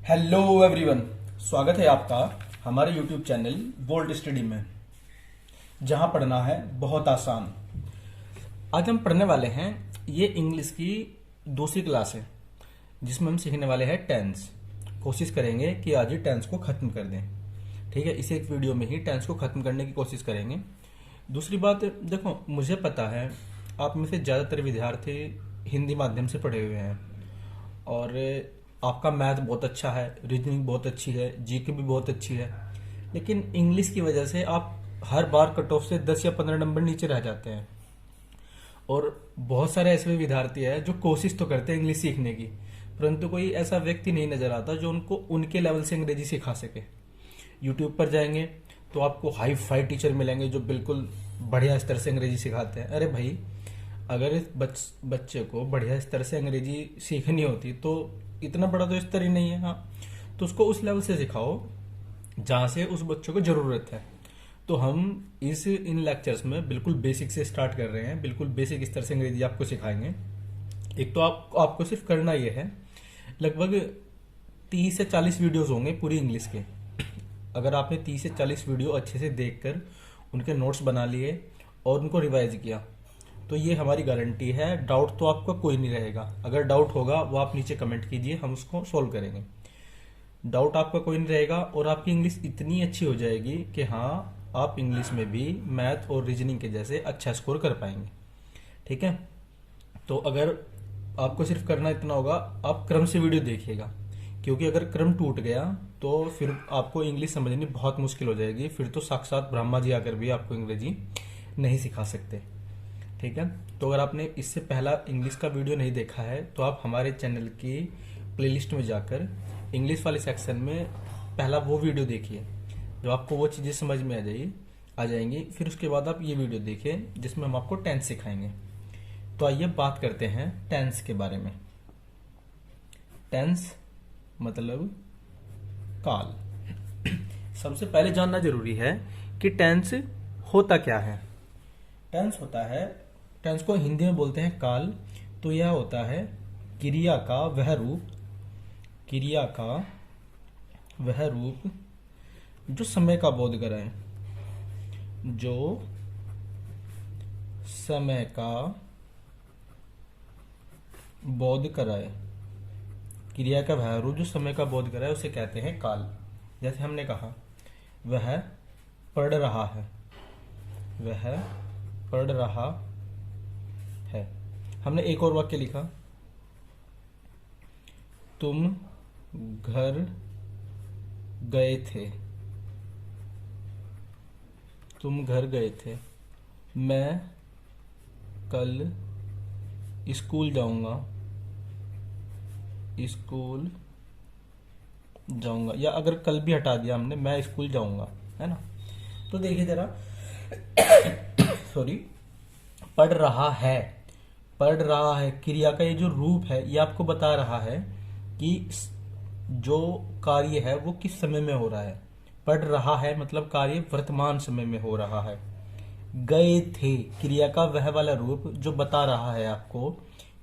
Hello everyone, स्वागत है आपका हमारे यूट्यूब चैनल बोल्ड स्टडी में, जहां पढ़ना है बहुत आसान। आज हम पढ़ने वाले हैं ये इंग्लिश की दूसरी क्लास है, जिसमें हम सीखने वाले हैं टेंस। कोशिश करेंगे कि आज ही टेंस को खत्म कर दें। ठीक है, इसी एक वीडियो में ही टेंस को खत्म करने की कोशिश करेंगे। दूसरी बात, देखो मुझे पता है आप में से ज़्यादातर विद्यार्थी हिंदी माध्यम से पढ़े हुए हैं और आपका मैथ बहुत अच्छा है, रीजनिंग बहुत अच्छी है, जीके भी बहुत अच्छी है, लेकिन इंग्लिश की वजह से आप हर बार कट ऑफ से 10 या 15 नंबर नीचे रह जाते हैं। और बहुत सारे ऐसे भी विद्यार्थी हैं जो कोशिश तो करते हैं इंग्लिश सीखने की, परंतु कोई ऐसा व्यक्ति नहीं नजर आता जो उनको उनके लेवल से अंग्रेजी सिखा सके। यूट्यूब पर जाएंगे तो आपको हाई फाई टीचर मिलेंगे जो बिल्कुल बढ़िया स्तर से अंग्रेजी सिखाते हैं। अरे भाई, अगर इस बच्चे को बढ़िया स्तर से अंग्रेजी सीखनी होती तो इतना बड़ा तो स्तर ही नहीं है। हाँ, तो उसको उस लेवल से सिखाओ जहां से उस बच्चे को जरूरत है। तो हम इन लेक्चर्स में बिल्कुल बेसिक से स्टार्ट कर रहे हैं, बिल्कुल बेसिक स्तर से अंग्रेजी आपको सिखाएंगे। एक तो आपको सिर्फ करना यह है, लगभग 30 से 40 वीडियोस होंगे पूरी इंग्लिश के। अगर आपने 30 से 40 वीडियो अच्छे से देखकर उनके नोट्स बना लिए और उनको रिवाइज किया तो ये हमारी गारंटी है, डाउट तो आपका कोई नहीं रहेगा। अगर डाउट होगा वो आप नीचे कमेंट कीजिए, हम उसको सोल्व करेंगे। डाउट आपका कोई नहीं रहेगा और आपकी इंग्लिश इतनी अच्छी हो जाएगी कि हाँ, आप इंग्लिश में भी मैथ और रीजनिंग के जैसे अच्छा स्कोर कर पाएंगे। ठीक है, तो अगर आपको सिर्फ करना इतना होगा, आप क्रम से वीडियो देखिएगा, क्योंकि अगर क्रम टूट गया तो फिर आपको इंग्लिश समझनी बहुत मुश्किल हो जाएगी। फिर तो साक्षात ब्रह्मा जी आकर भी आपको अंग्रेजी नहीं सिखा सकते। ठीक है, तो अगर आपने इससे पहला इंग्लिश का वीडियो नहीं देखा है तो आप हमारे चैनल की प्लेलिस्ट में जाकर इंग्लिश वाले सेक्शन में पहला वो वीडियो देखिए, जब आपको वो चीज़ें समझ में आ जाएंगी। फिर उसके बाद आप ये वीडियो देखिए जिसमें हम आपको टेंस सिखाएंगे। तो आइए बात करते हैं टेंस के बारे में। टेंस मतलब काल। सबसे पहले जानना जरूरी है कि टेंस होता क्या है। टेंस को हिंदी में बोलते हैं काल। तो यह होता है क्रिया का वह रूप जो समय का बोध कराए, जो समय का बोध कराए। क्रिया का वह रूप जो समय का बोध कराए उसे कहते हैं काल। जैसे हमने कहा वह पढ़ रहा है, वह पढ़ रहा है। हमने एक और वाक्य लिखा, तुम घर गए थे, तुम घर गए थे। मैं कल स्कूल जाऊंगा, स्कूल जाऊंगा। या अगर कल भी हटा दिया हमने, मैं स्कूल जाऊंगा, है ना। तो देखिए जरा सॉरी, पढ़ रहा है क्रिया का ये जो रूप है ये आपको बता रहा है कि जो कार्य है वो किस समय में हो रहा है। पढ़ रहा है मतलब कार्य वर्तमान समय में हो रहा है। गए थे क्रिया का वह वाला रूप जो बता रहा है आपको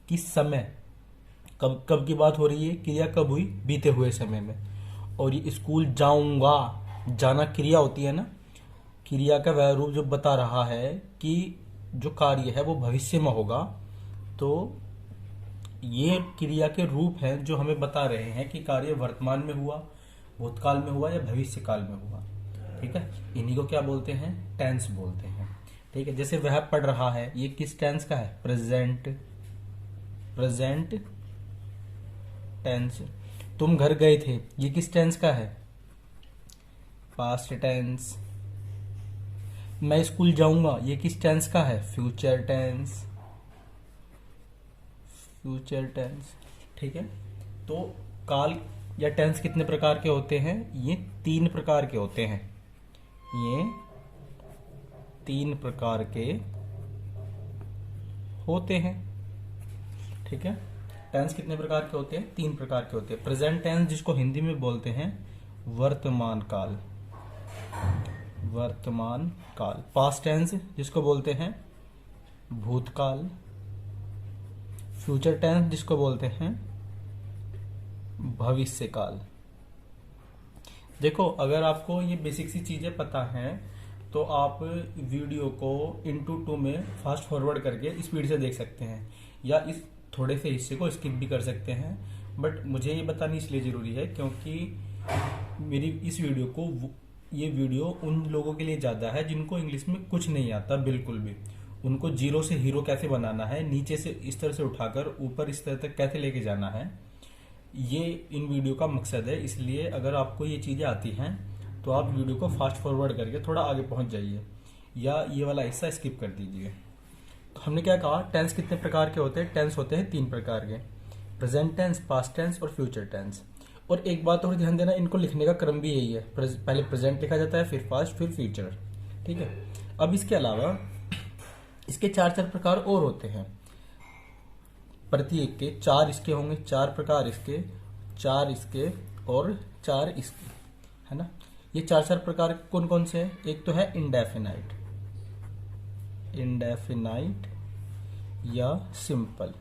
कि समय कब की बात हो रही है, क्रिया कब हुई, बीते हुए समय में। और ये स्कूल जाऊंगा, जाना क्रिया होती है ना, क्रिया का वह रूप जो बता रहा है कि जो कार्य है वो भविष्य में होगा। तो ये क्रिया के रूप हैं जो हमें बता रहे हैं कि कार्य वर्तमान में हुआ, भूतकाल में हुआ या भविष्य काल में हुआ। ठीक है, इन्हीं को क्या बोलते हैं, टेंस बोलते हैं। ठीक है, जैसे वह पढ़ रहा है, ये किस टेंस का है, प्रेजेंट टेंस। तुम घर गए थे, ये किस टेंस का है, पास्ट टेंस। मैं स्कूल जाऊंगा, ये किस टेंस का है, फ्यूचर टेंस। ठीक है, तो काल या टेंस कितने प्रकार के होते हैं, ये 3 प्रकार के होते हैं। ये 3 प्रकार के होते हैं। ठीक है, टेंस कितने प्रकार के होते हैं, 3 प्रकार के होते हैं। प्रेजेंट टेंस जिसको हिंदी में बोलते हैं वर्तमान काल। पास्ट टेंस जिसको बोलते हैं भूतकाल। फ्यूचर टेंस जिसको बोलते हैं भविष्य काल। देखो, अगर आपको ये बेसिक सी चीजें पता हैं तो आप वीडियो को इनटू टू में फास्ट फॉरवर्ड करके स्पीड से देख सकते हैं, या इस थोड़े से हिस्से को स्किप भी कर सकते हैं। बट मुझे ये बतानी इसलिए जरूरी है क्योंकि मेरी इस वीडियो को ये वीडियो उन लोगों के लिए ज्यादा है जिनको इंग्लिश में कुछ नहीं आता बिल्कुल भी। उनको जीरो से हीरो कैसे बनाना है, नीचे से इस तरह से उठाकर ऊपर इस तरह तक कैसे लेके जाना है, ये इन वीडियो का मकसद है। इसलिए अगर आपको ये चीजें आती हैं तो आप वीडियो को फास्ट फॉरवर्ड करके थोड़ा आगे पहुंच जाइए, या ये वाला हिस्सा स्किप कर दीजिए। तो हमने क्या कहा, टेंस कितने प्रकार के होते हैं? टेंस होते हैं 3 प्रकार के, प्रेजेंट टेंस, पास्ट टेंस और फ्यूचर टेंस। और एक बात और ध्यान देना, इनको लिखने का क्रम भी यही है, पहले प्रेजेंट लिखा जाता है, फिर पास्ट, फिर फ्यूचर। ठीक है। अब इसके अलावा इसके 4 प्रकार और होते हैं। प्रत्येक के 4 इसके होंगे, 4 प्रकार इसके, 4 इसके और 4 इसके, है ना। ये 4 प्रकार कौन कौन से हैं? एक तो है इंडेफिनाइट, इंडेफिनाइट या सिंपल।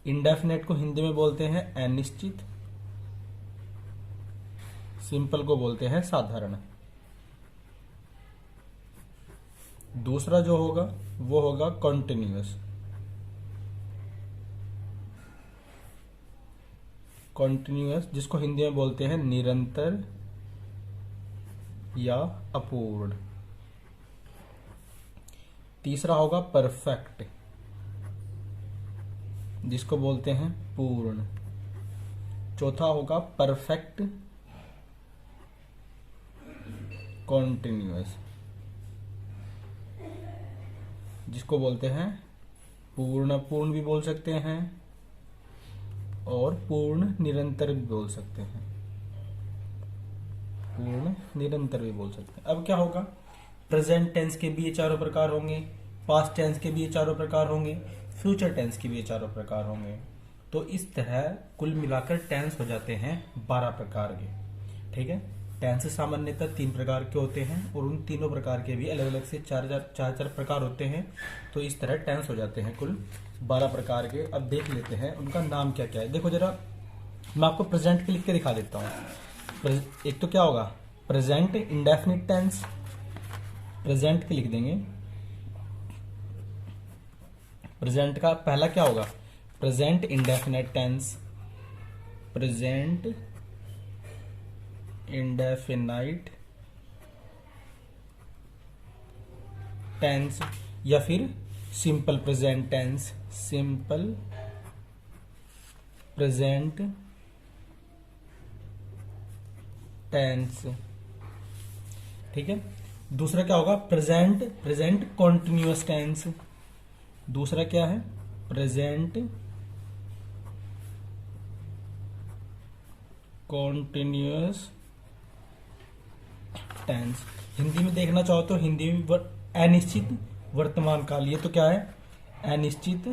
इंडेफिनाइट को हिंदी में बोलते हैं अनिश्चित, सिंपल को बोलते हैं साधारण। दूसरा जो होगा वो होगा कॉन्टिन्यूअस, कॉन्टिन्यूअस जिसको हिंदी में बोलते हैं निरंतर या अपूर्ण। तीसरा होगा परफेक्ट, जिसको बोलते हैं पूर्ण। चौथा होगा परफेक्ट कॉन्टिन्यूअस, जिसको बोलते हैं पूर्ण पूर्ण भी बोल सकते हैं और पूर्ण निरंतर भी बोल सकते हैं, पूर्ण निरंतर भी बोल सकते हैं। अब क्या होगा, प्रेजेंट टेंस के भी ये 4 प्रकार होंगे, पास्ट टेंस के भी ये 4 प्रकार होंगे, फ्यूचर टेंस के भी ये 4 प्रकार होंगे। तो इस तरह कुल मिलाकर टेंस हो जाते हैं 12 प्रकार के। ठीक है। टेंस सामान्यतः 3 प्रकार के होते हैं और उन तीनों प्रकार के भी अलग अलग से 4 प्रकार होते हैं। तो इस तरह टेंस हो जाते हैं कुल 12 प्रकार के। अब देख लेते हैं उनका नाम क्या क्या है। देखो जरा, मैं आपको प्रेजेंट के लिख के दिखा देता हूँ। एक तो क्या होगा, प्रेजेंट इंडेफिनिट टेंस, प्रेजेंट के लिख देंगे। प्रेजेंट का पहला क्या होगा, present indefinite tense, present indefinite tense, या फिर simple present tense, simple present tense. ठीक है। दूसरा क्या होगा, प्रेजेंट प्रेजेंट कॉन्टिन्यूअस टेंस। दूसरा क्या है, प्रेजेंट कॉन्टिन्यूअस टेंस। हिंदी में देखना चाहो तो हिंदी में अनिश्चित वर्तमान काल, ये तो क्या है, अनिश्चित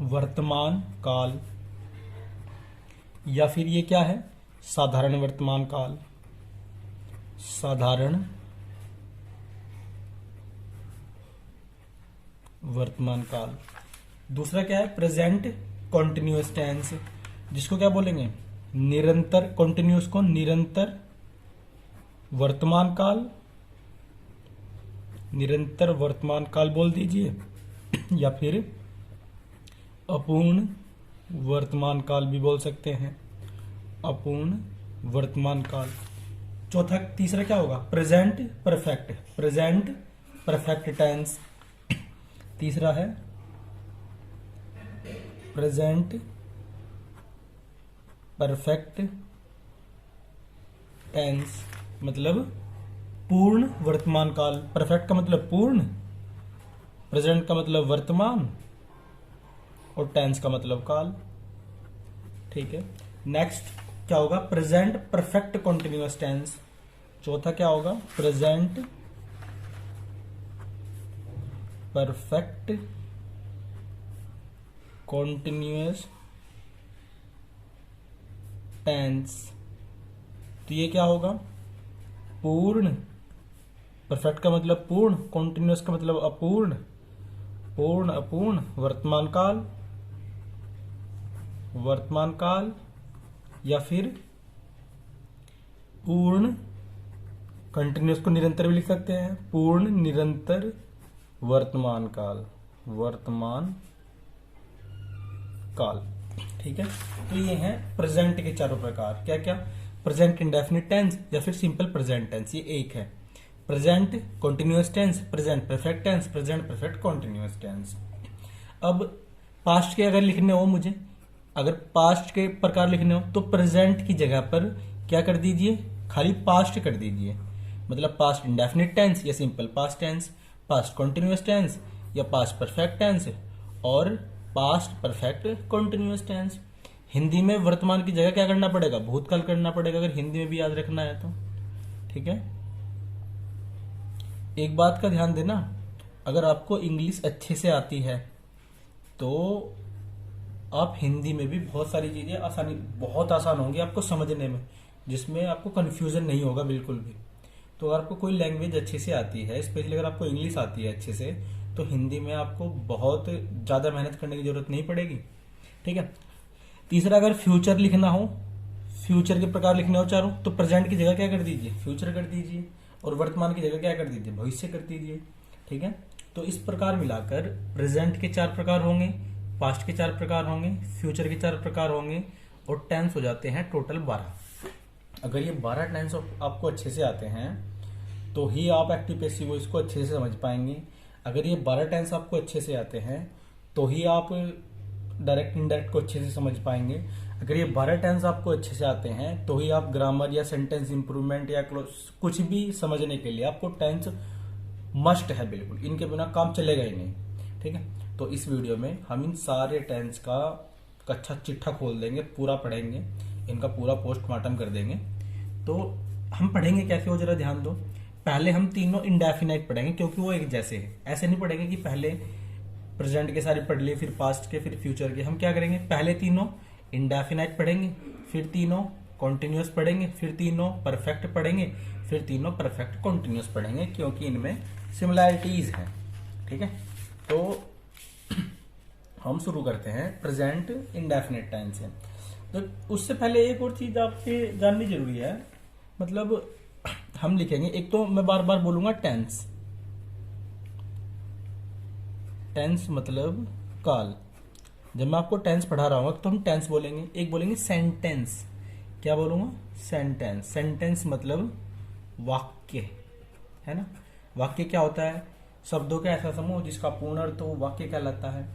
वर्तमान काल। या फिर ये क्या है, साधारण वर्तमान काल, साधारण वर्तमान काल। दूसरा क्या है, प्रेजेंट कॉन्टिन्यूअस टेंस, जिसको क्या बोलेंगे, निरंतर, कॉन्टिन्यूअस को निरंतर वर्तमान काल, निरंतर वर्तमान काल बोल दीजिए, या फिर अपूर्ण वर्तमान काल भी बोल सकते हैं, अपूर्ण वर्तमान काल। चौथा तीसरा क्या होगा, present perfect, present perfect tense. तीसरा है प्रेजेंट परफेक्ट टेंस, मतलब पूर्ण वर्तमान काल। परफेक्ट का मतलब पूर्ण, प्रेजेंट का मतलब वर्तमान और टेंस का मतलब काल। ठीक है। नेक्स्ट क्या होगा, प्रेजेंट परफेक्ट कॉन्टिन्यूअस टेंस। चौथा क्या होगा, प्रेजेंट परफेक्ट कॉन्टिन्यूअस टेंस। तो ये क्या होगा, पूर्ण, परफेक्ट का मतलब पूर्ण, कॉन्टिन्यूअस का मतलब अपूर्ण, पूर्ण अपूर्ण वर्तमान काल वर्तमान काल या फिर पूर्ण कंटिन्यूअस को निरंतर भी लिख सकते हैं, पूर्ण निरंतर वर्तमान काल, वर्तमान काल। ठीक है, तो ये हैं प्रेजेंट के चारों प्रकार। क्या क्या? प्रेजेंट इंडेफिनिट टेंस या फिर सिंपल प्रेजेंट टेंस, ये एक है। Present continuous tense, present perfect tense, present perfect continuous tense. अब पास्ट के अगर लिखने हो मुझे, अगर पास्ट के प्रकार लिखने हो तो प्रेजेंट की जगह पर क्या कर दीजिए, खाली पास्ट कर दीजिए। मतलब पास्ट इंडेफिनिट टेंस या simple past tense, past continuous tense या पास्ट परफेक्ट टेंस और past perfect continuous tense. Hindi में वर्तमान की जगह क्या करना पड़ेगा, भूतकाल करना पड़ेगा, अगर हिंदी में भी याद रखना है तो। ठीक है, एक बात का ध्यान देना, अगर आपको इंग्लिश अच्छे से आती है तो आप हिंदी में भी बहुत सारी चीजें बहुत आसान होंगी आपको समझने में, जिसमें आपको कंफ्यूजन नहीं होगा बिल्कुल भी। तो अगर आपको कोई लैंग्वेज अच्छे से आती है, स्पेशली अगर आपको इंग्लिश आती है अच्छे से, तो हिंदी में आपको बहुत ज्यादा मेहनत करने की जरूरत नहीं पड़ेगी। ठीक है, तीसरा, अगर फ्यूचर लिखना हो, फ्यूचर के प्रकार लिखने हो चारों, तो प्रेजेंट की जगह क्या कर दीजिए, फ्यूचर कर दीजिए, और वर्तमान की जगह क्या कर दीजिए, भविष्य कर दीजिए। ठीक है, तो इस प्रकार मिलाकर प्रेजेंट के 4 प्रकार होंगे, पास्ट के 4 प्रकार होंगे, फ्यूचर के 4 प्रकार होंगे, और टेंस हो जाते हैं टोटल 12। अगर ये 12 टेंस आपको अच्छे से आते हैं तो ही आप एक्टिव पैसिव वॉइस को अच्छे से समझ पाएंगे। अगर ये 12 टेंस आपको अच्छे से आते हैं तो ही आप डायरेक्ट इनडायरेक्ट को अच्छे से समझ पाएंगे। अगर ये 12 टेंस आपको अच्छे से आते हैं तो ही आप ग्रामर या सेंटेंस इंप्रूवमेंट या कुछ भी समझने के लिए आपको टेंस मस्ट है, बिल्कुल इनके बिना काम चलेगा ही नहीं। ठीक है, तो इस वीडियो में हम इन सारे टेंस का कच्चा चिट्ठा खोल देंगे, पूरा पढ़ेंगे, इनका पूरा पोस्टमार्टम कर देंगे। तो हम पढ़ेंगे कैसे, वो जरा ध्यान दो। पहले हम तीनों इंडेफिनाइट पढ़ेंगे क्योंकि वो एक जैसे है। ऐसे नहीं पढ़ेंगे कि पहले प्रेजेंट के सारे पढ़ लिए, फिर पास्ट के, फिर फ्यूचर के। हम क्या करेंगे, पहले तीनों इंडेफिनाइट पढ़ेंगे, फिर तीनों कॉन्टिन्यूअस पढ़ेंगे, फिर तीनों परफेक्ट पढ़ेंगे, फिर तीनों परफेक्ट कॉन्टिन्यूअस पढ़ेंगे, क्योंकि इनमें सिमिलैरिटीज हैं। ठीक है, तो हम शुरू करते हैं प्रेजेंट इंडेफिनिट टेंस से। तो उससे पहले एक और चीज आपके जाननी जरूरी है। मतलब हम लिखेंगे, एक तो मैं बार बार बोलूंगा टेंस, टेंस मतलब काल। जब मैं आपको टेंस पढ़ा रहा हूं तो हम टेंस बोलेंगे। एक बोलेंगे सेंटेंस, क्या बोलूंगा, सेंटेंस। सेंटेंस मतलब वाक्य, है ना। वाक्य क्या होता है, शब्दों का ऐसा समूह जिसका पूर्ण अर्थ हो, वाक्य कहलाता है।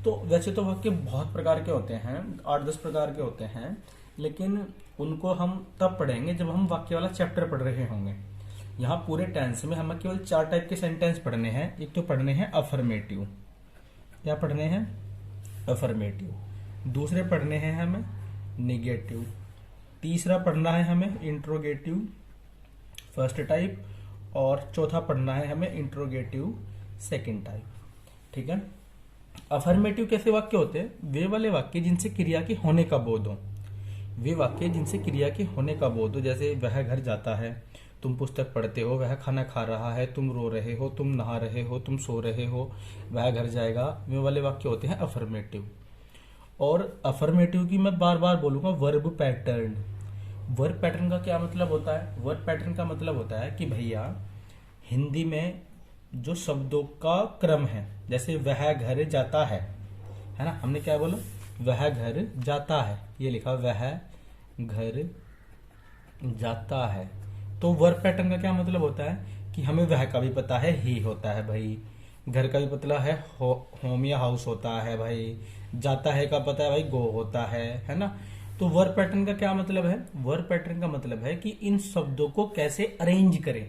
तो वैसे तो वाक्य बहुत प्रकार के होते हैं, 8-10 प्रकार के होते हैं, लेकिन उनको हम तब पढ़ेंगे जब हम वाक्य वाला चैप्टर पढ़ रहे होंगे। यहाँ पूरे टेंस में हमें केवल 4 टाइप के सेंटेंस पढ़ने हैं। एक तो पढ़ने हैं अफर्मेटिव, क्या पढ़ने हैं, अफर्मेटिव। दूसरे पढ़ने हैं हमें निगेटिव। तीसरा पढ़ना है हमें इंट्रोगेटिव फर्स्ट टाइप, और चौथा पढ़ना है हमें इंट्रोगेटिव सेकंड टाइप। ठीक है, अफर्मेटिव कैसे वाक्य होते हैं, वे वाले वाक्य जिनसे क्रिया के होने का बोध हो, वे वाक्य जिनसे क्रिया के होने का बोध हो। जैसे वह घर जाता है, तुम पुस्तक पढ़ते हो, वह खाना खा रहा है, तुम रो रहे हो, तुम नहा रहे हो, तुम सो रहे हो, वह घर जाएगा, वे वाले वाक्य होते हैं अफर्मेटिव। और अफर्मेटिव की मैं बार बार बोलूंगा वर्ब पैटर्न। वर्ब पैटर्न का क्या मतलब होता है, वर्ब पैटर्न का मतलब होता है कि भैया हिंदी में जो शब्दों का क्रम है, जैसे वह घर जाता है ना, हमने क्या बोला, वह घर जाता है, ये लिखा वह घर जाता है। तो वर्ब पैटर्न का क्या मतलब होता है कि हमें वह का भी पता है, ही होता है भाई, घर का भी पता है, होम या हाउस होता है भाई, जाता है का पता है भाई, गो होता है ना। तो वर्ब पैटर्न का क्या मतलब है, वर्ब पैटर्न का मतलब है कि इन शब्दों को कैसे अरेंज करें,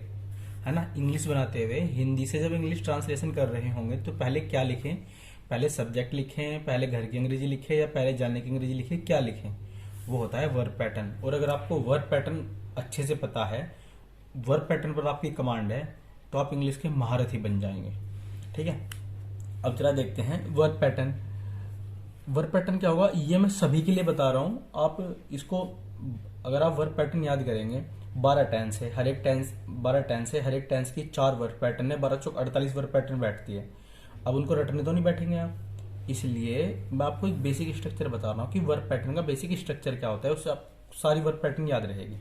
है ना। इंग्लिश बनाते हुए हिंदी से जब इंग्लिश ट्रांसलेशन कर रहे होंगे तो पहले क्या लिखें, पहले सब्जेक्ट लिखें, पहले घर की अंग्रेजी लिखें, या पहले जाने की अंग्रेजी लिखें, क्या लिखें, वो होता है वर्ब पैटर्न। और अगर आपको वर्ब पैटर्न अच्छे से पता है, वर्ब पैटर्न पर आपकी कमांड है, तो आप इंग्लिश के महारथी बन जाएंगे। ठीक है, अब जरा देखते हैं वर्ब पैटर्न। वर्ब पैटर्न क्या होगा, ये मैं सभी के लिए बता रहा हूं। आप इसको अगर आप वर्ब पैटर्न याद करेंगे, 12 टेंस है, हर एक टेंस 12 टेंस है, हर एक टेंस की 4 वर्ब पैटर्न है, 12 चौक 48 वर्ब पैटर्न बैठती है। अब उनको रटने तो नहीं बैठेंगे आप, इसलिए मैं आपको एक बेसिक स्ट्रक्चर बता रहा हूँ कि वर्ब पैटर्न का बेसिक स्ट्रक्चर क्या होता है, उससे आप सारी वर्ब पैटर्न याद रहेगी।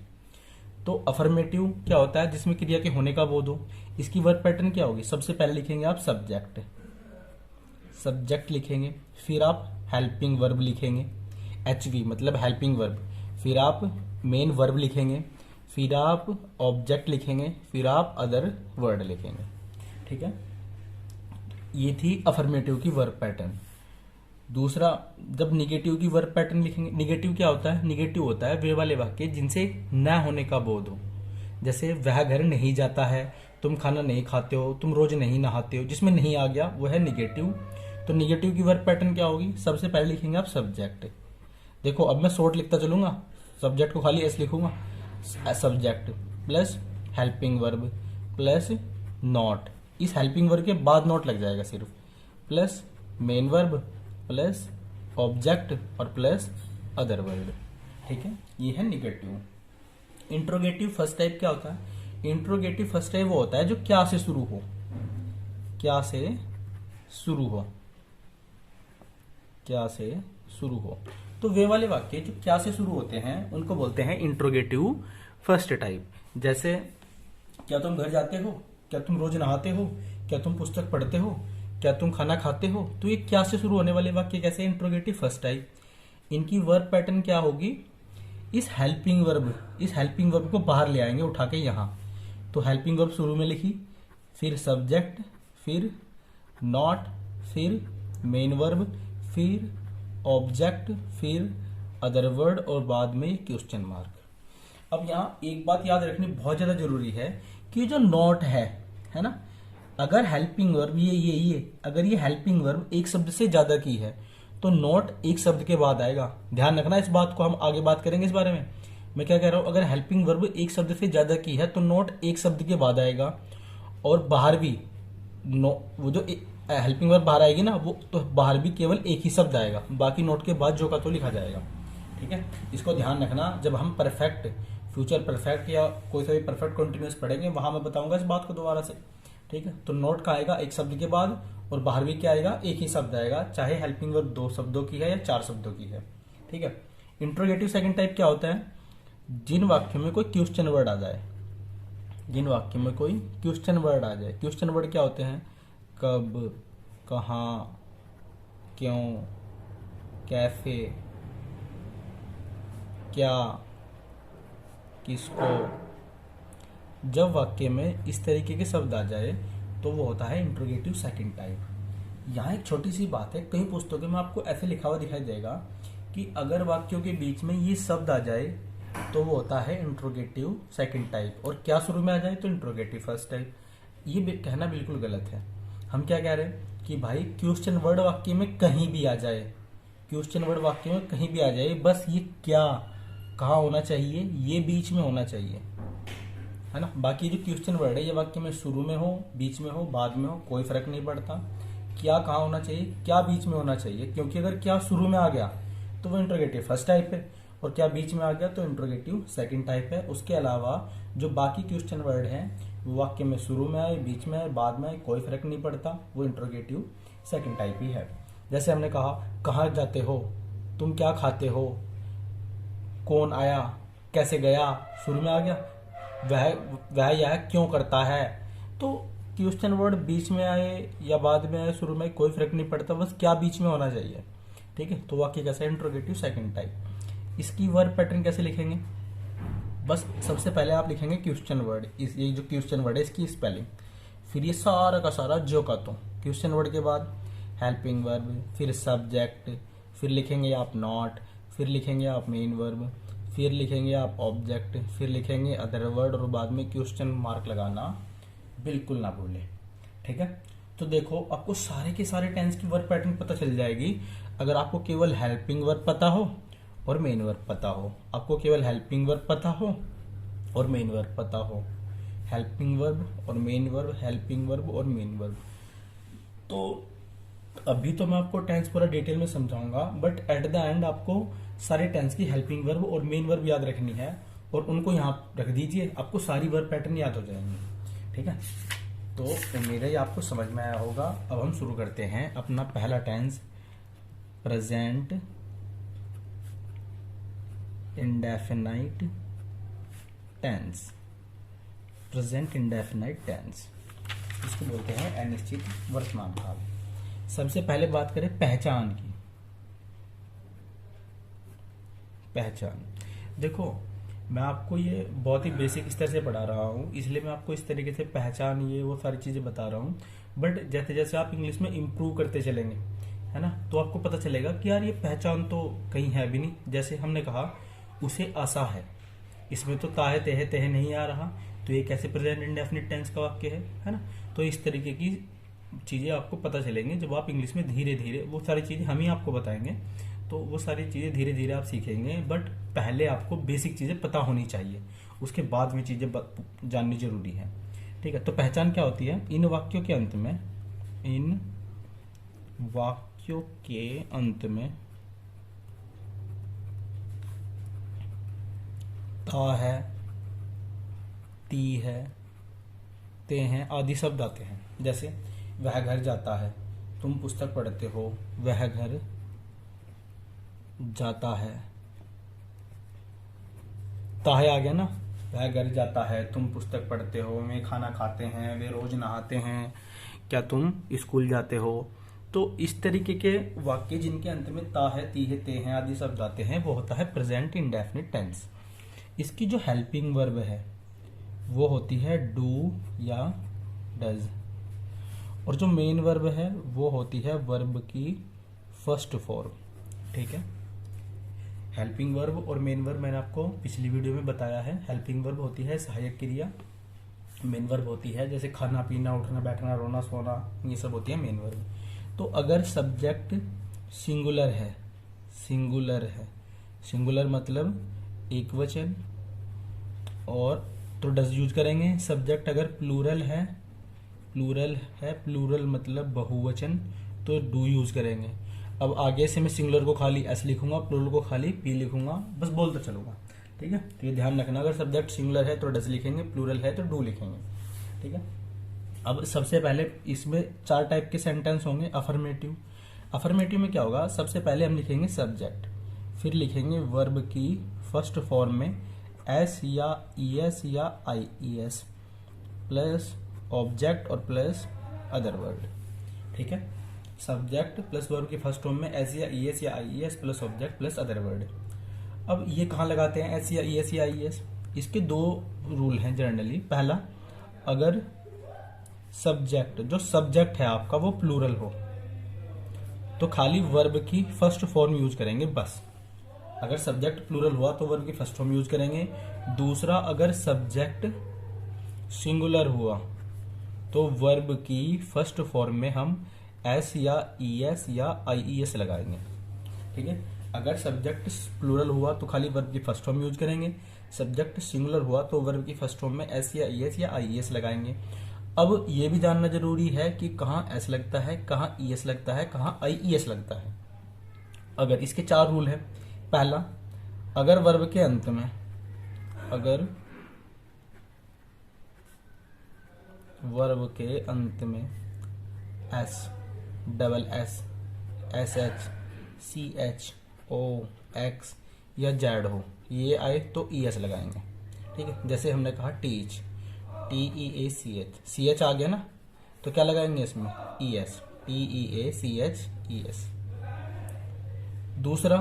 तो अफर्मेटिव क्या होता है, जिसमें क्रिया के होने का बोध हो। इसकी वर्ब पैटर्न क्या होगी, सबसे पहले लिखेंगे आप सब्जेक्ट, सब्जेक्ट लिखेंगे, फिर आप हेल्पिंग वर्ब लिखेंगे, एचवी मतलब हेल्पिंग वर्ब, फिर आप मेन वर्ब लिखेंगे, फिर आप ऑब्जेक्ट लिखेंगे, फिर आप अदर वर्ड लिखेंगे। ठीक है, ये थी अफर्मेटिव की वर्ब पैटर्न। दूसरा, जब निगेटिव की वर्ब पैटर्न लिखेंगे, निगेटिव क्या होता है, निगेटिव होता है वे वाले वाक्य जिनसे न होने का बोध हो। जैसे वह घर नहीं जाता है, तुम खाना नहीं खाते हो, तुम रोज नहीं नहाते हो, जिसमें नहीं आ गया वो है निगेटिव। तो निगेटिव की वर्ब पैटर्न क्या होगी, सबसे पहले लिखेंगे आप सब्जेक्ट। देखो अब मैं शॉर्ट लिखता चलूंगा, सब्जेक्ट को खाली एस लिखूंगा, subject plus helping verb plus not, इस हेल्पिंग वर्ब के बाद नॉट लग जाएगा सिर्फ, plus main verb plus object और प्लस अदर वर्ड। ठीक है, ये है निगेटिव। इंट्रोगेटिव फर्स्ट टाइप क्या होता है, इंट्रोगेटिव फर्स्ट टाइप वो होता है जो क्या से शुरू हो, क्या से शुरू हो, क्या से शुरू हो। तो वे वाले वाक्य जो क्या से शुरू होते हैं उनको बोलते हैं इंट्रोगेटिव फर्स्ट टाइप। जैसे क्या तुम घर जाते हो, क्या तुम रोज नहाते हो, क्या तुम पुस्तक पढ़ते हो, क्या तुम खाना खाते हो। तो ये क्या से शुरू होने वाले वाक्य कैसे, इंट्रोगेटिव फर्स्ट टाइप। इनकी वर्ब पैटर्न क्या होगी, इस हेल्पिंग वर्ब को बाहर ले आएंगे उठा के यहाँ। तो हेल्पिंग वर्ब शुरू में लिखी, फिर सब्जेक्ट, फिर नॉट, फिर मेन वर्ब, फिर ऑब्जेक्ट, फिर अदर वर्ड और बाद में क्वेश्चन मार्क। अब यहाँ एक बात याद रखनी बहुत ज्यादा जरूरी है कि जो नॉट है ना, अगर हेल्पिंग वर्ब ये अगर ये हेल्पिंग वर्ब एक शब्द से ज्यादा की है तो नॉट एक शब्द के बाद आएगा। ध्यान रखना इस बात को, हम आगे बात करेंगे इस बारे में। मैं क्या कह रहा हूं, अगर हेल्पिंग वर्ब एक शब्द से ज्यादा की है तो नॉट एक शब्द के बाद आएगा, और बाहर भी वो जो हेल्पिंग वर्ब बाहर आएगी ना, वो तो बाहर भी केवल एक ही शब्द आएगा, बाकी नोट के बाद जो का तो लिखा जाएगा। ठीक है, इसको ध्यान रखना। जब हम परफेक्ट, फ्यूचर परफेक्ट या कोई सा भी परफेक्ट कंटिन्यूअस पढ़ेंगे वहां मैं बताऊंगा इस बात को दोबारा से। ठीक है, तो नोट का आएगा एक शब्द के बाद, और बाहर भी क्या आएगा, एक ही शब्द आएगा, चाहे हेल्पिंग वर्ब 2 शब्दों की है या 4 शब्दों की है। ठीक है, इंट्रोगेटिव सेकंड टाइप क्या होता है, जिन वाक्यों में कोई क्वेश्चन वर्ड आ जाए, जिन वाक्यों में कोई क्वेश्चन वर्ड आ जाए। क्वेश्चन वर्ड क्या होते हैं, कब, कहाँ, क्यों, कैसे, क्या, किसको। जब वाक्य में इस तरीके के शब्द आ जाए तो वो होता है इंट्रोगेटिव सेकंड टाइप। यहाँ एक छोटी सी बात है, कई पुस्तकों में आपको ऐसे लिखा हुआ दिखाई देगा कि अगर वाक्यों के बीच में ये शब्द आ जाए तो वो होता है इंट्रोगेटिव सेकंड टाइप, और क्या शुरू में आ जाए तो इंट्रोगेटिव फर्स्ट टाइप। ये कहना बिल्कुल गलत है। हम क्या कह रहे हैं कि भाई क्वेश्चन वर्ड वाक्य में कहीं भी आ जाए, क्वेश्चन वर्ड वाक्य में कहीं भी आ जाए, बस ये क्या, कहाँ होना चाहिए, ये बीच में होना चाहिए, है ना। बाकी जो क्वेश्चन वर्ड है ये वाक्य में शुरू में हो, बीच में हो, बाद में हो, कोई फर्क नहीं पड़ता। क्या कहाँ होना चाहिए, क्या बीच में होना चाहिए, क्योंकि अगर क्या शुरू में आ गया तो वो इंट्रोगेटिव फर्स्ट टाइप है, और क्या बीच में आ गया तो इंट्रोगेटिव सेकंड टाइप है। उसके अलावा जो बाकी क्वेश्चन वर्ड हैं वो वाक्य में शुरू में आए, बीच में आए, बाद में आए, कोई फर्क नहीं पड़ता, वो इंट्रोगेटिव सेकंड टाइप ही है। जैसे हमने कहा, कहाँ जाते हो, तुम क्या खाते हो, कौन आया, कैसे गया, शुरू में आ गया, वह यह क्यों करता है। तो क्वेश्चन वर्ड बीच में आए या बाद में आए, शुरू में, कोई फर्क नहीं पड़ता, बस क्या बीच में होना चाहिए। ठीक है, तो वाक्य कैसा है, इंट्रोगेटिव सेकंड टाइप। इसकी वर्ब पैटर्न कैसे लिखेंगे, बस सबसे पहले आप लिखेंगे क्वेश्चन वर्ड, ये जो क्वेश्चन वर्ड है इसकी स्पेलिंग, फिर ये सारा का सारा जो का तो, क्वेश्चन वर्ड के बाद हेल्पिंग वर्ब, फिर सब्जेक्ट, फिर लिखेंगे आप नॉट, फिर लिखेंगे आप मेन वर्ब, फिर लिखेंगे आप ऑब्जेक्ट, फिर लिखेंगे अदर वर्ड, और बाद में क्वेश्चन मार्क लगाना बिल्कुल ना भूलें। ठीक है, तो देखो आपको सारे के सारे टेंस की वर्ब पैटर्न पता चल जाएगी अगर आपको केवल हेल्पिंग वर्ब पता हो और मेन वर्ब पता हो। आपको केवल हेल्पिंग वर्ब पता हो और मेन वर्ब पता हो, हेल्पिंग वर्ब और मेन वर्ब, हेल्पिंग वर्ब और मेन वर्ब। तो अभी तो मैं आपको टेंस पूरा डिटेल में समझाऊंगा, बट एट द एंड आपको सारे टेंस की हेल्पिंग वर्ब और मेन वर्ब याद रखनी है, और उनको यहाँ रख दीजिए, आपको सारी वर्ब पैटर्न याद हो जाएंगी। ठीक है, तो उम्मीद है आपको समझ में आया होगा। अब हम शुरू करते हैं अपना पहला tense, present indefinite tense, present indefinite tense, इसको बोलते हैं अनिश्चित वर्तमान काल। सबसे पहले बात करें पहचान की। पहचान, देखो मैं आपको ये बहुत ही बेसिक स्तर से पढ़ा रहा हूँ, इसलिए मैं आपको इस तरीके से पहचान ये वो सारी चीजें बता रहा हूँ। बट जैसे जैसे आप इंग्लिश में इम्प्रूव करते चलेंगे, है ना, तो आपको पता चलेगा कि यार ये पहचान तो कहीं है भी नहीं। जैसे हमने कहा उसे आशा है, इसमें तो ताहे तेहे तेहे नहीं आ रहा, तो ये कैसे प्रेजेंट इंडेफिनिट टेंस का वाक्य है ना। तो इस तरीके की चीजें आपको पता चलेंगी जब आप इंग्लिश में धीरे धीरे, वो सारी चीजें हम ही आपको बताएंगे, तो वो सारी चीजें धीरे धीरे आप सीखेंगे। बट पहले आपको बेसिक चीजें पता होनी चाहिए, उसके बाद में चीजें जाननी जरूरी है। ठीक है, तो पहचान क्या होती है? इन वाक्यों के अंत में, इन वाक्यों के अंत में ता है, ती है, ते हैं आदि शब्द आते हैं। जैसे वह घर जाता है, तुम पुस्तक पढ़ते हो, वह घर जाता है, ताहे आ गया ना, वह घर जाता है, तुम पुस्तक पढ़ते हो, वे खाना खाते हैं, वे रोज नहाते हैं, क्या तुम स्कूल जाते हो। तो इस तरीके के वाक्य जिनके अंत में ता है, ती है, ते हैं आदि शब्द आते हैं, वो होता है प्रेजेंट इंडेफिनिट टेंस। इसकी जो हेल्पिंग वर्ब है वो होती है डू या डज, और जो मेन वर्ब है वो होती है वर्ब की फर्स्ट फॉर्म। ठीक है, हेल्पिंग वर्ब और मेन वर्ब मैंने आपको पिछली वीडियो में बताया है। हेल्पिंग वर्ब होती है सहायक क्रिया, मेन वर्ब होती है जैसे खाना पीना, उठना बैठना, रोना सोना, ये सब होती है मेन वर्ब। तो अगर सब्जेक्ट सिंगुलर है, सिंगुलर है, सिंगुलर मतलब एक वचन, और तो डज यूज करेंगे। सब्जेक्ट अगर प्लूरल है, प्लूरल है, प्लूरल मतलब बहुवचन, तो डू यूज करेंगे। अब आगे से मैं सिंगुलर को खाली एस लिखूंगा, प्लूरल को खाली पी लिखूंगा, बस बोलता चलूंगा। ठीक है, तो ये ध्यान रखना, अगर सब्जेक्ट सिंगुलर है तो डज लिखेंगे, प्लूरल है तो डू लिखेंगे। ठीक है, अब सबसे पहले इसमें 4 टाइप के सेंटेंस होंगे। अफर्मेटिव, अफर्मेटिव में क्या होगा? सबसे पहले हम लिखेंगे सब्जेक्ट, फिर लिखेंगे वर्ब की फर्स्ट फॉर्म में एस या ई एस या I E S plus object और प्लस अदर वर्ड। ठीक है, सब्जेक्ट प्लस वर्ब की फर्स्ट फॉर्म में एस या ई एस या I E S plus object plus other word. अब ये कहाँ लगाते हैं एस या ई एस या आई ई एस? इसके 2 रूल हैं जनरली। पहला, अगर सब्जेक्ट, जो सब्जेक्ट है आपका वो प्लूरल हो तो खाली वर्ब की फर्स्ट फॉर्म यूज करेंगे बस। अगर सब्जेक्ट प्लूरल हुआ तो वर्ब की फर्स्ट फॉर्म यूज करेंगे। दूसरा, अगर सब्जेक्ट सिंगुलर हुआ तो वर्ब की फर्स्ट फॉर्म में हम एस या ई एस या आई ई एस लगाएंगे। ठीक है, अगर सब्जेक्ट प्लूरल हुआ तो खाली वर्ब की फर्स्ट फॉर्म यूज करेंगे, सब्जेक्ट सिंगुलर हुआ तो वर्ब की फर्स्ट फॉर्म में एस या ई एस या आई ई एस लगाएंगे। अब ये भी जानना जरूरी है कि कहाँ एस लगता है, कहाँ ई एस लगता है, कहाँ आई ई एस लगता है। अगर इसके 4 रूल है। पहला, अगर वर्ब के अंत में, अगर वर्ब के अंत में S, double S, S H, C H, O, X या जेड हो, ये आए तो ई एस लगाएंगे। ठीक है, जैसे हमने कहा टीच, टी ई ए सी एच, सी एच आ गया ना, तो क्या लगाएंगे इसमें? ई एस, टी ई ए सी एच ई एस। दूसरा,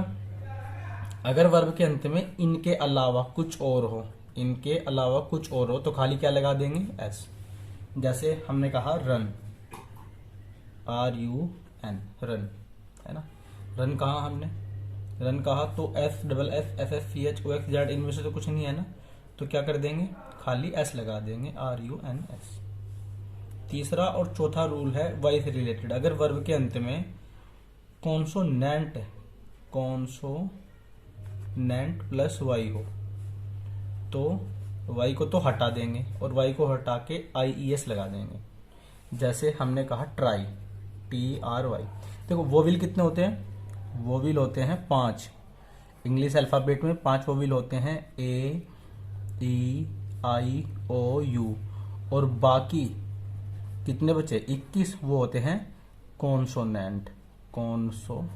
अगर वर्ब के अंत में इनके अलावा कुछ और हो, इनके अलावा कुछ और हो तो खाली क्या लगा देंगे? एस। जैसे हमने कहा run, R U N, run, है ना। रन कहा हमने, रन कहा तो S, double S, S S, C H, O X, Z, इनमें से तो कुछ नहीं है ना, तो क्या कर देंगे? खाली एस लगा देंगे, आर यू एन एस। तीसरा और चौथा रूल है वाई से रिलेटेड। अगर वर्ब के अंत में कॉन्सोनेंट, कॉन्सोनेंट प्लस वाई हो तो वाई को तो हटा देंगे और वाई को हटा के आई ई एस लगा देंगे। जैसे हमने कहा ट्राई, टी आर वाई। देखो वोविल कितने होते हैं? वोविल होते हैं 5। इंग्लिश अल्फाबेट में 5 वोविल होते हैं, ए, ई, आई, ओ, यू, और बाकी कितने बचे? 21 वो होते हैं कॉन्सोनेंट, कॉन्सोनेंट।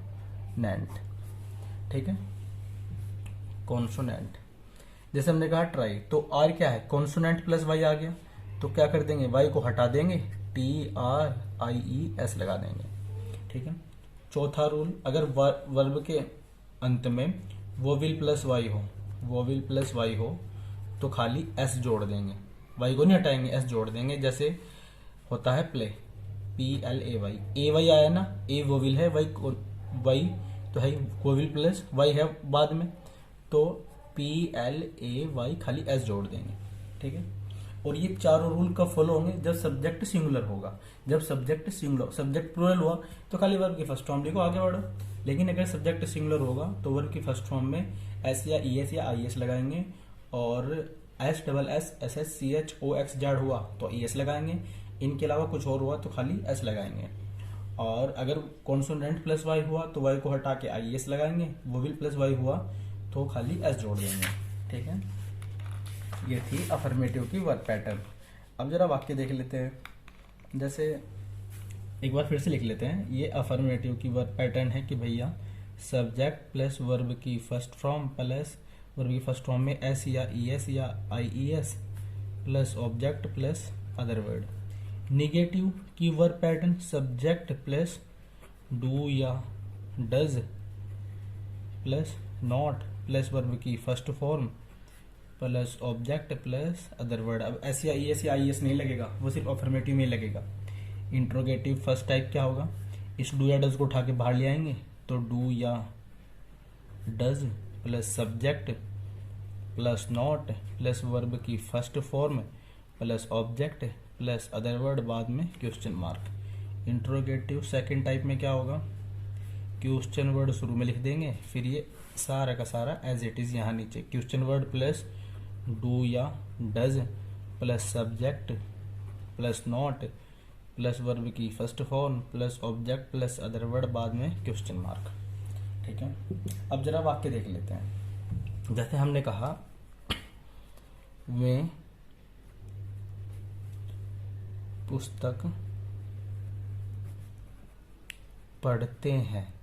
कॉन्सोनेंट, ठीक है, कॉन्सोनेंट। जैसे हमने कहा ट्राई, तो आर क्या है, कॉन्सोनेंट प्लस वाई आ गया, तो क्या कर देंगे, वाई को हटा देंगे, TRIES लगा देंगे, ठीक है। चौथा रूल, अगर वर्ब के अंत में वोविल प्लस वाई हो, वोविल प्लस वाई हो तो खाली एस जोड़ देंगे, वाई को नहीं हटाएंगे, एस जोड़ देंगे। जैसे होता है प्ले, PLAY, AY आया ना, ए वोविल है, वाई तो है वोविल प्लस वाई है बाद में, तो PLAY खाली एस जोड़ देंगे, ठीक है। और ये चारों रूल कब फॉलो होंगे, जब सब्जेक्ट सिंगुलर होगा। जब सब्जेक्ट सिंगुलर, सब्जेक्ट प्लूरल हुआ तो खाली वर्ब की फर्स्ट फॉर्म लिखो, आगे बढ़ो। लेकिन अगर सब्जेक्ट सिंगुलर होगा तो वर्ब की फर्स्ट फॉर्म में एस या ES या IS लगाएंगे, और SSSCHOX हुआ तो ES लगाएंगे। इनके अलावा कुछ और हुआ तो खाली S लगाएंगे। और अगर कॉन्सोनेंट प्लस वाई हुआ तो वाई को हटा के IS लगाएंगे, वोविल प्लस वाई हुआ तो खाली S जोड़ देंगे, ठीक है। ये थी अफर्मेटिव की वर्ब पैटर्न। अब जरा वाक्य देख लेते हैं। जैसे एक बार फिर से लिख लेते हैं, ये अफर्मेटिव की वर्ब पैटर्न है कि भैया सब्जेक्ट प्लस वर्ब की फर्स्ट फॉर्म प्लस वर्ब की फर्स्ट फॉर्म में S या ES या IES plus object plus other word. Negative की verb pattern subject plus do या does plus not plus verb की first form plus object plus other word. अब S या ES या IES नहीं लगेगा, वो सिर्फ अफर्मेटिव में लगेगा। इंट्रोगेटिव फर्स्ट टाइप क्या होगा, इस डू या डज को उठा के बाहर ले आएंगे, तो डू या does plus subject plus not plus verb की first form plus object plus other word, बाद में question mark. Interrogative second type में क्या होगा, क्वेश्चन वर्ड शुरू में लिख देंगे, फिर ये सारा का सारा एज इट इज यहाँ नीचे, क्वेश्चन वर्ड प्लस डू या does plus subject plus not plus verb की first form plus object plus other word, बाद में क्वेश्चन मार्क, ठीक है। अब जरा वाक्य देख लेते हैं। जैसे हमने कहा वे पुस्तक पढ़ते हैं,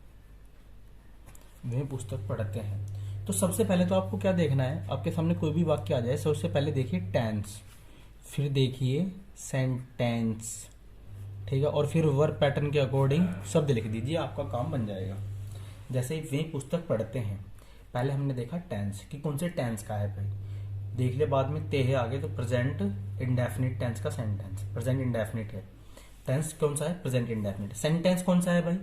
वे पुस्तक पढ़ते हैं। तो सबसे पहले तो आपको क्या देखना है, आपके सामने कोई भी वाक्य आ जाए, सबसे पहले देखिए टेंस, फिर देखिए सेंटेंस, ठीक है, और फिर वर्ब पैटर्न के अकॉर्डिंग शब्द लिख दीजिए, आपका काम बन जाएगा। जैसे वे पुस्तक पढ़ते हैं, पहले हमने देखा टेंस कि कौन से टेंस का है भाई, देख ले, बाद में ते है आगे, तो प्रेजेंट इंडेफिनिट टेंस का सेंटेंस, प्रेजेंट इंडेफिनिट है। टेंस कौन सा है, प्रेजेंट इंडेफिनिट। सेंटेंस कौन सा है भाई,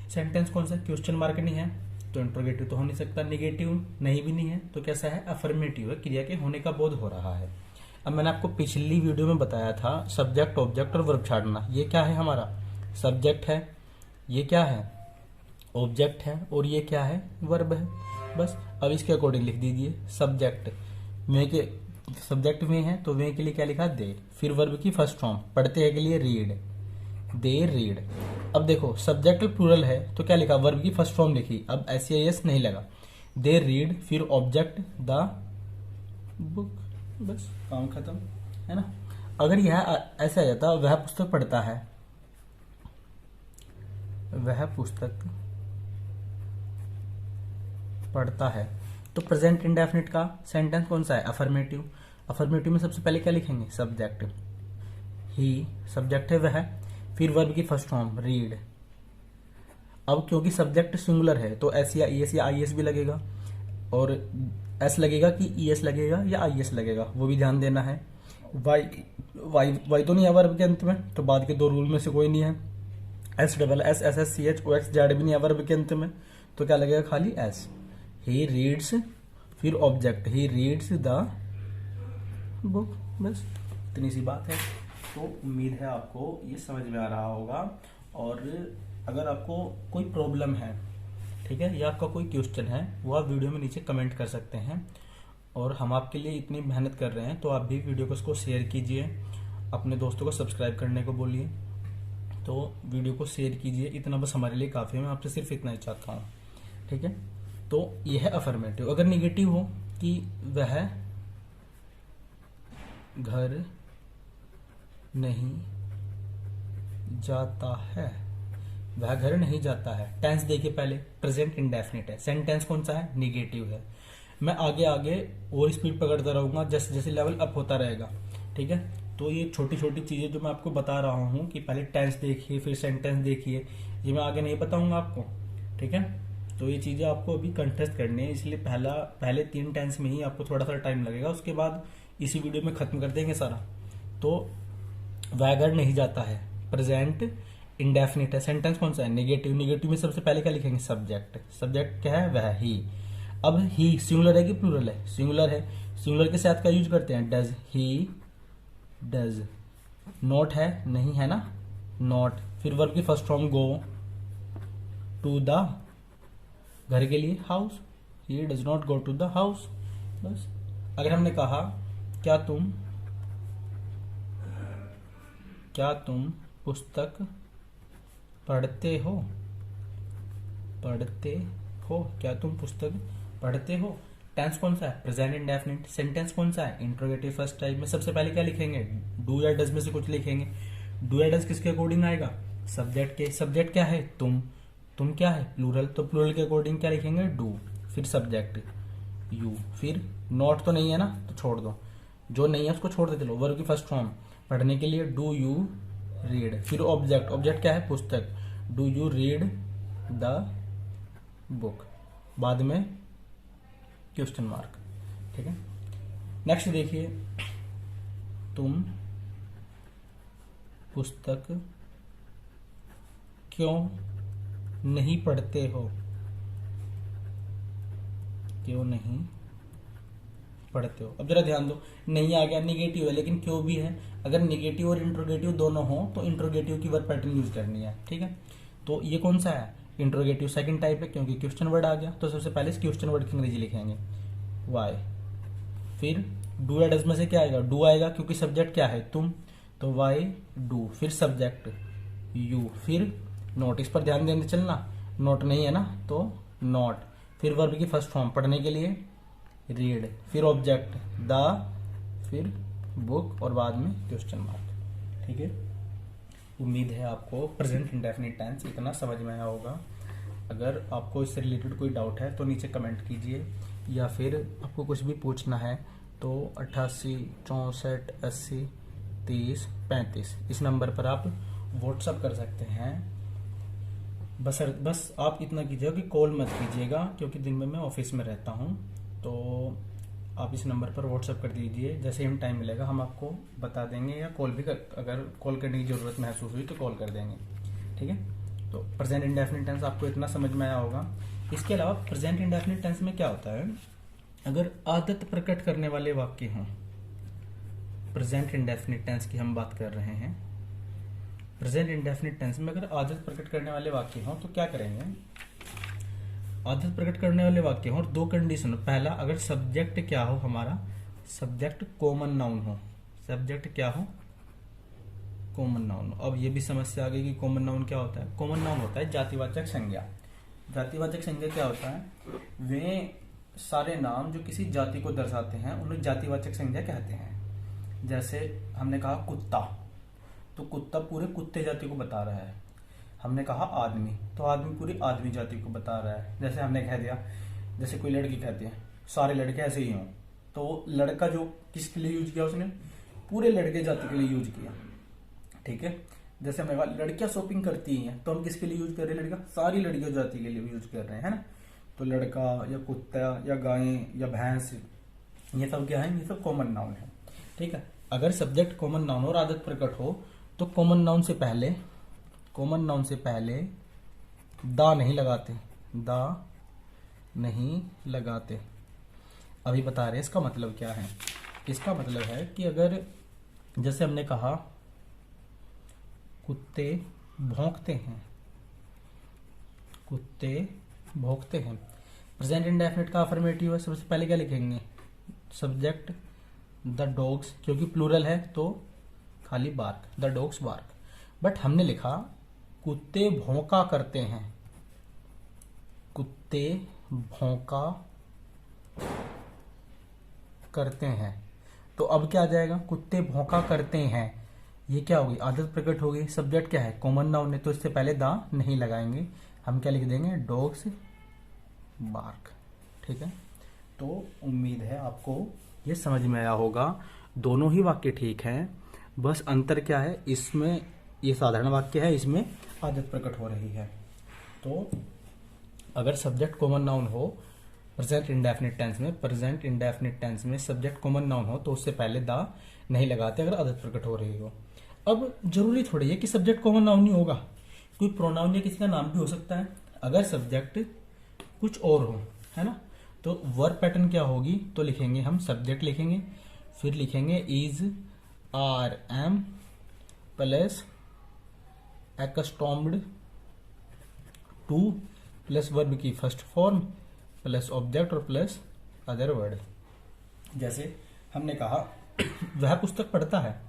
सेंटेंस कौन सा है, क्वेश्चन मार्क नहीं है तो इंट्रोगेटिव तो हो नहीं सकता, निगेटिव नहीं भी नहीं है तो कैसा है, अफर्मेटिव है, क्रिया के होने का बोध हो रहा है। अब मैंने आपको पिछली वीडियो में बताया था सब्जेक्ट ऑब्जेक्ट और वर्ब छाड़ना। ये क्या है, हमारा सब्जेक्ट है, ये क्या है, ऑब्जेक्ट है, और ये क्या है, वर्ब है। बस अब इसके अकॉर्डिंग लिख दीजिए, सब्जेक्ट वे के, सब्जेक्ट में है तो वे के लिए क्या लिखा, दे, फिर वर्ब की फर्स्ट फॉर्म, पढ़ते हैं के लिए रीड, दे रीड। अब देखो सब्जेक्ट प्लूरल है तो क्या लिखा, वर्ब की फर्स्ट फॉर्म लिखी, अब SES नहीं लगा, दे रीड, फिर ऑब्जेक्ट द बुक, बस काम खत्म, है ना। अगर यह ऐसा आ जाता, वह पुस्तक पढ़ता है, वह पुस्तक पढ़ता है, तो प्रेजेंट इंडेफिनिट का सेंटेंस कौन सा है, अफर्मेटिव। अफर्मेटिव में सबसे पहले क्या लिखेंगे, सब्जेक्ट, ही सब्जेक्ट है वह, फिर वर्ब की फर्स्ट फॉर्म रीड। अब क्योंकि सब्जेक्ट सिंगुलर है तो S या ES या IS भी लगेगा, और S लगेगा कि ES लगेगा या IS लगेगा वो भी ध्यान देना है। वाई तो नहीं है वर्ब के अंत में, तो बाद के दो रूल में से कोई नहीं है। SSSCHOX भी नहीं है वर्ब के अंत में, तो क्या लगेगा, खाली S। ही रीड्स, फिर object, he reads the book, बस इतनी सी बात है। तो उम्मीद है आपको ये समझ में आ रहा होगा, और अगर आपको कोई प्रॉब्लम है, ठीक है, या आपका कोई क्वेश्चन है, वो आप वीडियो में नीचे कमेंट कर सकते हैं। और हम आपके लिए इतनी मेहनत कर रहे हैं तो आप भी वीडियो को उसको शेयर कीजिए, अपने दोस्तों को सब्सक्राइब करने को बोलिए, तो वीडियो को शेयर कीजिए, इतना बस हमारे लिए काफ़ी है। मैं आपसे सिर्फ इतना ही चाहता हूँ, ठीक है। तो यह है अफर्मेटिव। अगर निगेटिव हो कि वह घर नहीं जाता है, वह घर नहीं जाता है। टेंस देखिए पहले, प्रेजेंट इंडेफिनिट है। सेंटेंस कौन सा है? निगेटिव है। मैं आगे आगे और स्पीड पकड़ता रहूंगा जैसे जैसे लेवल अप होता रहेगा, ठीक है। तो ये छोटी छोटी चीजें जो मैं आपको बता रहा हूँ कि पहले टेंस देखिए फिर सेंटेंस देखिए, ये मैं आगे नहीं बताऊंगा आपको, ठीक है। तो ये चीजें आपको अभी कंटेस्ट करनी है, इसलिए पहले 3 टेंस में ही आपको थोड़ा सा टाइम लगेगा, उसके बाद इसी वीडियो में खत्म कर देंगे सारा। तो वह घर नहीं जाता है, प्रेजेंट इंडेफिनिट है। सेंटेंस कौन सा है? निगेटिव। निगेटिव में सबसे पहले क्या लिखेंगे? सब्जेक्ट। सब्जेक्ट क्या है? वह, ही। अब ही सिंगुलर है कि प्लूरल है? सिंगुलर है। सिंगुलर के साथ क्या यूज करते हैं? Does, he does. नॉट है? नहीं है ना, नॉट। फिर वर्ब की first form go to the, घर के लिए house, he does not go to the house. बस। अगर हमने कहा क्या तुम पुस्तक पढ़ते हो? क्या तुम पुस्तक पढ़ते हो? टेंस कौन सा है? Present indefinite. सेंटेंस कौन सा है? इंट्रोगेटिव फर्स्ट टाइप में। सबसे पहले क्या लिखेंगे? डू या डज में से कुछ लिखेंगे। डू या डज किसके अकॉर्डिंग आएगा? सब्जेक्ट के। सब्जेक्ट क्या है? तुम क्या है? प्लूरल। तो प्लूरल के अकॉर्डिंग क्या लिखेंगे? डू। फिर सब्जेक्ट यू। फिर नॉट तो नहीं है ना, तो छोड़ दो, जो नहीं है उसको छोड़ दे। चलो, वर्ब की फर्स्ट फॉर्म पढ़ने के लिए डू यू रीड। फिर ऑब्जेक्ट। ऑब्जेक्ट क्या है? पुस्तक। Do you read the book. बाद में क्वेश्चन मार्क, ठीक है। नेक्स्ट देखिए, तुम पुस्तक क्यों नहीं पढ़ते हो? क्यों नहीं पढ़ते हो? अब जरा ध्यान दो, नहीं आ गया, निगेटिव है, लेकिन क्यों भी है। अगर निगेटिव और इंट्रोगेटिव दोनों हो तो इंट्रोगेटिव की वर्ब पैटर्न यूज करनी है, ठीक है। तो ये कौन सा है? इंट्रोगेटिव सेकंड टाइप है, क्योंकि क्वेश्चन वर्ड आ गया। तो सबसे पहले इस क्वेश्चन वर्ड की अंग्रेजी लिखेंगे वाई। फिर डू या डज में से क्या आएगा? डू आएगा, क्योंकि सब्जेक्ट क्या है? तुम, तो वाई डू। फिर सब्जेक्ट यू। फिर नोट। इस पर ध्यान देने चलना, नोट नहीं है ना, तो नॉट। फिर वर्ब की फर्स्ट फॉर्म पढ़ने के लिए रीड। फिर ऑब्जेक्ट द, फिर बुक, और बाद में क्वेश्चन मार्क, ठीक है। उम्मीद है आपको प्रेजेंट इंडेफिनिट टेंस इतना समझ में आया होगा। अगर आपको इससे रिलेटेड कोई डाउट है तो नीचे कमेंट कीजिए, या फिर आपको कुछ भी पूछना है तो 88 64 80 30 35 इस नंबर पर आप व्हाट्सअप कर सकते हैं। बस आप इतना कीजिएगा कि कॉल मत कीजिएगा, क्योंकि दिन में मैं ऑफिस में रहता हूँ। तो आप इस नंबर पर व्हाट्सअप कर दीजिए, जैसे ही टाइम मिलेगा हम आपको बता देंगे, या कॉल भी अगर कॉल करने की ज़रूरत महसूस हुई तो कॉल कर देंगे, ठीक है। तो प्रेजेंट इंडेफिनिट टेंस आपको इतना समझ में आया होगा। इसके अलावा प्रेजेंट इंडेफिनिट टेंस में क्या होता है? अगर आदत प्रकट करने वाले वाक्य हों, प्रेजेंट इंडेफिनिट टेंस की हम बात कर रहे हैं। प्रेजेंट इंडेफिनिट टेंस में अगर आदत प्रकट करने वाले वाक्य हों तो क्या करेंगे? आदत प्रकट करने वाले वाक्य हों और 2 कंडीशन। पहला, अगर सब्जेक्ट क्या हो हमारा? सब्जेक्ट कॉमन नाउन हो। सब्जेक्ट क्या हो? Common noun. अब ये भी समस्या आ गई कि कॉमन नाउन क्या होता है? कॉमन नाउन होता है जातिवाचक संज्ञा। जातिवाचक संज्ञा क्या होता है? वे सारे नाम जो किसी जाति को दर्शाते हैं उन्हें जातिवाचक संज्ञा कहते हैं। जैसे हमने कहा कुत्ता, तो कुत्ता पूरे कुत्ते जाति को बता रहा है। हमने कहा आदमी, तो आदमी पूरी आदमी जाति को बता रहा है। जैसे हमने कह दिया, जैसे कोई लड़की कहती है सारे लड़के ऐसे ही हों, तो लड़का जो किसके लिए यूज किया? उसने पूरे लड़के जाति के लिए यूज किया, ठीक है। जैसे हमने कहा लड़कियां शॉपिंग करती हैं, तो हम किसके लिए यूज कर रहे हैं? लड़का सारी लड़कियों जाति के लिए यूज कर रहे हैं, है ना। तो लड़का या कुत्ता या गाय या भैंस, ये सब क्या है? ये सब कॉमन नाउन है, ठीक है। अगर सब्जेक्ट कॉमन नाउन और आदत प्रकट हो तो कॉमन नाउन से पहले दा नहीं लगाते। अभी बता रहे हैं इसका मतलब क्या है। इसका मतलब है कि अगर जैसे हमने कहा कुत्ते भौंकते हैं, प्रेजेंट इंडेफिनिट का अफर्मेटिव है। सबसे पहले क्या लिखेंगे? सब्जेक्ट द डॉग्स, क्योंकि प्लूरल है तो खाली bark, the dogs bark. But हमने लिखा कुत्ते भौंका करते हैं, कुत्ते भौंका करते हैं। तो अब क्या आ जाएगा? कुत्ते भौंका करते हैं, ये क्या होगी, आदत प्रकट होगी। सब्जेक्ट क्या है, कॉमन नाउन है, तो इससे पहले दा नहीं लगाएंगे, हम क्या लिख देंगे, डॉग्स बार्क। ठीक है, तो उम्मीद है आपको ये समझ में आया होगा। दोनों ही वाक्य ठीक हैं, बस अंतर क्या है, इसमें ये साधारण वाक्य है, इसमें आदत प्रकट हो रही है। तो अगर सब्जेक्ट कॉमन नाउन हो प्रेजेंट इंडेफिनिट टेंस में, प्रेजेंट इंडेफिनिट टेंस में सब्जेक्ट कॉमन नाउन हो तो उससे पहले दा नहीं लगाते अगर आदत प्रकट हो रही हो। अब जरूरी थोड़ी है कि सब्जेक्ट कॉमन नाउन ही होगा, कोई प्रोनाउन या किसी का नाम भी हो सकता है। अगर सब्जेक्ट कुछ और हो, है ना, तो वर्ब पैटर्न क्या होगी, तो लिखेंगे हम सब्जेक्ट लिखेंगे, फिर लिखेंगे is are am plus accustomed to plus verb की फर्स्ट फॉर्म प्लस ऑब्जेक्ट और प्लस अदर वर्ड। जैसे हमने कहा वह पुस्तक पढ़ता है,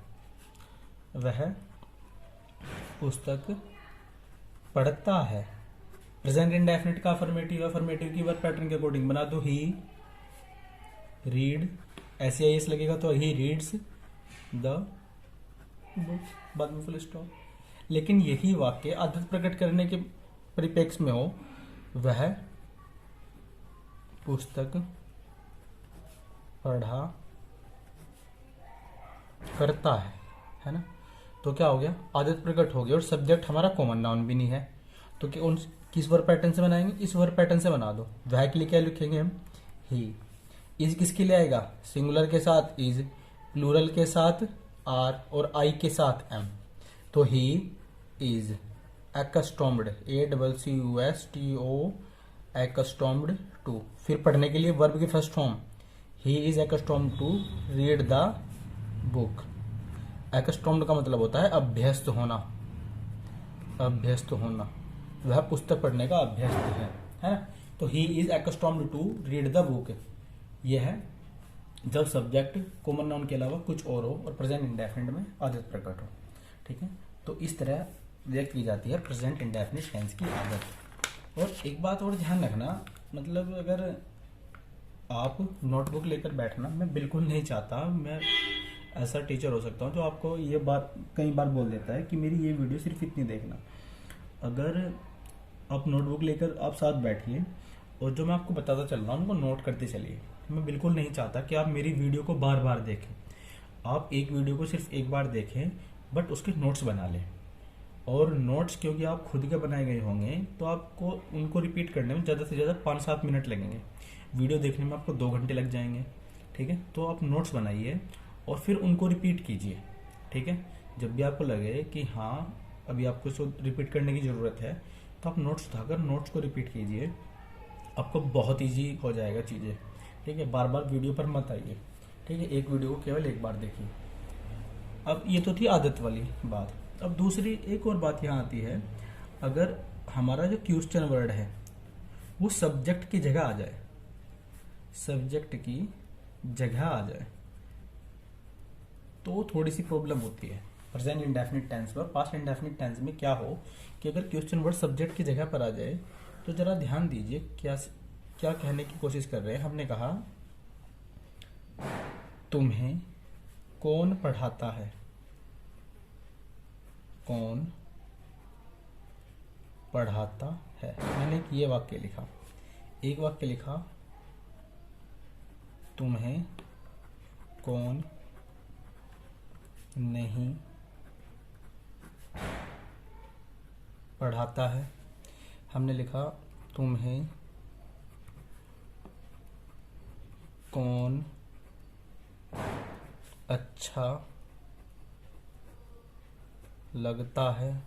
वह पुस्तक पढ़ता है, प्रेजेंट इंडेफिनिट का अफर्मेटिव, अफर्मेटिव की वर्ब पैटर्न के अकॉर्डिंग बना दो, ही रीड, ऐसे आई एस लगेगा तो ही रीड्स द बुक, बाद में फुल स्टॉप। लेकिन यही वाक्य आदत प्रकट करने के परिप्रेक्ष्य में हो, वह पुस्तक पढ़ा करता है ना, तो क्या हो गया, आदत प्रकट हो गई, और सब्जेक्ट हमारा कॉमन नाउन भी नहीं है, तो कि उन किस वर्ब पैटर्न से बनाएंगे, इस वर्ब पैटर्न से बना दो। वह के लिए क्या लिखेंगे हम, ही। इज किसके लिए आएगा, सिंगुलर के साथ इज, प्लूरल के साथ आर और आई के साथ एम, तो he is accustomed, ACCUSTO accustomed to. फिर पढ़ने के लिए वर्ब की first form, he is accustomed to read the book. Accustomed का मतलब होता है अभ्यस्त होना, अभ्यस्त होना, वह पुस्तक पढ़ने का अभ्यस्त है ना। तो he is accustomed to read the book, यह है जब सब्जेक्ट कॉमन नाउन के अलावा कुछ और हो और प्रेजेंट इंडेफिनिट में आदत प्रकट हो। ठीक है, तो इस तरह व्यक्त की जाती है प्रेजेंट इंडेफिनिट टेंस की आदत। और एक बात और ध्यान रखना, मतलब अगर आप नोटबुक लेकर बैठना, मैं बिल्कुल नहीं चाहता मैं ऐसा टीचर हो सकता हूँ जो आपको ये बात कई बार बोल देता है कि मेरी ये वीडियो सिर्फ इतनी देखना। अगर आप नोटबुक लेकर आप साथ बैठिए और जो मैं आपको बताता चल रहा हूँ उनको नोट करते चलिए। मैं बिल्कुल नहीं चाहता कि आप मेरी वीडियो को बार बार देखें, आप एक वीडियो को सिर्फ एक बार देखें बट उसके नोट्स बना लें। और नोट्स क्योंकि आप खुद के बनाए गए होंगे तो आपको उनको रिपीट करने में ज़्यादा से ज़्यादा 5-7 मिनट लगेंगे, वीडियो देखने में आपको 2 घंटे लग जाएंगे। ठीक है, तो आप नोट्स बनाइए और फिर उनको रिपीट कीजिए। ठीक है, जब भी आपको लगे कि हाँ अभी आपको इसको रिपीट करने की ज़रूरत है तो आप नोट्स उठाकर नोट्स को रिपीट कीजिए, आपको बहुत ईजी हो जाएगा चीज़ें। ठीक है, बार बार वीडियो पर मत आइए। ठीक है, एक वीडियो को केवल एक बार देखिए। अब ये तो थी आदत वाली बात। अब दूसरी एक और बात यहाँ आती है, अगर हमारा जो क्वेश्चन वर्ड है वो सब्जेक्ट की जगह आ जाए, सब्जेक्ट की जगह आ जाए तो थोड़ी सी प्रॉब्लम होती है। प्रेजेंट इंडेफिनिट टेंस पर, पास्ट इंडेफिनिट टेंस में क्या हो कि अगर क्वेश्चन वर्ड सब्जेक्ट की जगह पर आ जाए तो जरा ध्यान दीजिए क्या क्या कहने की कोशिश कर रहे हैं। हमने कहा तुम्हें कौन पढ़ाता है, कौन पढ़ाता है। मैंने ये वाक्य लिखा, एक वाक्य लिखा तुम्हें कौन नहीं पढ़ाता है। हमने लिखा तुम्हें कौन अच्छा लगता है,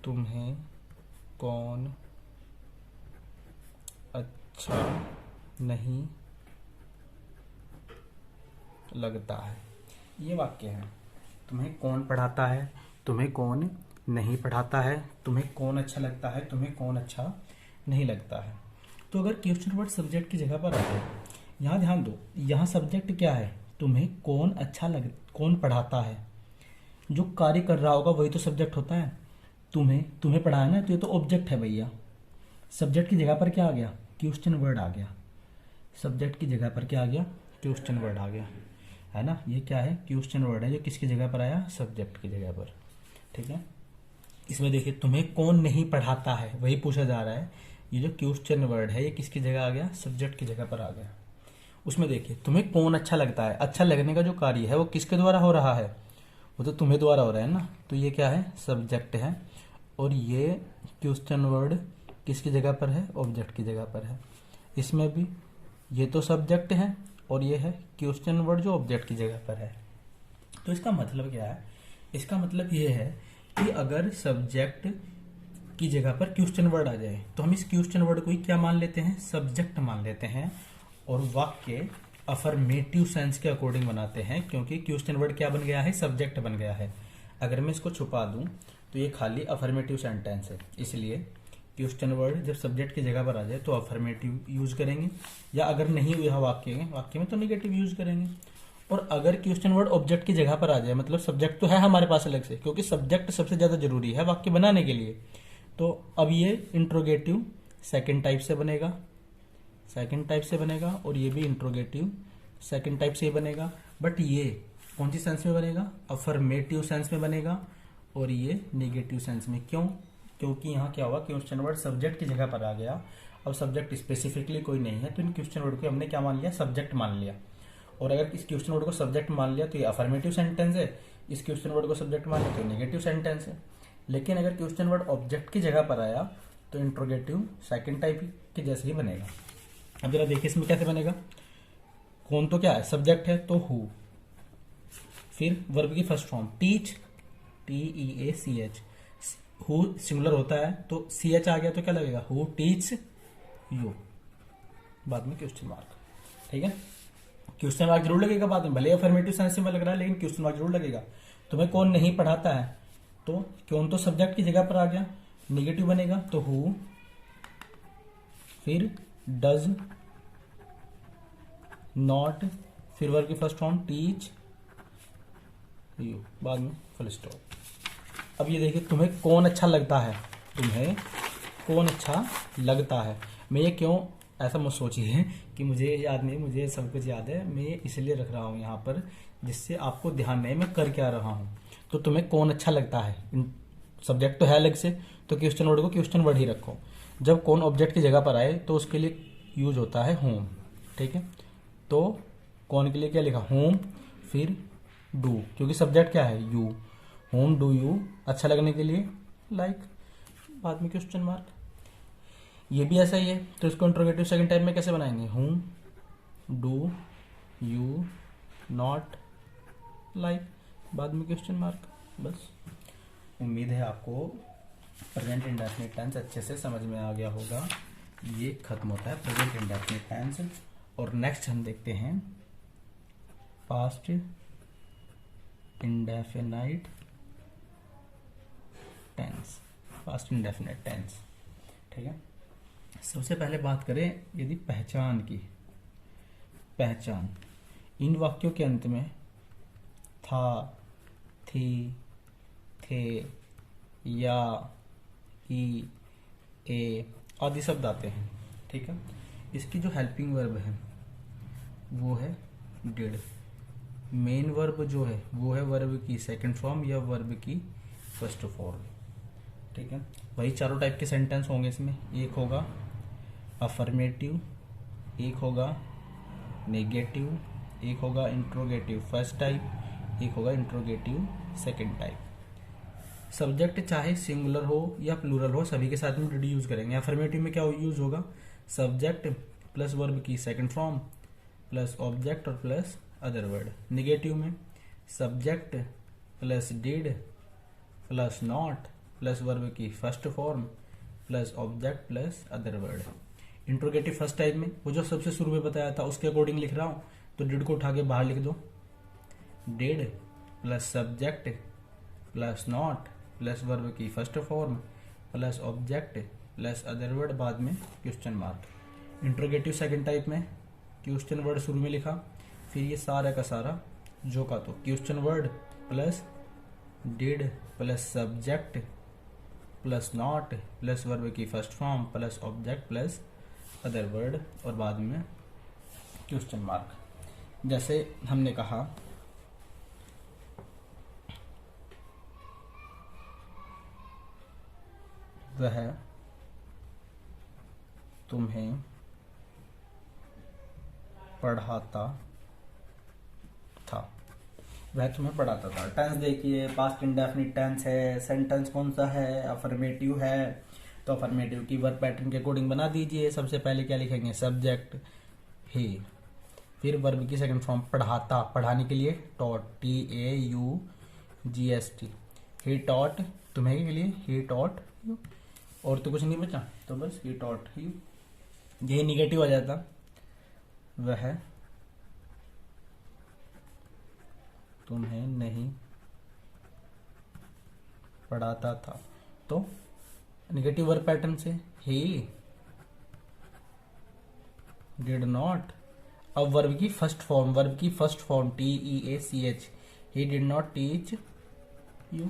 तुम्हें कौन अच्छा नहीं लगता है। ये वाक्य है, तुम्हें कौन पढ़ाता है, तुम्हें कौन नहीं पढ़ाता है, तुम्हें कौन अच्छा लगता है, तुम्हें कौन अच्छा नहीं लगता है। तो अगर क्वेश्चन वर्ड सब्जेक्ट की जगह पर आ जाए, यहाँ ध्यान दो, यहाँ सब्जेक्ट क्या है, तुम्हें कौन अच्छा कौन पढ़ाता है, जो कार्य कर रहा होगा वही तो सब्जेक्ट होता है। तुम्हें पढ़ाया ना, तो ये तो ऑब्जेक्ट है भैया। सब्जेक्ट की जगह पर क्या आ गया, क्वेश्चन वर्ड आ गया। सब्जेक्ट की जगह पर क्या आ गया, क्वेश्चन वर्ड आ गया। है ना, ये क्या है, क्वेश्चन वर्ड है जो किसकी जगह पर आया, सब्जेक्ट की जगह पर। ठीक है, इसमें देखिए तुम्हें कौन नहीं पढ़ाता है वही पूछा जा रहा है। ये जो क्वेश्चन वर्ड है ये किसकी जगह आ गया, सब्जेक्ट की जगह पर आ गया। उसमें देखिए तुम्हें कौन अच्छा लगता है, अच्छा लगने का जो कार्य है वो किसके द्वारा हो रहा है, वो तो तुम्हें द्वारा हो रहा है ना, तो ये क्या है, सब्जेक्ट है। और ये क्वेश्चन वर्ड किसकी जगह पर है, ऑब्जेक्ट की जगह पर है। इसमें भी ये तो सब्जेक्ट है और ये है क्वेश्चन वर्ड जो ऑब्जेक्ट की जगह पर है। तो इसका मतलब क्या है, इसका मतलब ये है कि अगर सब्जेक्ट की जगह पर क्वेश्चन वर्ड आ जाए तो हम इस क्वेश्चन वर्ड को ही क्या मान लेते हैं, सब्जेक्ट मान लेते हैं, और वाक्य अफर्मेटिव सेंस के अकॉर्डिंग बनाते हैं, क्योंकि क्वेश्चन वर्ड क्या बन गया है, सब्जेक्ट बन गया है। अगर मैं इसको छुपा दूं तो ये खाली अफर्मेटिव सेंटेंस है, इसलिए क्वेश्चन वर्ड जब सब्जेक्ट की जगह पर आ जाए तो अफर्मेटिव यूज करेंगे, या अगर नहीं हुआ वाक्य में तो निगेटिव यूज करेंगे। और अगर क्वेश्चन वर्ड ऑब्जेक्ट की जगह पर आ जाए, मतलब सब्जेक्ट तो है हमारे पास अलग से, क्योंकि सब्जेक्ट सबसे ज्यादा जरूरी है वाक्य बनाने के लिए, तो अब ये इंट्रोगेटिव सेकंड टाइप से बनेगा, और ये भी इंट्रोगेटिव सेकंड टाइप से ही बनेगा। बट ये कौन सी सेंस में बनेगा, अफर्मेटिव सेंस में बनेगा, और ये नेगेटिव सेंस में। क्यों, क्योंकि यहाँ क्या हुआ, क्वेश्चन वर्ड सब्जेक्ट की जगह पर आ गया। अब सब्जेक्ट स्पेसिफिकली कोई नहीं है तो इन क्वेश्चन वर्ड को हमने क्या मान लिया, सब्जेक्ट मान लिया। और अगर इस क्वेश्चन वर्ड को सब्जेक्ट मान लिया तो ये अफर्मेटिव सेंटेंस है, इस क्वेश्चन वर्ड को सब्जेक्ट मान लिया तो नेगेटिव सेंटेंस है। लेकिन अगर क्वेश्चन वर्ड ऑब्जेक्ट की जगह पर आया तो इंट्रोगेटिव सेकंड टाइप के जैसे ही बनेगा। अब जरा देखिए इसमें कैसे बनेगा, कौन तो क्या है, सब्जेक्ट है तो हु, फिर वर्ब की first form teach, TEACH, who singular होता है तो CH आ गया तो क्या लगेगा, हु टीच यू, बाद में क्वेश्चन मार्क। ठीक है, क्वेश्चन मार्क जरूर लगेगा बाद में, भले अफर्मेटिव सेंस में लग रहा है लेकिन क्वेश्चन मार्क जरूर लगेगा। तुम्हें कौन नहीं पढ़ाता है, तो कौन तो सब्जेक्ट की जगह पर आ गया, नेगेटिव बनेगा तो हु, फिर डज नॉट, फिर वर्ब की फर्स्ट फॉर्म टीच यू, बाद में फुल स्टॉप। अब ये देखिए तुम्हें कौन अच्छा लगता है, तुम्हें कौन अच्छा लगता है। मैं ये क्यों, ऐसा मत सोचिए कि मुझे याद नहीं, मुझे सब कुछ याद है, मैं इसलिए रख रहा हूँ यहाँ पर जिससे आपको ध्यान नहीं मैं कर क्या रहा हूँ। तो तुम्हें कौन अच्छा लगता है, सब्जेक्ट तो है अलग से, तो क्वेश्चन वर्ड को क्वेश्चन वर्ड ही रखो। जब कौन ऑब्जेक्ट की जगह पर आए तो उसके लिए यूज होता है होम। ठीक है, तो कौन के लिए क्या लिखा, होम, फिर डू, क्योंकि सब्जेक्ट क्या है, यू, होम डू यू, अच्छा लगने के लिए लाइक, बाद में क्वेश्चन मार्क। ये भी ऐसा ही है, तो इसको इंट्रोगेटिव सेकंड टाइप में कैसे बनाएंगे, home do you not like, बाद में क्वेश्चन मार्क। बस उम्मीद है आपको प्रेजेंट इंडेफिनिट टेंस अच्छे से समझ में आ गया होगा। ये खत्म होता है प्रेजेंट इंडेफिनिट टेंस, और नेक्स्ट हम देखते हैं past indefinite tense, past indefinite tense. ठीक है, सबसे पहले बात करें यदि पहचान की, पहचान इन वाक्यों के अंत में था, थी, थे, या, ई, ए आदि शब्द आते हैं। ठीक है, इसकी जो हेल्पिंग वर्ब है वो है डिड। मेन वर्ब जो है वो है वर्ब की सेकंड फॉर्म या वर्ब की फर्स्ट फॉर्म। ठीक है, वही चारों टाइप के सेंटेंस होंगे इसमें, एक होगा अफर्मेटिव, एक होगा नेगेटिव, एक होगा इंट्रोगेटिव फर्स्ट टाइप, एक होगा इंट्रोगेटिव सेकंड टाइप। सब्जेक्ट चाहे सिंगुलर हो या प्लूरल हो सभी के साथ में डिड यूज करेंगे। अफर्मेटिव में क्या यूज होगा, सब्जेक्ट प्लस वर्ब की सेकंड फॉर्म प्लस ऑब्जेक्ट और प्लस अदर वर्ड। नेगेटिव में subject plus did plus not plus verb की first form plus object plus other word. Interrogative first type में वो जो सबसे शुरू में बताया था उसके अकॉर्डिंग लिख रहा हूं, तो डिड को उठा के बाहर लिख दो, did plus subject plus not plus verb की first form plus object plus other word, बाद में question mark. Interrogative second type में क्वेश्चन वर्ड शुरू में लिखा, फिर ये सारा का सारा जो का तो question word plus did plus subject plus not plus verb की first form plus object plus other word, और बाद में क्वेश्चन मार्क। जैसे हमने कहा वह तुम्हें पढ़ाता था। वह तुम्हें पढ़ाता था। टेंस देखिए, पास्ट इंडेफिनिट टेंस है। सेंटेंस कौन सा है? अफर्मेटिव है। तो अफर्मेटिव की वर्ब पैटर्न के अकॉर्डिंग बना दीजिए। सबसे पहले क्या लिखेंगे? सब्जेक्ट ही, फिर वर्ब की सेकंड फॉर्म पढ़ाता, पढ़ाने के लिए टॉट, TAUGST, ही टॉट, तुम्हें के लिए ही टॉट यू, और तो कुछ नहीं बचा, तो बस ही टॉट यू, यही निगेटिव आ जाता। वह तुम्हें नहीं पढ़ाता था, तो निगेटिव वर्ब पैटर्न से ही डिड नॉट। अब वर्ब की first form, TEACH, he did not teach you,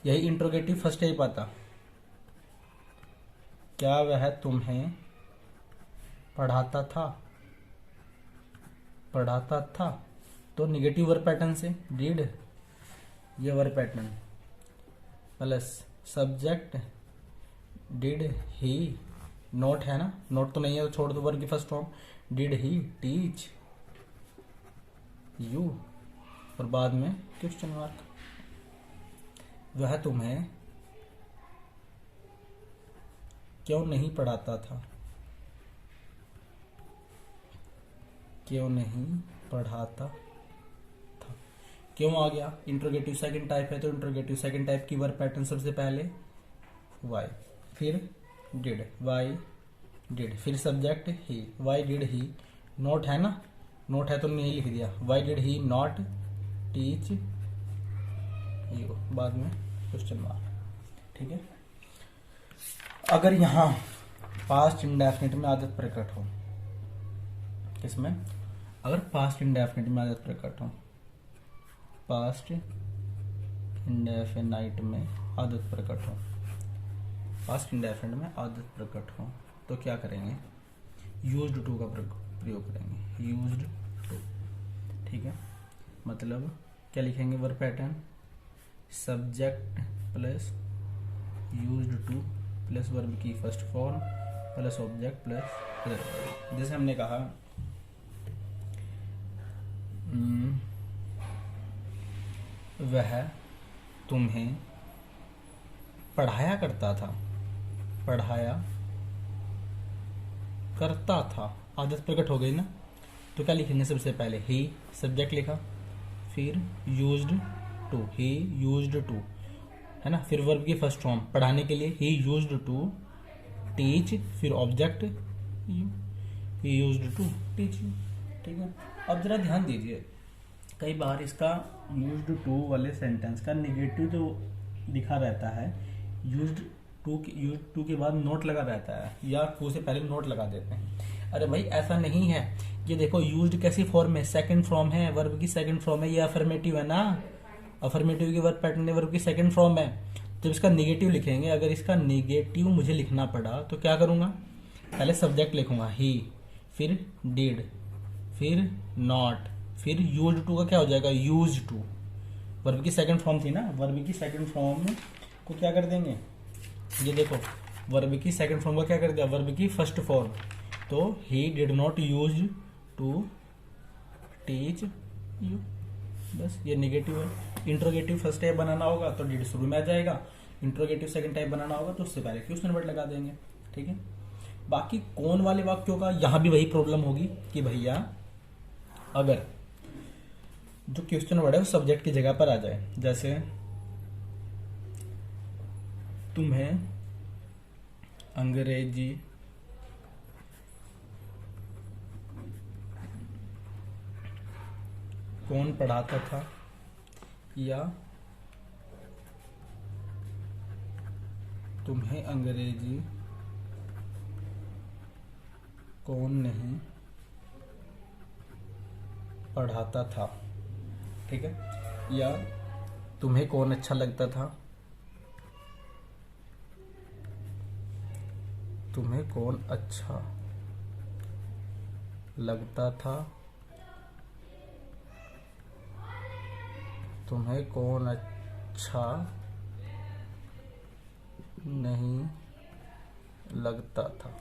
यही इंट्रोगेटिव फर्स्ट टाइप आता। क्या वह तुम्हें पढ़ाता था? पढ़ाता था, तो निगेटिव वर्ब पैटर्न से डिड, ये verb pattern plus subject did he, note है ना, नोट तो नहीं है तो छोड़ दो वर्ब की first form, did he teach you, और बाद में क्वेश्चन मार्क। वह तुम्हें क्यों नहीं पढ़ाता था? क्यों नहीं पढ़ाता था, क्यों आ गया? इंट्रोगेटिव सेकंड टाइप है, तो इंट्रोगेटिव सेकंड टाइप की वर्ब पैटर्न सबसे पहले वाई, फिर डिड, वाई डिड, फिर subject he, why did he, note है ना, नोट है तो नहीं लिख दिया, why did he not teach you, बाद में क्वेश्चन मार्क। ठीक है। अगर यहाँ पास्ट इंडेफिनिट में आदत प्रकट हो, किसमें? अगर पास्ट इंडेफिनिट में आदत प्रकट हो, पास्ट इंडेफिनाइट में आदत प्रकट हो, पास्ट इंडेफिनिट में आदत प्रकट हो, तो क्या करेंगे? यूज्ड टू का प्रयोग करेंगे, यूज्ड टू। ठीक है, मतलब क्या लिखेंगे? Verb pattern subject plus used to plus verb की first form plus object plus, जैसे हमने कहा वह तुम्हें पढ़ाया करता था, पढ़ाया करता था, आदत प्रकट हो गई ना, तो क्या लिखेंगे? सबसे पहले ही, सब्जेक्ट लिखा, फिर used to, he used to, है ना, फिर वर्ब की फर्स्ट फॉर्म पढ़ाने के लिए ही यूज्ड टू टीच, फिर object you, he used to teach you. ठीक है। अब जरा ध्यान दीजिए, कई बार इसका यूज्ड टू वाले सेंटेंस का निगेटिव जो लिखा रहता है, यूज्ड टू के बाद नोट लगा रहता है, या टू से पहले नोट लगा देते हैं। अरे भाई ऐसा नहीं है, ये देखो यूज्ड कैसी फॉर्म है? सेकंड फॉर्म है, वर्ब की सेकंड फॉर्म है, ये अफर्मेटिव है ना, अफर्मेटिव की वर्ब पैटर्न है, वर्ब की सेकंड फॉर्म है। जब इसका निगेटिव लिखेंगे, अगर इसका निगेटिव मुझे लिखना पड़ा तो क्या करूंगा? पहले सब्जेक्ट लिखूंगा ही, फिर डिड, फिर नॉट, फिर यूज्ड टू का क्या हो जाएगा? यूज्ड टू, वर्ब की सेकंड फॉर्म थी ना, वर्ब की सेकंड फॉर्म को क्या कर देंगे? ये देखो, वर्ब की सेकंड फॉर्म को क्या कर दिया? वर्ब की फर्स्ट फॉर्म, तो he did not use to teach you, बस ये नेगेटिव है। इंट्रोगेटिव फर्स्ट टाइप बनाना होगा तो डिड शुरू में आ जाएगा, इंट्रोगेटिव सेकंड टाइप बनाना होगा तो उससे पहले क्वेश्चन वर्ड लगा देंगे। ठीक है। बाकी कौन वाले वाक्यों का यहां भी वही प्रॉब्लम होगी कि भैया अगर जो क्वेश्चन वर्ड है वो सब्जेक्ट की जगह पर आ जाए, जैसे तुम्हें अंग्रेजी कौन पढ़ाता था, या तुम्हें अंग्रेजी कौन नहीं पढ़ाता था। ठीक है। या तुम्हें कौन अच्छा लगता था, तुम्हें कौन अच्छा लगता था, तुम्हें कौन अच्छा नहीं लगता था।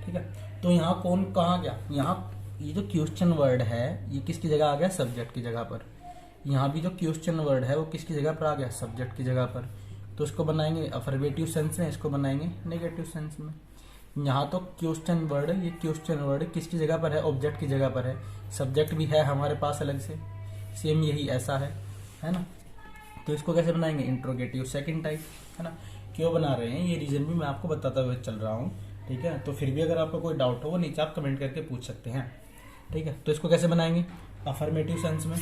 ठीक है, तो यहाँ कौन कहाँ गया, यहाँ ये जो क्वेश्चन वर्ड है ये किसकी जगह आ गया, सब्जेक्ट की जगह पर। यहाँ भी जो क्वेश्चन वर्ड है वो किसकी जगह पर आ गया, सब्जेक्ट की जगह पर। तो इसको बनाएंगे अफर्मेटिव सेंस में, इसको बनाएंगे नेगेटिव सेंस में। यहाँ तो क्वेश्चन वर्ड, ये क्वेश्चन वर्ड किसकी जगह पर है, ऑब्जेक्ट की जगह पर है। सब्जेक्ट भी है हमारे पास अलग से, सेम यही ऐसा है ना। तो इसको कैसे बनाएंगे, इंट्रोगेटिव सेकंड टाइप, है ना। क्यों बना रहे हैं ये रीजन भी मैं आपको बताता हुए चल रहा हूँ। ठीक है, तो फिर भी अगर आपको कोई डाउट हो वो नीचे आप कमेंट करके पूछ सकते हैं। ठीक है, तो इसको कैसे बनाएंगे, अफर्मेटिव सेंस में।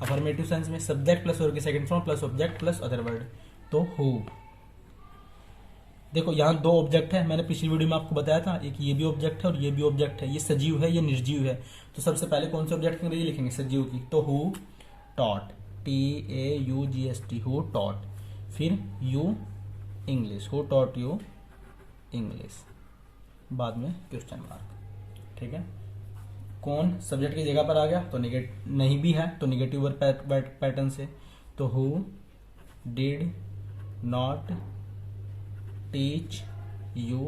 अफर्मेटिव सेंस में सब्जेक्ट प्लस वर्ब की second form plus object plus other word, तो हु। देखो यहाँ दो ऑब्जेक्ट है, मैंने पिछली वीडियो में आपको बताया था, एक ये भी ऑब्जेक्ट है और ये भी ऑब्जेक्ट है। ये सजीव है, ये निर्जीव है। तो सबसे पहले कौन से ऑब्जेक्ट की अंग्रेजी लिखेंगे, सजीव की। तो who taught, TAUGST, who taught. फिर you English, who taught you English, बाद में क्वेश्चन मार्क। ठीक है, कौन सब्जेक्ट की जगह पर आ गया, तो नहीं भी है तो निगेटिव वर्ब पैटर्न से। तो who did not teach you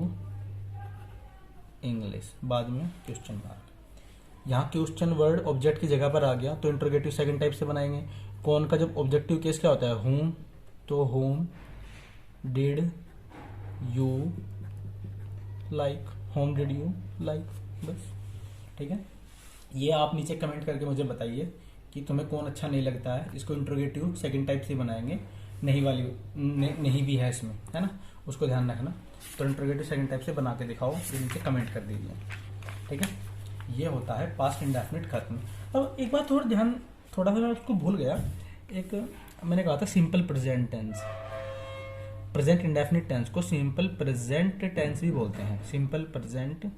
English, बाद में क्वेश्चन मार्क। यहाँ क्वेश्चन वर्ड ऑब्जेक्ट की जगह पर आ गया तो इंट्रोगेटिव सेकंड टाइप से बनाएंगे। कौन का जब ऑब्जेक्टिव केस क्या होता है, हुम, तो हुम did you like, home did you like, बस। ठीक है, ये आप नीचे कमेंट करके मुझे बताइए कि तुम्हें कौन अच्छा नहीं लगता है। इसको इंट्रोगेटिव सेकंड टाइप से बनाएंगे, नहीं वाली नहीं भी है इसमें, है ना, उसको ध्यान रखना। तो इंट्रोगेटिव सेकंड टाइप से बना के दिखाओ, ये नीचे कमेंट कर दीजिए। ठीक है, ये होता है पास्ट इंडेफिनिट खत्म। अब एक बात थोड़ा ध्यान, थोड़ा सा मैं उसको भूल गया, एक मैंने कहा था simple present tense. Present indefinite tense को सिंपल प्रेजेंट टेंस भी बोलते हैं, सिंपल प्रेजेंट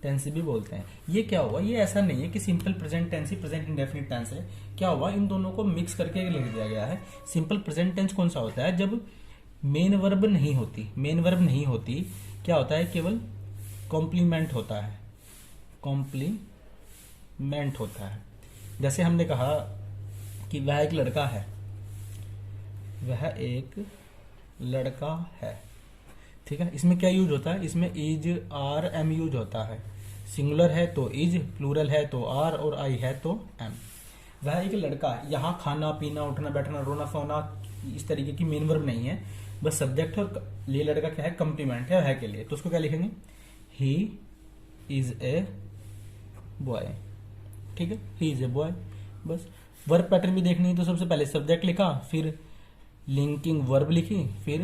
टेंस भी बोलते हैं। ये क्या हुआ, ये ऐसा नहीं है कि सिंपल प्रेजेंट टेंस ही प्रेजेंट इंडेफिनिट टेंस है। क्या हुआ, इन दोनों को मिक्स करके लिख दिया गया है। सिंपल प्रेजेंट टेंस कौन सा होता है, जब मेन वर्ब नहीं होती, मेन वर्ब नहीं होती, क्या होता है, केवल कॉम्प्लीमेंट होता है, कॉम्प्लीमेंट होता है। जैसे हमने कहा कि वह एक लड़का है, वह एक लड़का है। ठीक है, इसमें क्या यूज होता है, इसमें इज आर एम यूज होता है। सिंगुलर है तो इज, प्लूरल है तो आर, और आई है तो एम। वह एक लड़का है, यहाँ खाना पीना उठना बैठना रोना सोना इस तरीके की मेन वर्ब नहीं है, बस सब्जेक्ट और ये लड़का क्या है, कंप्लीमेंट है वह के लिए। तो उसको क्या लिखेंगे, ही इज ए बॉय। ठीक है, ही इज ए बॉय, बस। वर्ब पैटर्न भी देखनी है तो सबसे पहले सब्जेक्ट लिखा, फिर लिंकिंग वर्ब लिखी, फिर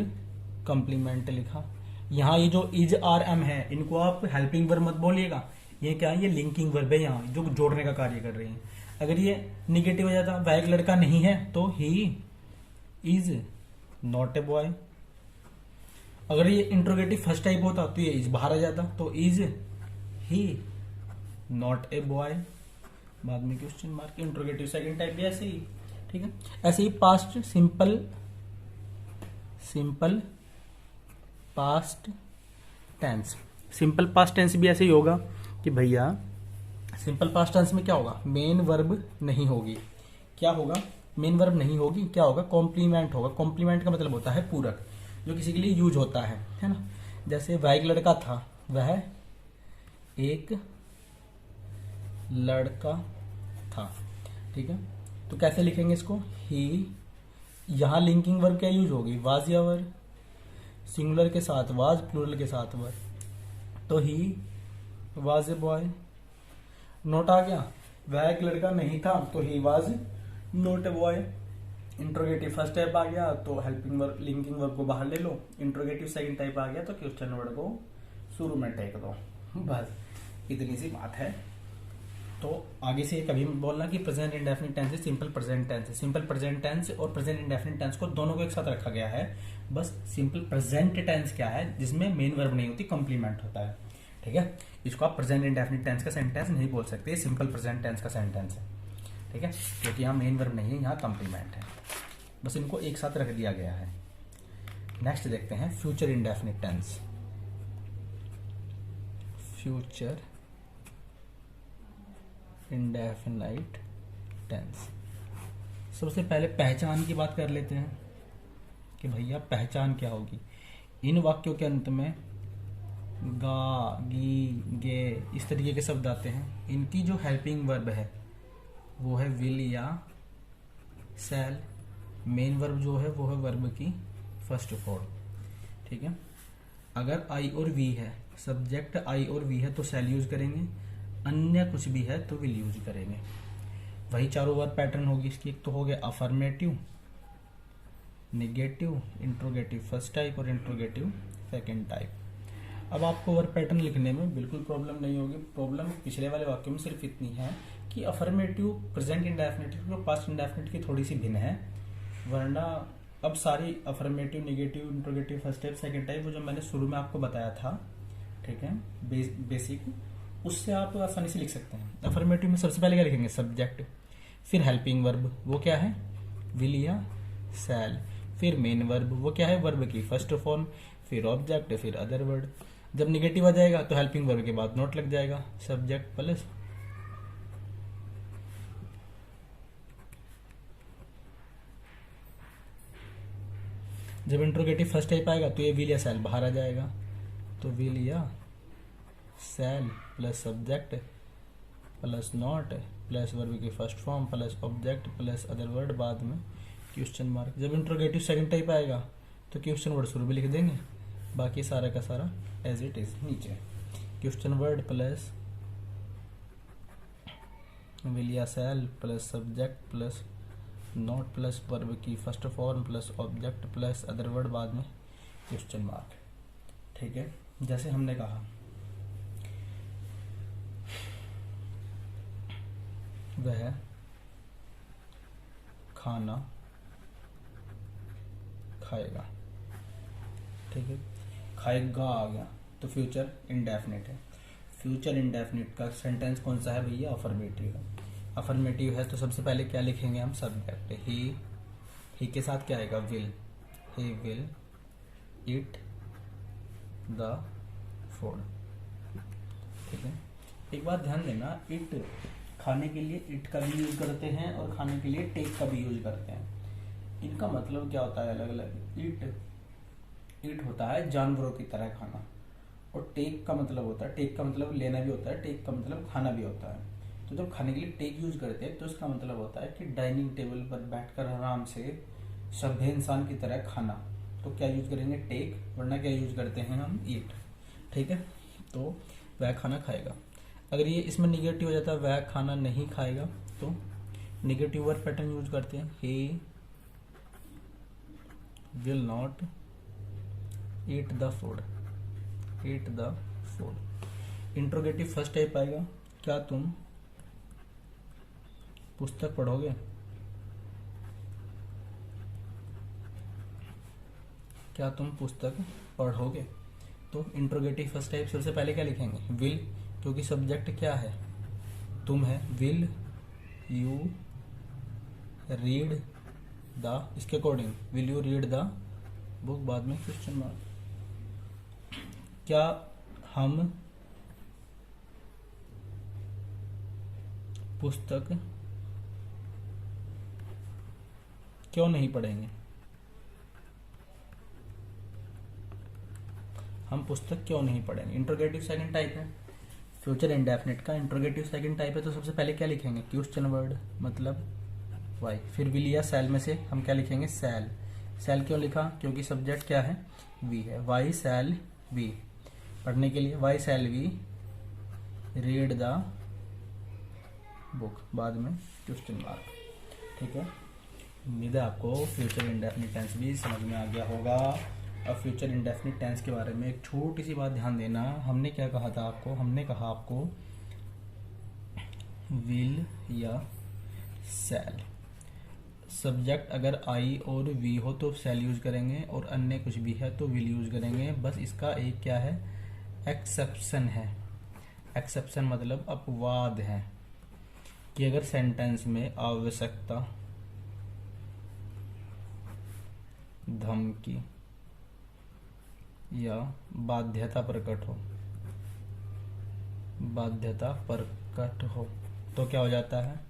कंप्लीमेंट लिखा। यहाँ ये जो इज आर एम है, इनको आप हेल्पिंग वर्ब मत बोलिएगा, ये क्या है, ये लिंकिंग वर्ब है यहाँ जो जोड़ने का कार्य कर रही है। अगर ये निगेटिव हो जाता, वह एक लड़का नहीं है, तो he is not a boy. अगर ये इंट्रोगेटिव फर्स्ट टाइप होता तो ये इज बाहर आ जाता, तो is he not a boy, बाद में question mark. Interrogative second type भी ऐसे ही। ठीक है, ऐसे ही past simple past tense, simple past tense भी ऐसे ही होगा कि भैया सिंपल पास्ट टेंस में क्या होगा, मेन वर्ब नहीं होगी। क्या होगा, मेन वर्ब नहीं होगी, क्या होगा, कॉम्प्लीमेंट होगा। कॉम्प्लीमेंट का मतलब होता है पूरक, जो किसी के लिए यूज होता है ना। जैसे वह एक लड़का था, वह एक लड़का था। ठीक है, तो कैसे लिखेंगे इसको, ही, यहां लिंकिंग वर्ब क्या यूज होगी, वाज या वर। सिंगुलर के साथ वाज, प्लूरल के साथ वर, तो he was a boy. Not आ गया, वह एक लड़का नहीं था, तो he was not a boy. Interrogative first type आ गया तो हेल्पिंग वर्ब लिंकिंग वर्ब को बाहर ले लो। इंट्रोगेटिव सेकंड टाइप आ गया तो क्वेश्चन वर्ड को शुरू में टेक दो, बस इतनी सी बात है। तो आगे से कभी मत बोलना कि प्रेजेंट इंडेफिनिट टेंस है सिंपल प्रेजेंट टेंस है। सिंपल प्रेजेंट टेंस और प्रेजेंट इंडेफिनिट टेंस को दोनों को एक साथ रखा गया है। बस सिंपल प्रेजेंट टेंस क्या है, जिसमें मेन वर्ब नहीं होती, कंप्लीमेंट होता है। ठीक है, इसको आप प्रेजेंट इंडेफिनिट टेंस का सेंटेंस नहीं बोल सकते, सिंपल प्रेजेंट टेंस का सेंटेंस है। ठीक है, क्योंकि यहाँ मेन वर्ब नहीं है, यहाँ कंप्लीमेंट है। बस इनको एक साथ रख दिया गया है। नेक्स्ट देखते हैं future indefinite tense. Future indefinite tense, सबसे पहले पहचान की बात कर लेते हैं कि भैया पहचान क्या होगी। इन वाक्यों के अंत में गा, गी, गे इस तरीके के शब्द आते हैं। इनकी जो हेल्पिंग वर्ब है वो है विल या शैल। मेन वर्ब जो है वो है वर्ब की फर्स्ट फॉर्म। ठीक है, अगर आई और वी है, सब्जेक्ट आई और वी है तो शैल यूज करेंगे, अन्य कुछ भी है तो विल यूज करेंगे। वही चारों वर्ब पैटर्न होगी इसकी। एक तो हो गया affirmative, negative, interrogative first type और इंट्रोगेटिव सेकेंड टाइप। अब आपको वर्ब पैटर्न लिखने में बिल्कुल प्रॉब्लम नहीं होगी। प्रॉब्लम पिछले वाले वाक्यों में सिर्फ इतनी है कि अफर्मेटिव प्रेजेंट इंडेफिनिट और पास्ट इंडेफिनिट की थोड़ी सी भिन्न है, वरना अब सारी affirmative, negative, interrogative first type second type वो जो मैंने शुरू में आपको बताया था, ठीक है, बेसिक, उससे आप आसानी से लिख सकते हैं। अफर्मेटिव में सबसे पहले क्या लिखेंगे? सब्जेक्ट, फिर हेल्पिंग वर्ब वो क्या है? विल या शैल, फिर मेन वर्ब वो क्या है? वर्ब की फर्स्ट फॉर्म, फिर ऑब्जेक्ट, फिर अदर वर्ड। जब निगेटिव आ जाएगा तो हेल्पिंग वर्ब के बाद नोट लग जाएगा, सब्जेक्ट प्लस जब इंट्रोगेटिव फर्स्ट टाइप आएगा तो ये विल या शैल बाहर आ जाएगा, तो विल या shall plus subject plus not plus verb की first form plus object plus other word, बाद में क्वेश्चन मार्क। जब इंट्रोगेटिव सेकंड टाइप आएगा तो क्वेश्चन वर्ड शुरू में लिख देंगे, बाकी सारा का सारा एज इट इज नीचे। क्वेश्चन वर्ड प्लस विल या shall plus subject plus not plus verb की first form plus object plus other word, बाद में क्वेश्चन मार्क। ठीक है, जैसे हमने कहा वह खाना खाएगा। ठीक है, खाएगा आ गया तो फ्यूचर इंडेफिनिट है। फ्यूचर इंडेफिनिट का सेंटेंस कौन सा है भैया? अफर्मेटिव है। अफर्मेटिव है तो सबसे पहले क्या लिखेंगे हम? सब्जेक्ट। ही के साथ क्या आएगा? Will. He will eat the food. ठीक है, एक बात ध्यान देना, इट खाने के लिए इट का भी यूज करते हैं और खाने के लिए टेक का भी यूज करते हैं। इनका मतलब क्या होता है अलग अलग? इट होता है जानवरों की तरह खाना, और टेक का मतलब होता है, टेक का मतलब लेना भी होता है, टेक का मतलब खाना भी होता है। तो जब खाने के लिए टेक यूज करते हैं तो इसका मतलब होता है कि डाइनिंग टेबल पर बैठकर आराम से सभ्य इंसान की तरह खाना। तो क्या यूज करेंगे? टेक, वरना क्या यूज करते हैं हम? ईट। ठीक है, तो वह खाना खाएगा। अगर ये इसमें निगेटिव हो जाता है, वह खाना नहीं खाएगा, तो निगेटिव वर्ड पैटर्न यूज करते हैं। He will not eat the food. Eat the food. Interrogative first type आएगा, क्या तुम पुस्तक पढ़ोगे? क्या तुम पुस्तक पढ़ोगे? तो इंट्रोगेटिव फर्स्ट टाइप सबसे पहले क्या लिखेंगे? विल, क्योंकि सब्जेक्ट क्या है? तुम है। विल यू रीड द, इसके according will you read the book, बाद में क्वेश्चन मार्क। क्या हम पुस्तक क्यों नहीं पढ़ेंगे? हम पुस्तक क्यों नहीं पढ़ेंगे? इंट्रोगेटिव सेकंड टाइप है फ्यूचर इंडेफिनिट का। इंट्रोगेटिव सेकंड टाइप है तो सबसे पहले क्या लिखेंगे? क्वेश्चन वर्ड मतलब वाई। फिर विल या शैल में से हम क्या लिखेंगे? शैल। शैल क्यों लिखा? क्योंकि सब्जेक्ट क्या है? वी है। वाई शैल वी, पढ़ने के लिए why shall we read the book, बाद में क्वेश्चन मार्क। ठीक है, उम्मीद है आपको फ्यूचर इंडेफिनिट टेंस भी समझ में आ गया होगा। अब फ्यूचर इंडेफिनिट टेंस के बारे में एक छोटी सी बात ध्यान देना। हमने क्या कहा था आपको? हमने कहा आपको विल या शैल, सब्जेक्ट अगर आई और वी हो तो शैल यूज करेंगे, और अन्य कुछ भी है तो विल यूज करेंगे। बस इसका एक क्या है? एक्सेप्शन है। एक्सेप्शन मतलब अपवाद है कि अगर सेंटेंस में आवश्यकता, धमकी या बाध्यता प्रकट हो, बाध्यता प्रकट हो, तो क्या हो जाता है?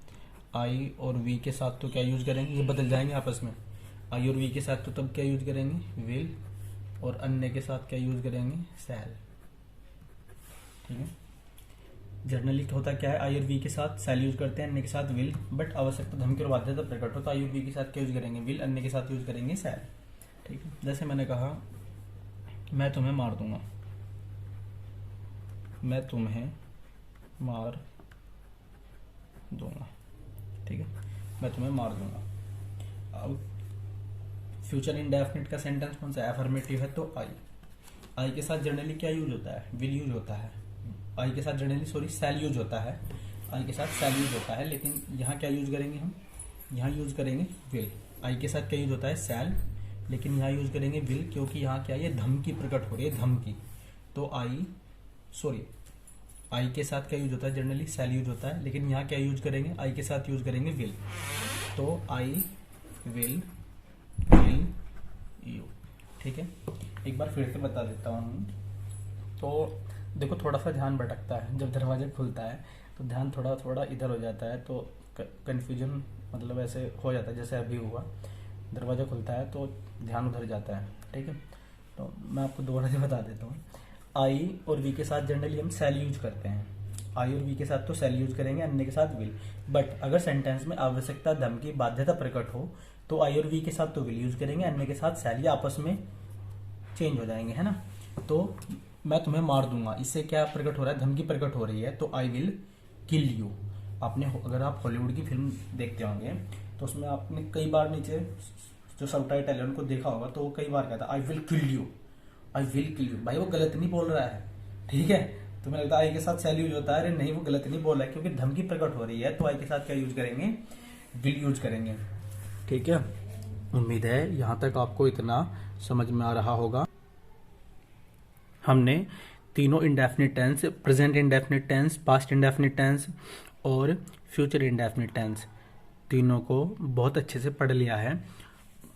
आई और वी के साथ तो क्या यूज करेंगे, ये बदल जाएंगे आपस में। आई और वी के साथ तो तब क्या यूज करेंगे, विल, और अन्य के साथ क्या यूज करेंगे, शैल। ठीक है, जनरली होता क्या है, आई और वी के साथ शैल यूज करते हैं, अन्य के साथ विल, बट आवश्यकता धमकी और बाध्यता प्रकट हो तो आई और वी के साथ क्या यूज करेंगे, विल, अन्य के साथ यूज करेंगे शैल। ठीक है, जैसे मैंने कहा मैं तुम्हें मार दूंगा, मैं तुम्हें मार दूंगा। ठीक है, मैं तुम्हें मार दूंगा। अब फ्यूचर इंडेफिनिट का सेंटेंस कौन सा है, अफर्मेटिव है तो आई के साथ जनरली क्या यूज होता है, विल यूज होता है। आई के साथ जनरली शैल यूज होता है, आई के साथ शैल यूज होता है, लेकिन यहाँ क्या यूज करेंगे हम, यहाँ यूज करेंगे विल। आई के साथ क्या यूज होता है, शैल, लेकिन यहाँ यूज करेंगे विल, क्योंकि यहाँ क्या है, ये धमकी प्रकट हो रही है, धमकी। तो आई के साथ क्या यूज होता है, जनरली शैल यूज होता है, लेकिन यहाँ क्या यूज करेंगे, आई के साथ यूज करेंगे विल। तो आई विल यू। ठीक है, एक बार फिर से बता देता हूँ। तो देखो थोड़ा सा ध्यान भटकता है, जब दरवाजा खुलता है तो ध्यान थोड़ा थोड़ा इधर हो जाता है, तो कन्फ्यूजन मतलब ऐसे हो जाता है, जैसे अभी हुआ, दरवाजा खुलता है तो ध्यान उधर जाता है। ठीक है, तो मैं आपको दोबारा से बता देता हूँ। आई और वी के साथ जनरली हम शैल यूज करते हैं, आई और वी के साथ तो शैल यूज करेंगे, अन्य के साथ विल। बट अगर सेंटेंस में आवश्यकता, धमकी, बाध्यता प्रकट हो तो आई और वी के साथ तो विल यूज करेंगे, अन्य के साथ शैल, या आपस में चेंज हो जाएंगे, है ना। तो मैं तुम्हें मार दूंगा, इससे क्या प्रकट हो रहा है, धमकी प्रकट हो रही है, तो आई विल किल यू। आपने अगर आप हॉलीवुड की फिल्म देखते होंगे तो उसमें आपने कई बार नीचे जो सबटाइटल है उनको देखा होगा, तो वो कई बार कहता है I will kill you, I will kill you. भाई वो गलत नहीं बोल रहा है, ठीक है। तुम्हें लगता है आई के साथ शैल यूज होता है, अरे नहीं, वो गलत नहीं बोल रहा है, क्योंकि धमकी प्रकट हो रही है तो आई के साथ क्या यूज करेंगे, विल यूज करेंगे। ठीक है, उम्मीद है यहां तक आपको इतना समझ में आ रहा होगा। हमने तीनों indefinite tense, present indefinite tense, past indefinite tense और फ्यूचर इंडेफिनिट टेंस, तीनों को बहुत अच्छे से पढ़ लिया है।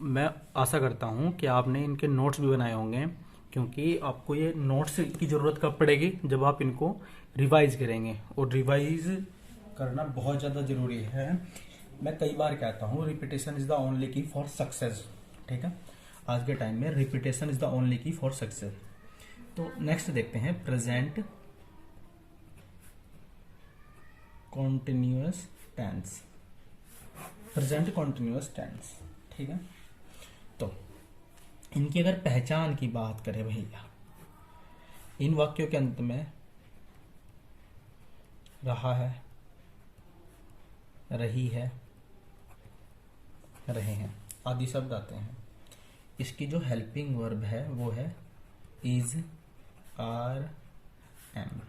मैं आशा करता हूँ कि आपने इनके नोट्स भी बनाए होंगे, क्योंकि आपको ये नोट्स की ज़रूरत कब पड़ेगी, जब आप इनको रिवाइज करेंगे, और रिवाइज करना बहुत ज़्यादा ज़रूरी है। मैं कई बार कहता हूँ repetition is the only key for success. ठीक है, आज के टाइम में repetition is the only key for success. तो नेक्स्ट देखते हैं present continuous tense, present continuous tense. ठीक है, तो इनकी अगर पहचान की बात करें भैया, इन वाक्यों के अंत में रहा है, रही है, रहे हैं आदि शब्द आते हैं। इसकी जो हेल्पिंग वर्ब है वो है is, are, am.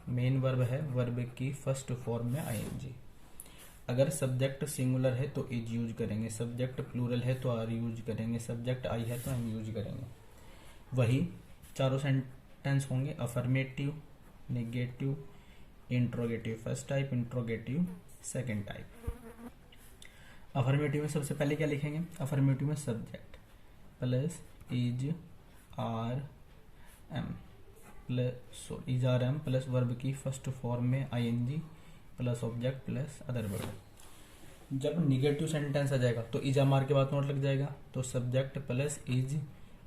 Main verb है, वर्ब की फर्स्ट फॉर्म में आईएनजी। अगर सब्जेक्ट सिंगुलर है तो इज यूज करेंगे, सब्जेक्ट प्लूरल है तो आर यूज करेंगे, सब्जेक्ट आई है तो एम यूज करेंगे। वही चारों सेंटेंस होंगे, affirmative, negative, interrogative first type, interrogative second type. Affirmative में सबसे पहले क्या लिखेंगे, अफर्मेटिव में subject plus is, are, am plus is, are, am plus verb की फर्स्ट फॉर्म में ING plus object plus other verb. जब निगेटिव सेंटेंस आ जाएगा तो इज, एम, आर के बाद नोट लग जाएगा, तो सब्जेक्ट प्लस इज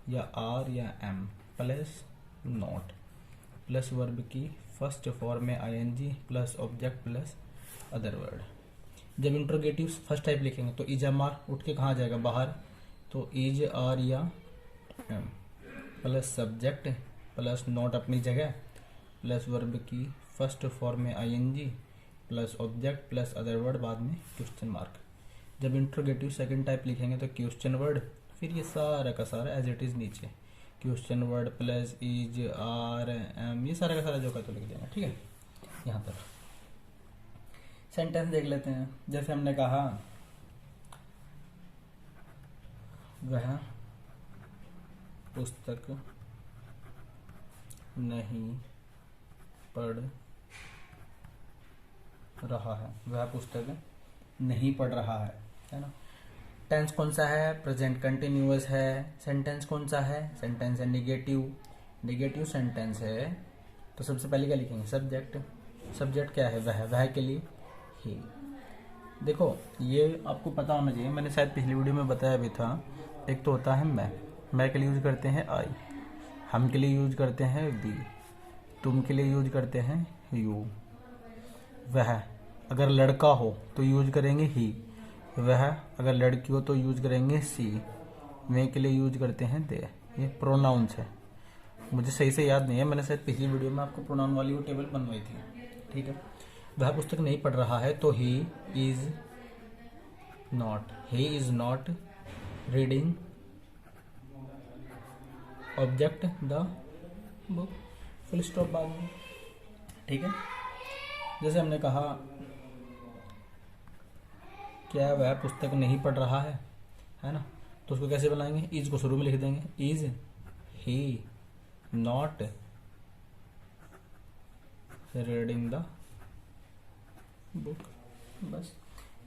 या आर या am plus not plus verb की फर्स्ट फॉर्म में ING plus object plus other word. जब इंट्रोगेटिव फर्स्ट टाइप लिखेंगे तो इज, एम, आर उठ के कहाँ जाएगा, बाहर, तो इज, आर या am plus subject plus not अपनी जगह प्लस वर्ब की फर्स्ट फॉर्म में ING plus object plus other word, बाद में क्वेश्चन मार्क। जब इंट्रोगेटिव सेकंड टाइप लिखेंगे तो क्वेश्चन वर्ड, फिर ये सारा का सारा एज इट इज नीचे question word plus is, are, am, ये सारा का सारा जो का तो लिख देना। ठीक है, यहाँ तक सेंटेंस देख लेते हैं। जैसे हमने कहा वह पुस्तक नहीं पढ़ रहा है, वह पुस्तक नहीं पढ़ रहा है ना। टेंस कौन सा है, प्रेजेंट कंटिन्यूअस है। सेंटेंस कौन सा है, सेंटेंस है निगेटिव, निगेटिव सेंटेंस है। तो सबसे पहले क्या लिखेंगे, सब्जेक्ट, सब्जेक्ट क्या है, वह के लिए ही, देखो, ये आपको पता होना चाहिए, मैंने शायद पिछली वीडियो में बताया भी था। एक तो होता है मैं के लिए यूज करते हैं आई, हम के लिए यूज करते हैं वी, तुम के लिए यूज करते हैं यू, वह अगर लड़का हो तो यूज करेंगे ही, वह अगर लड़की हो तो यूज करेंगे सी, वे के लिए यूज करते हैं दे। ये प्रोनाउंस है, मुझे सही से याद नहीं है, मैंने शायद पिछली वीडियो में आपको प्रोनाउन वाली वो टेबल बनवाई थी। ठीक है, वह पुस्तक नहीं पढ़ रहा है तो he is not reading object the book, full stop बाद में। ठीक है, जैसे हमने कहा क्या वह पुस्तक नहीं पढ़ रहा है ना, तो उसको कैसे बनाएंगे, इज को शुरू में लिख देंगे, is he not reading the book, बस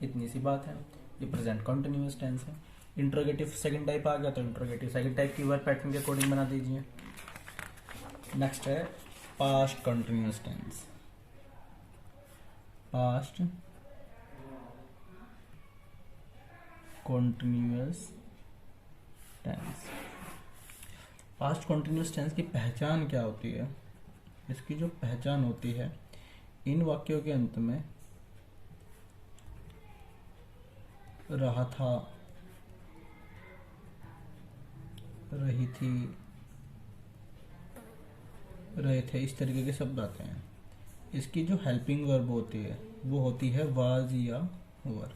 इतनी सी बात है। ये प्रेजेंट कंटिन्यूअस टेंस है। इंट्रोगेटिव सेकंड टाइप आ गया, तो इंट्रोगेटिव सेकंड टाइप की वर्ब पैटर्न के अकॉर्डिंग बना दीजिए। नेक्स्ट है past continuous tense. Past continuous tense, past continuous tense की पहचान क्या होती है? इसकी जो पहचान होती है, इन वाक्यों के अंत में रहा था, रही थी, रहे थे, इस तरीके के शब्द आते हैं। इसकी जो हेल्पिंग वर्ब होती है वो होती है वाज या वर।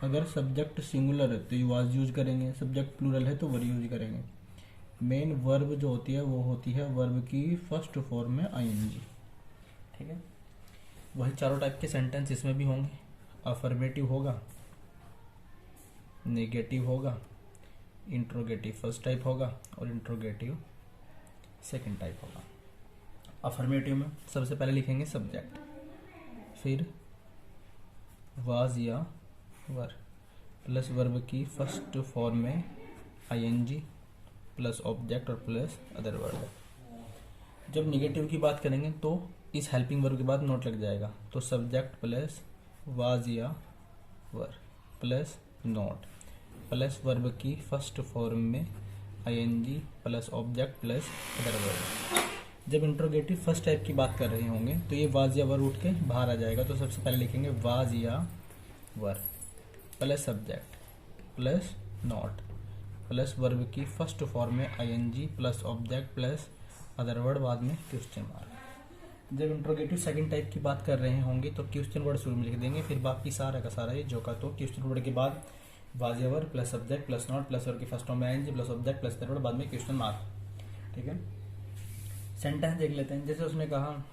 अगर सब्जेक्ट सिंगुलर है तो वाज यूज करेंगे, सब्जेक्ट प्लूरल है तो वर यूज करेंगे। मेन वर्ब जो होती है वो होती है वर्ब की फर्स्ट फॉर्म में आईएनजी। ठीक है, वही चारों टाइप के सेंटेंस इसमें भी होंगे। अफर्मेटिव होगा, नेगेटिव होगा, इंट्रोगेटिव फर्स्ट टाइप होगा और इंट्रोगेटिव सेकंड टाइप होगा। अफर्मेटिव में सबसे पहले लिखेंगे सब्जेक्ट, फिर वाज या वर प्लस वर्ब की फर्स्ट फॉर्म में आईएनजी प्लस ऑब्जेक्ट और प्लस अदर वर्ब। जब निगेटिव की बात करेंगे तो इस हेल्पिंग वर्ब के बाद नोट लग जाएगा, तो सब्जेक्ट प्लस वाज या were plus not plus verb की फर्स्ट फॉर्म में ING plus object plus other verb. जब इंट्रोगेटिव फर्स्ट टाइप की बात कर रहे होंगे तो ये वाज या वर उठ के बाहर आ जाएगा, तो सबसे पहले लिखेंगे वाज या were plus subject plus not plus verb की फर्स्ट फॉर्म में ING plus object plus other word, बाद में क्वेश्चन मार्क। जब इंट्रोगेटिव सेकंड टाइप की बात कर रहे होंगे तो क्वेश्चन वर्ड शुरू में लिख देंगे, फिर बाकी सारा का सारा ये जो का तो क्वेश्चन वर्ड के बाद वाज या were plus subject plus not plus verb की फर्स्ट फॉर्म में ING plus object plus other word, बाद में क्वेश्चन मार्क। ठीक है, सेंटेंस देख लेते हैं। जैसे उसने कहा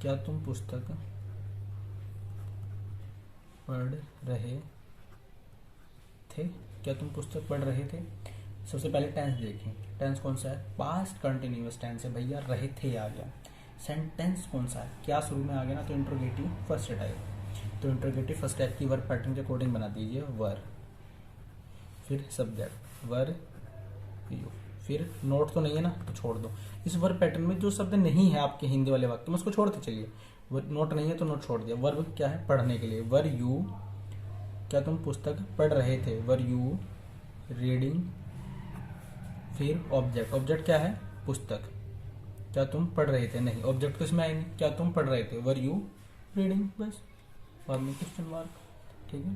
क्या तुम पुस्तक पढ़ रहे थे, क्या तुम पुस्तक पढ़ रहे थे। सबसे पहले टेंस देखें, टेंस कौन सा है, पास्ट कंटिन्यूअस टेंस है भैया, रहे थे आ गया। सेंटेंस कौन सा है, क्या शुरू में आ गया ना, तो इंट्रोगेटिव फर्स्ट टाइप। तो इंट्रोगेटिव फर्स्ट टाइप की वर्ब पैटर्न के अकॉर्डिंग बना दीजिए, वर फिर सब्जेक्ट वर यू, फिर नोट तो नहीं है ना तो छोड़ दो। इस वर्ब पैटर्न में जो शब्द नहीं है आपके हिंदी वाले वाक्य में उसको छोड़ते चलिए, नोट नहीं है तो नोट छोड़ दिया। वर्ब क्या है, पढ़ने के लिए, वर यू, क्या तुम पुस्तक पढ़ रहे थे, वर यू रीडिंग, फिर ऑब्जेक्ट, ऑब्जेक्ट क्या है, पुस्तक, क्या तुम पढ़ रहे थे, नहीं ऑब्जेक्ट तो इसमें आएंगे, क्या तुम पढ़ रहे थे, वर यू रीडिंग, बस बाद में क्वेश्चन मार्क। ठीक है,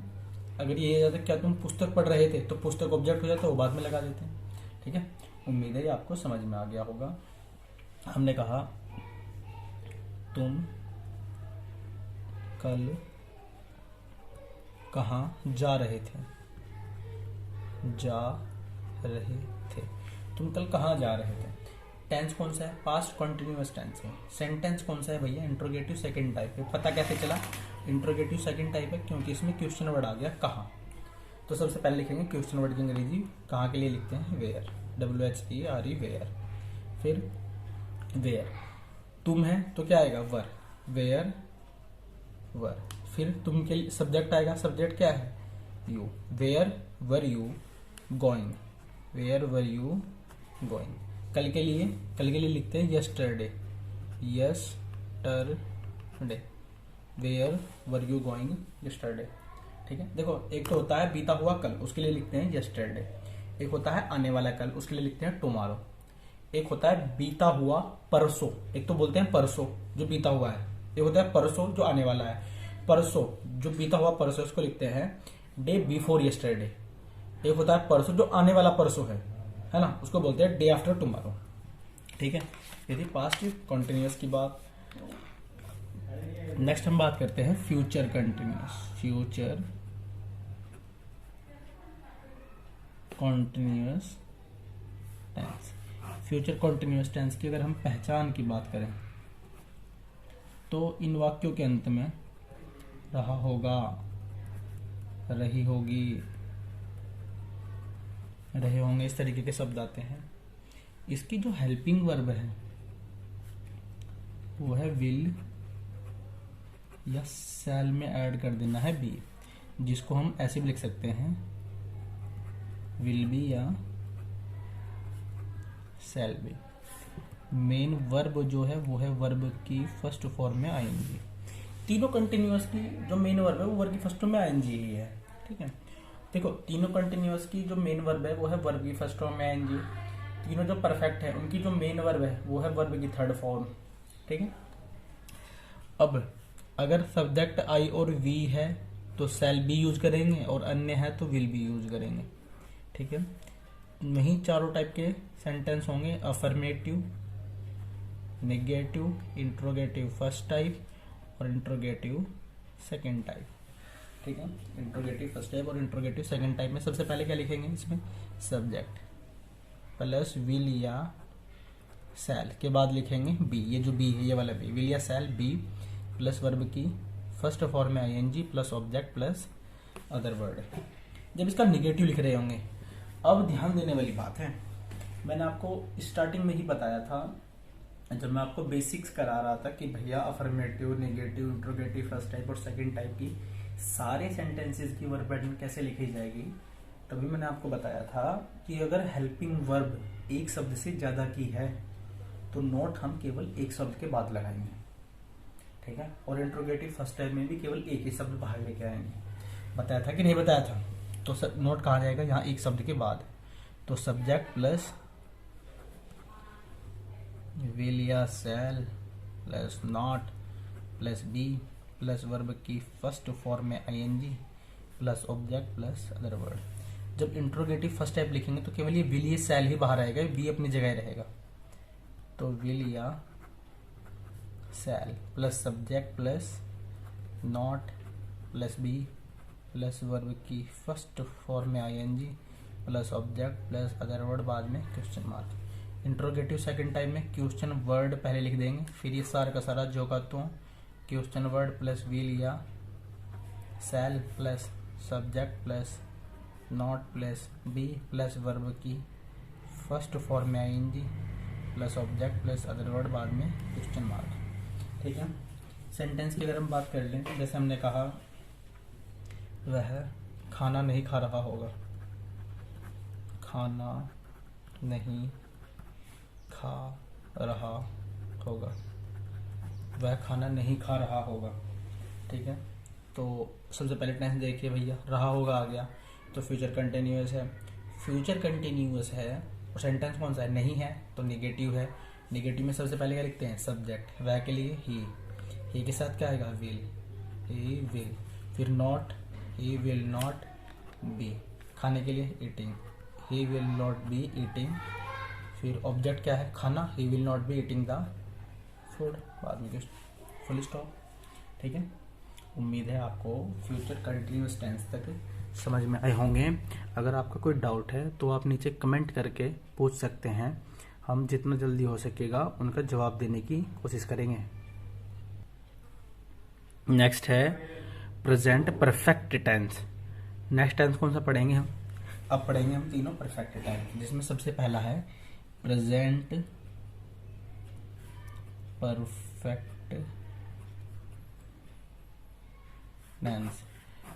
अगर ये जाता क्या तुम पुस्तक पढ़ रहे थे तो पुस्तक ऑब्जेक्ट हो जाता है, वो बाद में लगा देते हैं। ठीक है, उम्मीद है आपको समझ में आ गया होगा। हमने कहा तुम कल कहाँ जा रहे थे, जा रहे थे, तुम कल कहाँ जा रहे थे। टेंस कौन सा है, पास्ट कंटिन्यूअस टेंस है। सेंटेंस कौन सा है भैया, इंट्रोगेटिव सेकंड टाइप है। पता कैसे चला, इंट्रोगेटिव सेकंड टाइप है क्योंकि इसमें क्वेश्चन वर्ड आ गया कहाँ। तो सबसे पहले लिखेंगे क्वेश्चन वर्ड की अंग्रेजी कहाँ के लिए लिखते हैं, वेयर, WHERE वेयर। फिर वेयर, तुम है तो क्या आएगा, वर, वेयर वर। फिर तुम के लिए सब्जेक्ट आएगा, सब्जेक्ट क्या है, you, where were you going, where were you going. कल के लिए लिखते हैं yesterday, yesterday, yesterday, where were you going yesterday. ठीक है, देखो एक तो होता है बीता हुआ कल, उसके लिए लिखते हैं यस्टरडे। एक होता है आने वाला कल, उसके लिए लिखते हैं टुमारो। एक होता है बीता हुआ परसों, एक तो बोलते हैं परसों जो बीता हुआ है, एक होता है परसों जो आने वाला है। परसों जो बीता हुआ परसों, उसको लिखते हैं डे बिफोर यस्टरडे। एक होता है परसों जो आने वाला परसों है ना, उसको बोलते हैं डे आफ्टर टुमारो। ठीक है, ये थी पास्ट कॉन्टिन्यूअस की बात। नेक्स्ट हम बात करते हैं future continuous. Future continuous tense. Future continuous tense की अगर हम पहचान की बात करें तो इन वाक्यों के अंत में रहा होगा, रही होगी, रहे होंगे, इस तरीके के शब्द आते हैं। इसकी जो हेल्पिंग वर्ब है वो है विल या शैल में ऐड कर देना है बी, जिसको हम ऐसे भी लिख सकते हैं विल बी या शैल बी। मेन वर्ब जो है वो है वर्ब की फर्स्ट फॉर्म में आएंगी। तीनों कंटिन्यूअस की जो मेन वर्ब है वो वर्ब की फर्स्ट फॉर्म में आएंगी ही है। ठीक है, देखो तीनों कंटिन्यूअस की जो मेन वर्ब है वो है वर्ब की फर्स्ट फॉर्म में आएंगी। तीनों जो परफेक्ट है उनकी जो मेन वर्ब है वो है वर्ब की थर्ड फॉर्म। ठीक है, अब अगर सब्जेक्ट आई और वी है तो शैल बी यूज करेंगे और अन्य है तो विल बी यूज करेंगे। ठीक है, वहीं चारों टाइप के सेंटेंस होंगे, affirmative, negative, interrogative first type और इंट्रोगेटिव सेकेंड टाइप। ठीक है, इंट्रोगेटिव फर्स्ट टाइप और इंट्रोगेटिव सेकेंड टाइप में सबसे पहले क्या लिखेंगे, इसमें सब्जेक्ट प्लस विल या शैल के बाद लिखेंगे बी। ये जो बी है ये वाला बी, विल या शैल बी प्लस वर्ब की फर्स्ट फॉर्म में ING plus object plus other word. जब इसका निगेटिव लिख रहे होंगे, अब ध्यान देने वाली बात है, मैंने आपको स्टार्टिंग में ही बताया था जब मैं आपको बेसिक्स करा रहा था कि भैया affirmative, negative, interrogative first type और सेकंड टाइप की सारे सेंटेंसेस की वर्ब पैटर्न कैसे लिखी जाएगी, तभी मैंने आपको बताया था कि अगर हेल्पिंग वर्ब एक शब्द से ज्यादा की है तो नोट हम केवल एक शब्द के बाद लगाएंगे। ठीक है, और इंट्रोगेटिव फर्स्ट टाइप में भी केवल एक ही शब्द बाहर लेके आएंगे। बताया था कि नहीं बताया था? तो नोट कहा जाएगा यहाँ एक शब्द के बाद, तो सब्जेक्ट प्लस विल या shall plus not plus be plus verb की फर्स्ट फॉर्म में ING plus object plus other word. जब इंट्रोगेटिव फर्स्ट टाइप लिखेंगे तो केवल ये विल या शैल ही बाहर आएगा, बी अपनी जगह रहेगा। तो विल या shall plus subject plus not plus be plus verb की फर्स्ट फॉर्म में ING plus object plus other word, बाद में question mark. Interrogative second time में क्वेश्चन वर्ड पहले लिख देंगे, फिर ये सारा का सारा जो का तो क्वेश्चन वर्ड प्लस विल या shall plus subject plus not plus be plus verb की फर्स्ट फॉर्म में ING plus object plus other word, बाद में क्वेश्चन मार्क। ठीक है, सेंटेंस की अगर हम बात कर लें, जैसे हमने कहा वह खाना नहीं खा रहा होगा, खाना नहीं खा रहा होगा, वह खाना नहीं खा रहा होगा। ठीक है, तो सबसे पहले टेंस देखिए भैया, रहा होगा आ गया तो फ्यूचर कंटिन्यूअस है। फ्यूचर कंटिन्यूअस है और सेंटेंस कौन सा है, नहीं है तो निगेटिव है। निगेटिव में सबसे पहले क्या लिखते हैं, सब्जेक्ट, वह के लिए ही के साथ क्या आएगा, विल, ही विल, फिर not, he will not be, खाने के लिए eating, he will not be eating, फिर ऑब्जेक्ट क्या है, खाना, he will not be eating the food, बाद में फुल स्टॉप। ठीक है, उम्मीद है आपको फ्यूचर कंटिन्यूअस टेंस तक समझ में आए होंगे। अगर आपका कोई डाउट है तो आप नीचे कमेंट करके पूछ सकते हैं, हम जितना जल्दी हो सकेगा उनका जवाब देने की कोशिश करेंगे। नेक्स्ट है present perfect tense. Next tense कौन सा पढ़ेंगे हम? अब पढ़ेंगे हम तीनों परफेक्ट टेंस, जिसमें सबसे पहला है प्रेजेंट परफेक्ट टेंस।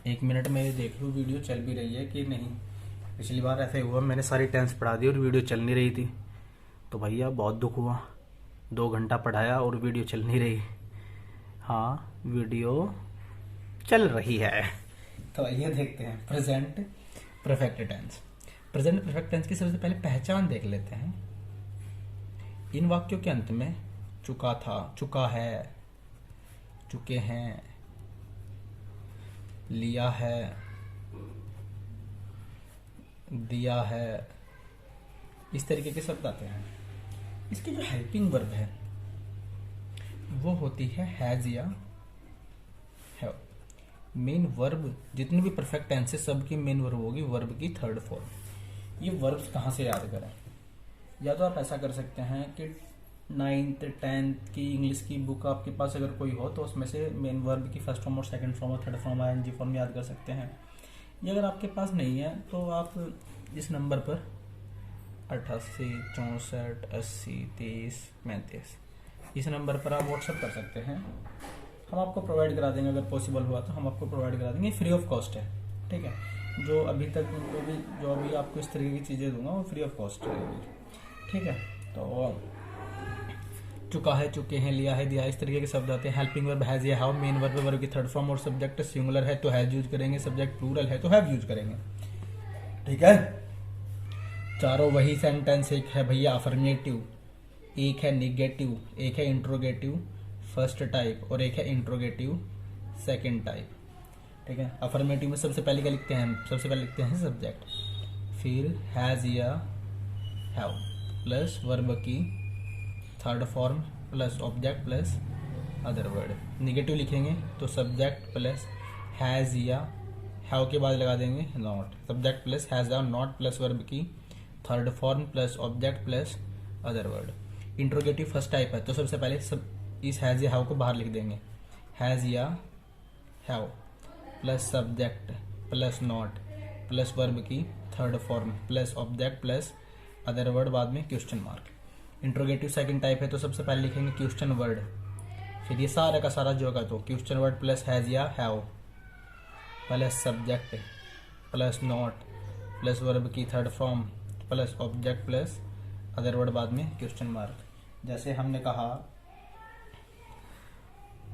एक मिनट में देख लूँ वीडियो चल भी रही है कि नहीं। पिछली बार ऐसे हुआ, मैंने सारी टेंस पढ़ा दी और वीडियो चल नहीं रही थी, तो भैया बहुत दुख हुआ। 2 घंटा पढ़ाया और वीडियो चल नहीं रही। हाँ वीडियो चल रही है। तो आइए देखते हैं present perfect tense. Present perfect tense की सबसे पहले पहचान देख लेते हैं। इन वाक्यों के अंत में चुका था, चुका है, चुके हैं, लिया है, दिया है, इस तरीके के शब्द आते हैं। इसकी जो हेल्पिंग वर्ब है वो होती है हैज या हैव। मेन वर्ब जितने भी परफेक्ट टेंस है सबकी मेन वर्ब होगी वर्ब की थर्ड फॉर्म। ये वर्ब्स कहाँ से याद करें? या तो आप ऐसा कर सकते हैं कि 9th 10th की इंग्लिश की बुक आपके पास अगर कोई हो तो उसमें से मेन वर्ब की फर्स्ट फॉर्म और सेकंड फॉर्म और थर्ड फॉर्म आईएनजी फॉर्म याद कर सकते हैं। ये अगर आपके पास नहीं है तो आप इस नंबर पर 88 64 80 23 35 इस नंबर पर आप व्हाट्सएप कर सकते हैं। हम आपको प्रोवाइड करा देंगे, अगर पॉसिबल हुआ तो हम आपको प्रोवाइड करा देंगे, फ्री ऑफ कॉस्ट है। ठीक है, जो अभी तक जो अभी आपको इस तरीके की चीज़ें दूंगा वो फ्री ऑफ कॉस्ट रहेगी। ठीक है, तो चुका है, चुके हैं, लिया है, दिया है, इस तरीके के शब्द आते हैं। हेल्पिंग वर्ब हैज या हैव, मेन वर्ब वर्ब की थर्ड फॉर्म और सब्जेक्ट सिंगुलर है तो हैज यूज करेंगे, सब्जेक्ट प्लूरल है तो हैव यूज करेंगे। ठीक है, चारों वही सेंटेंस, एक है भैया अफर्मेटिव, एक है निगेटिव, एक है इंट्रोगेटिव फर्स्ट टाइप और एक है इंट्रोगेटिव सेकंड टाइप। ठीक है, अफर्मेटिव में सबसे पहले क्या लिखते हैं हम? सबसे पहले लिखते हैं सब्जेक्ट, फिर हैज या हैव प्लस वर्ब की third form plus object plus other word. Negative लिखेंगे तो सब्जेक्ट प्लस हैज या हैव के बाद लगा देंगे नॉट, सब्जेक्ट प्लस हैज या नॉट प्लस वर्ब की third form plus object plus other word. Interrogative first type है तो सबसे पहले सब इस हैज या हैव को बाहर लिख देंगे, हैज या have plus subject plus not plus verb की third form plus object plus other word, बाद में question mark. Interrogative second type है तो सबसे पहले लिखेंगे क्वेश्चन वर्ड, फिर ये सारा का सारा जो होगा तो क्वेश्चन वर्ड प्लस हैज या have plus subject plus not plus verb की third form plus object plus other word, बाद में क्वेश्चन मार्क। जैसे हमने कहा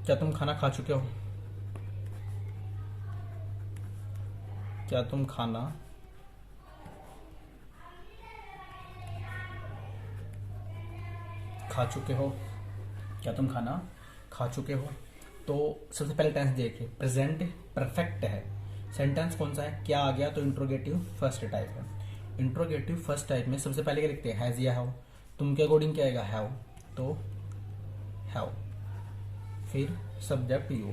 क्या तुम खाना खा चुके हो? क्या तुम खाना खा चुके हो? क्या तुम खाना खा चुके हो? तो सबसे पहले टेंस देखिए, प्रेजेंट परफेक्ट है। सेंटेंस कौन सा है? क्या आ गया? तो इंट्रोगेटिव फर्स्ट टाइप है। इंट्रोगेटिव फर्स्ट टाइप में सबसे पहले क्या लिखते हैं? हैज या हैव। तुम के अकॉर्डिंग क्या आएगा? हैव, तो हैव, फिर सब्जेक्ट यू।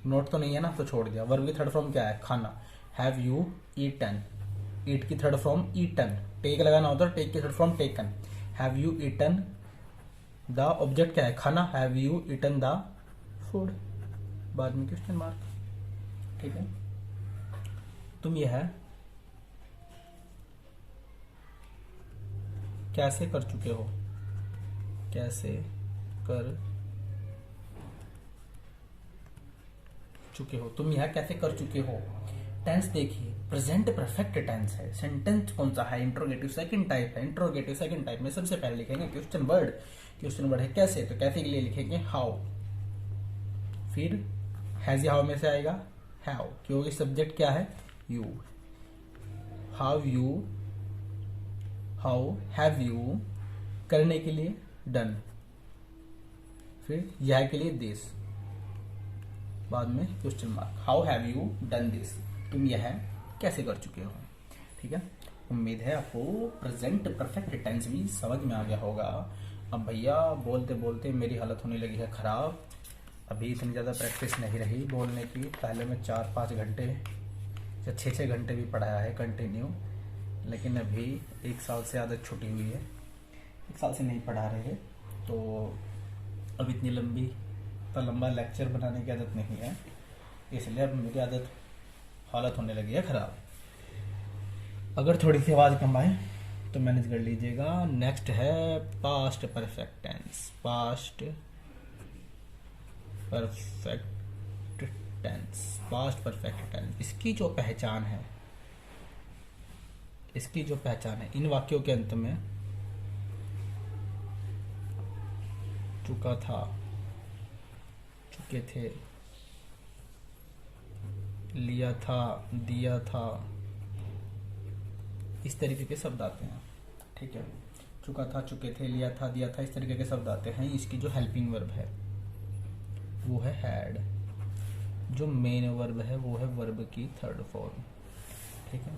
नोट तो नहीं है ना तो छोड़ दिया। वर्ब की थर्ड फॉर्म क्या है? खाना, हैव यू ईटन। ईट की थर्ड फॉर्म ईटन, टेक लगाना होता है, टेक की third form taken. Have you eaten the, object क्या है? खाना, have you eaten the food, बाद में क्वेश्चन मार्क। ठीक है, तुम यह कैसे कर चुके हो? कैसे कर चुके हो? तुम यह कैसे कर चुके हो? टेंस देखिए, प्रेजेंट परफेक्ट टेंस है। सेंटेंस कौन सा है? इंट्रोगेटिव सेकंड टाइप है। इंट्रोगेटिव सेकंड टाइप में सबसे पहले लिखेंगे क्वेश्चन वर्ड। क्वेश्चन वर्ड है कैसे, तो कैसे के लिए लिखेंगे हाउ, फिर हैज या हाउ में से आएगा हैव, क्योंकि सब्जेक्ट क्या है? You. How you, how have you करने के लिए डन, फिर यह के लिए दिस, बाद में question mark. How have you done this? तुम यह कैसे कर चुके हो? ठीक है, उम्मीद है आपको प्रेजेंट परफेक्ट टेंस भी समझ में आ गया होगा। अब भैया बोलते बोलते मेरी हालत होने लगी है खराब। अभी इतनी ज़्यादा प्रैक्टिस नहीं रही बोलने की। पहले मैं 4-5 घंटे या 6-6 घंटे भी पढ़ाया है कंटिन्यू, लेकिन अभी 1 साल से आदत छुटी हुई है। 1 साल से नहीं पढ़ा रहे, तो अब इतनी लंबा लेक्चर बनाने की आदत नहीं है, इसलिए अब मेरी हालत होने लगी है खराब। अगर थोड़ी सी आवाज़ कम आए तो मैनेज कर लीजिएगा। नेक्स्ट है past perfect tense. Past perfect tense, past perfect tense. इसकी जो पहचान है, इन वाक्यों के अंत में चुका था, चुके थे, लिया था, दिया था, इस तरीके के शब्द आते हैं। ठीक है, चुका था, चुके थे, लिया था, दिया था, इस तरीके के शब्द आते हैं। इसकी जो हेल्पिंग वर्ब है वो है हैड, जो मेन वर्ब है वो है वर्ब की थर्ड फॉर्म। ठीक है,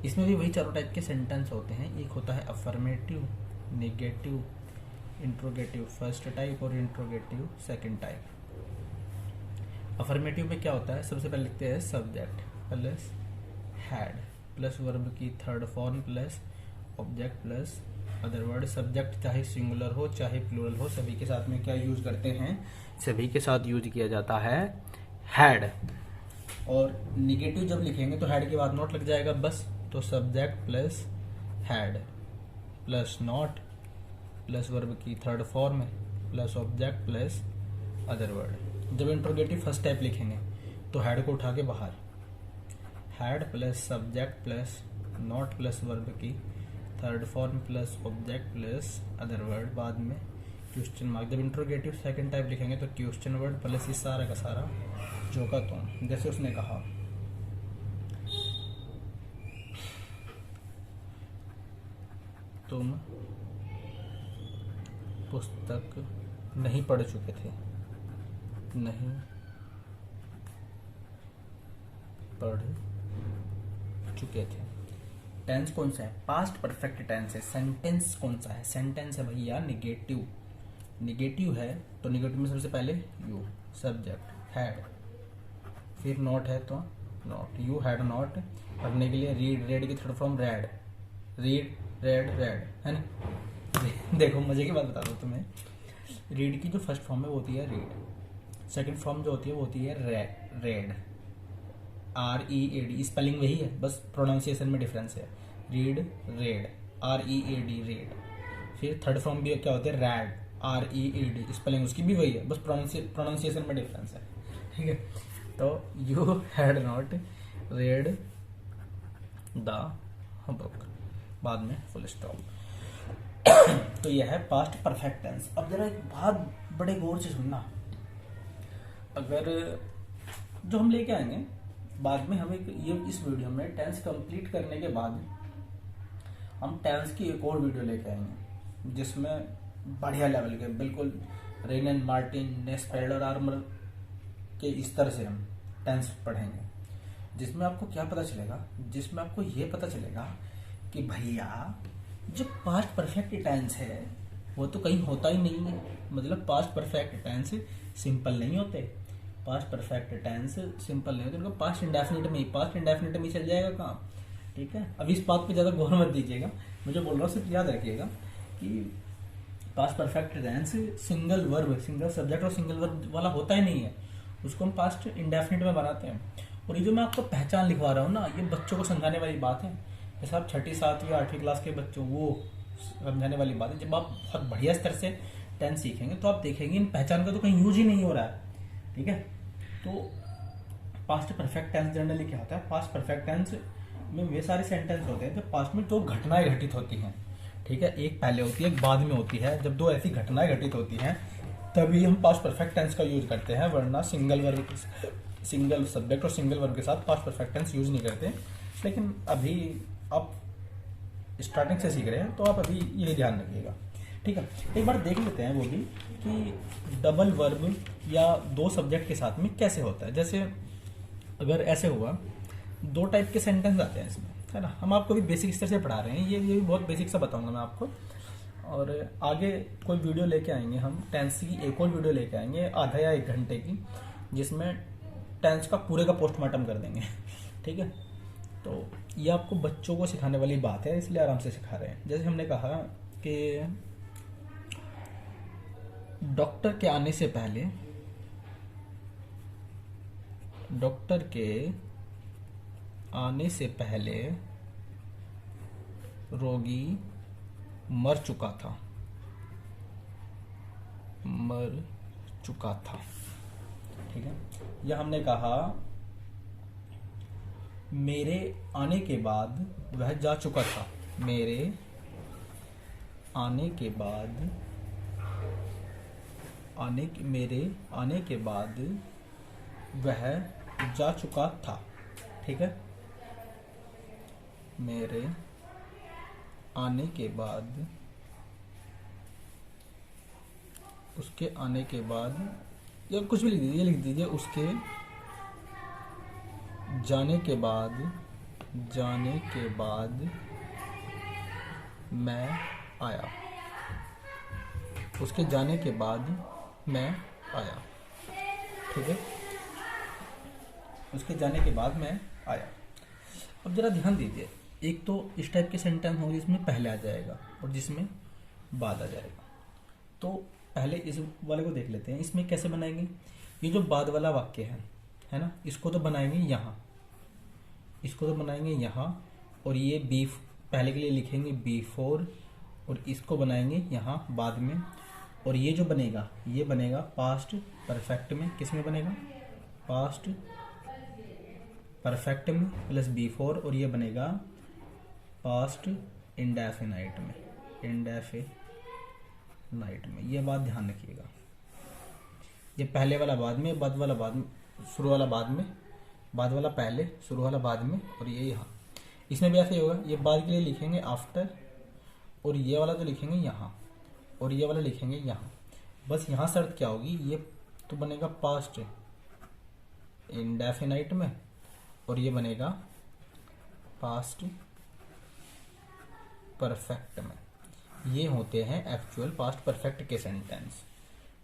इसमें भी वही चारों टाइप के सेंटेंस होते हैं। एक होता है affirmative, negative, interrogative first type और इंट्रोगेटिव सेकंड टाइप। अफर्मेटिव में क्या होता है, सबसे पहले लिखते हैं subject plus had plus verb की third form plus object plus other word. Subject चाहे सिंगुलर हो चाहे प्लूरल हो, सभी के साथ में क्या यूज करते हैं, सभी के साथ यूज किया जाता है हैड। और निगेटिव जब लिखेंगे तो हैड के बाद नॉट लग जाएगा बस, तो subject plus had plus not plus verb की third form plus object plus other word. जब इंट्रोगेटिव फर्स्ट टाइप लिखेंगे तो हैड को उठा के बाहर, had plus subject plus not plus verb की third form plus object plus other word, बाद में क्वेश्चन मार्क। जब इंट्रोगेटिव सेकंड टाइप लिखेंगे तो क्वेश्चन वर्ड प्लस इस सारा का सारा जो का तुम। जैसे उसने कहा तुम पुस्तक नहीं पढ़ चुके थे, नहीं पढ़ चुके थे। टेंस कौन सा है, पास्ट परफेक्ट टेंस है। सेंटेंस कौन सा है, सेंटेंस है भैया निगेटिव। निगेटिव है तो निगेटिव में सबसे पहले यू, सब्जेक्ट हैड, फिर नॉट है तो नॉट, यू हैड नॉट। पढ़ने के लिए रीड, रेड की third form red, read red red, है ना। देखो मजे की बात बता दो तुम्हें, रीड की जो फर्स्ट फॉर्म है वो होती है रीड, सेकंड फॉर्म जो होती है वो होती है रेड, READ। स्पेलिंग वही है, बस प्रोनाउंसिएशन में डिफरेंस है। Read red, READ red. फिर थर्ड फॉर्म भी क्या होती है रैड, READ। स्पेलिंग उसकी भी वही है, बस प्रोनाउंसिएशन में डिफरेंस है। ठीक है, तो you had not read the book, बाद में फुल स्टॉप। तो यह है पास्ट परफेक्ट टेंस। अब जरा एक बात बड़े गौर से सुनना, अगर जो हम लेके आएंगे बाद में, हम ये इस वीडियो में टेंस कंप्लीट करने के बाद हम टेंस की एक और वीडियो लेके आएंगे जिसमें बढ़िया लेवल के बिल्कुल रेन एंड मार्टिन, नेस्पेडर आर्मर के स्तर से हम टेंस पढ़ेंगे, जिसमें आपको क्या पता चलेगा, जिसमें आपको ये पता चलेगा कि भैया जो पास्ट परफेक्ट टेंस है वो तो कहीं होता ही नहीं है। मतलब पास्ट परफेक्ट टेंस सिंपल नहीं होते, पास्ट परफेक्ट टेंस सिंपल नहीं होते, उनको पास्ट इंडेफिनिट में ही, पास्ट इंडेफिनिट में ही चल जाएगा काम। ठीक है, अब इस बात पे ज़्यादा गौर मत दीजिएगा, मुझे बोल रहा हूँ, सिर्फ याद रखिएगा कि past perfect tense single verb, single subject और सिंगल वर्ब वाला होता ही नहीं है, उसको हम पास्ट इंडेफिनिट में बनाते हैं। और ये जो मैं आपको पहचान लिखवा रहा हूँ ना, ये बच्चों को समझाने वाली बात है। जैसे आप 6ठी 7वीं 8वीं क्लास के बच्चों, वो समझाने वाली बात है। जब आप बहुत बढ़िया स्तर से टेंस सीखेंगे तो आप देखेंगे इन पहचान का तो कहीं यूज ही नहीं हो रहा है। ठीक है, तो पास्ट परफेक्ट टेंस जनरली क्या होता है, पास्ट परफेक्ट टेंस में वे सारे सेंटेंस होते हैं जब पास्ट में दो घटनाएं घटित होती हैं। ठीक है, एक पहले होती है एक बाद में होती है। जब दो ऐसी घटनाएं घटित होती हैं तभी हम पास्ट परफेक्ट टेंस का यूज करते हैं, वरना सिंगल वर्ब, सिंगल सब्जेक्ट और सिंगल वर्ब के साथ पास्ट परफेक्ट टेंस यूज नहीं करते। लेकिन अभी आप स्टार्टिंग से सीख रहे हैं तो आप अभी ये ध्यान रखिएगा। ठीक है, एक बार देख लेते हैं वो भी कि डबल वर्ब या दो सब्जेक्ट के साथ में कैसे होता है। जैसे अगर ऐसे हुआ, दो टाइप के सेंटेंस आते हैं इसमें, है ना। हम आपको भी बेसिक स्तर से पढ़ा रहे हैं, ये भी बहुत बेसिक सा बताऊंगा मैं आपको। और आगे कोई वीडियो लेके आएंगे हम, टेंस की एक और वीडियो लेके आएंगे आधा या 1 घंटे की, जिसमें टेंस का पूरे का पोस्टमार्टम कर देंगे। ठीक है, तो ये आपको बच्चों को सिखाने वाली बात है, इसलिए आराम से सिखा रहे हैं। जैसे हमने कहा कि डॉक्टर के आने से पहले, डॉक्टर के आने से पहले रोगी मर चुका था, मर चुका था। ठीक है, या हमने कहा मेरे आने के बाद वह जा चुका था, मेरे आने के बाद मेरे आने के बाद वह जा चुका था। ठीक है, मेरे आने के बाद, उसके आने के बाद, या कुछ भी लिख दीजिए उसके जाने के बाद मैं आया। उसके जाने के बाद मैं आया। ठीक है, उसके जाने के बाद मैं आया। अब जरा ध्यान दीजिए, एक तो इस टाइप के सेंटेंस होंगे जिसमें पहले आ जाएगा और जिसमें बाद आ जाएगा। तो पहले इस वाले को देख लेते हैं, इसमें कैसे बनाएंगे। ये जो बाद वाला वाक्य है ना, इसको तो बनाएंगे यहाँ, इसको तो बनाएंगे यहाँ, और ये बी पहले के लिए लिखेंगे बिफोर, और इसको बनाएंगे यहाँ बाद में। और ये जो बनेगा, ये बनेगा पास्ट परफेक्ट में। किस में बनेगा? पास्ट परफेक्ट में प्लस बिफोर, और ये बनेगा पास्ट इंडेफिनाइट में, इंडेफिनाइट में। ये बात ध्यान रखिएगा, ये पहले वाला बाद में, बाद वाला बाद में, शुरू वाला बाद में, बाद वाला पहले, शुरू वाला बाद में, और ये यहाँ। इसमें भी ऐसे ही होगा, ये बाद के लिए लिखेंगे आफ्टर, और ये वाला तो लिखेंगे यहाँ, और ये वाला लिखेंगे यहाँ। बस यहाँ शर्त क्या होगी, ये तो बनेगा पास्ट इंडेफिनाइट में, और ये बनेगा पास्ट परफेक्ट में। ये होते हैं एक्चुअल पास्ट परफेक्ट के सेंटेंस।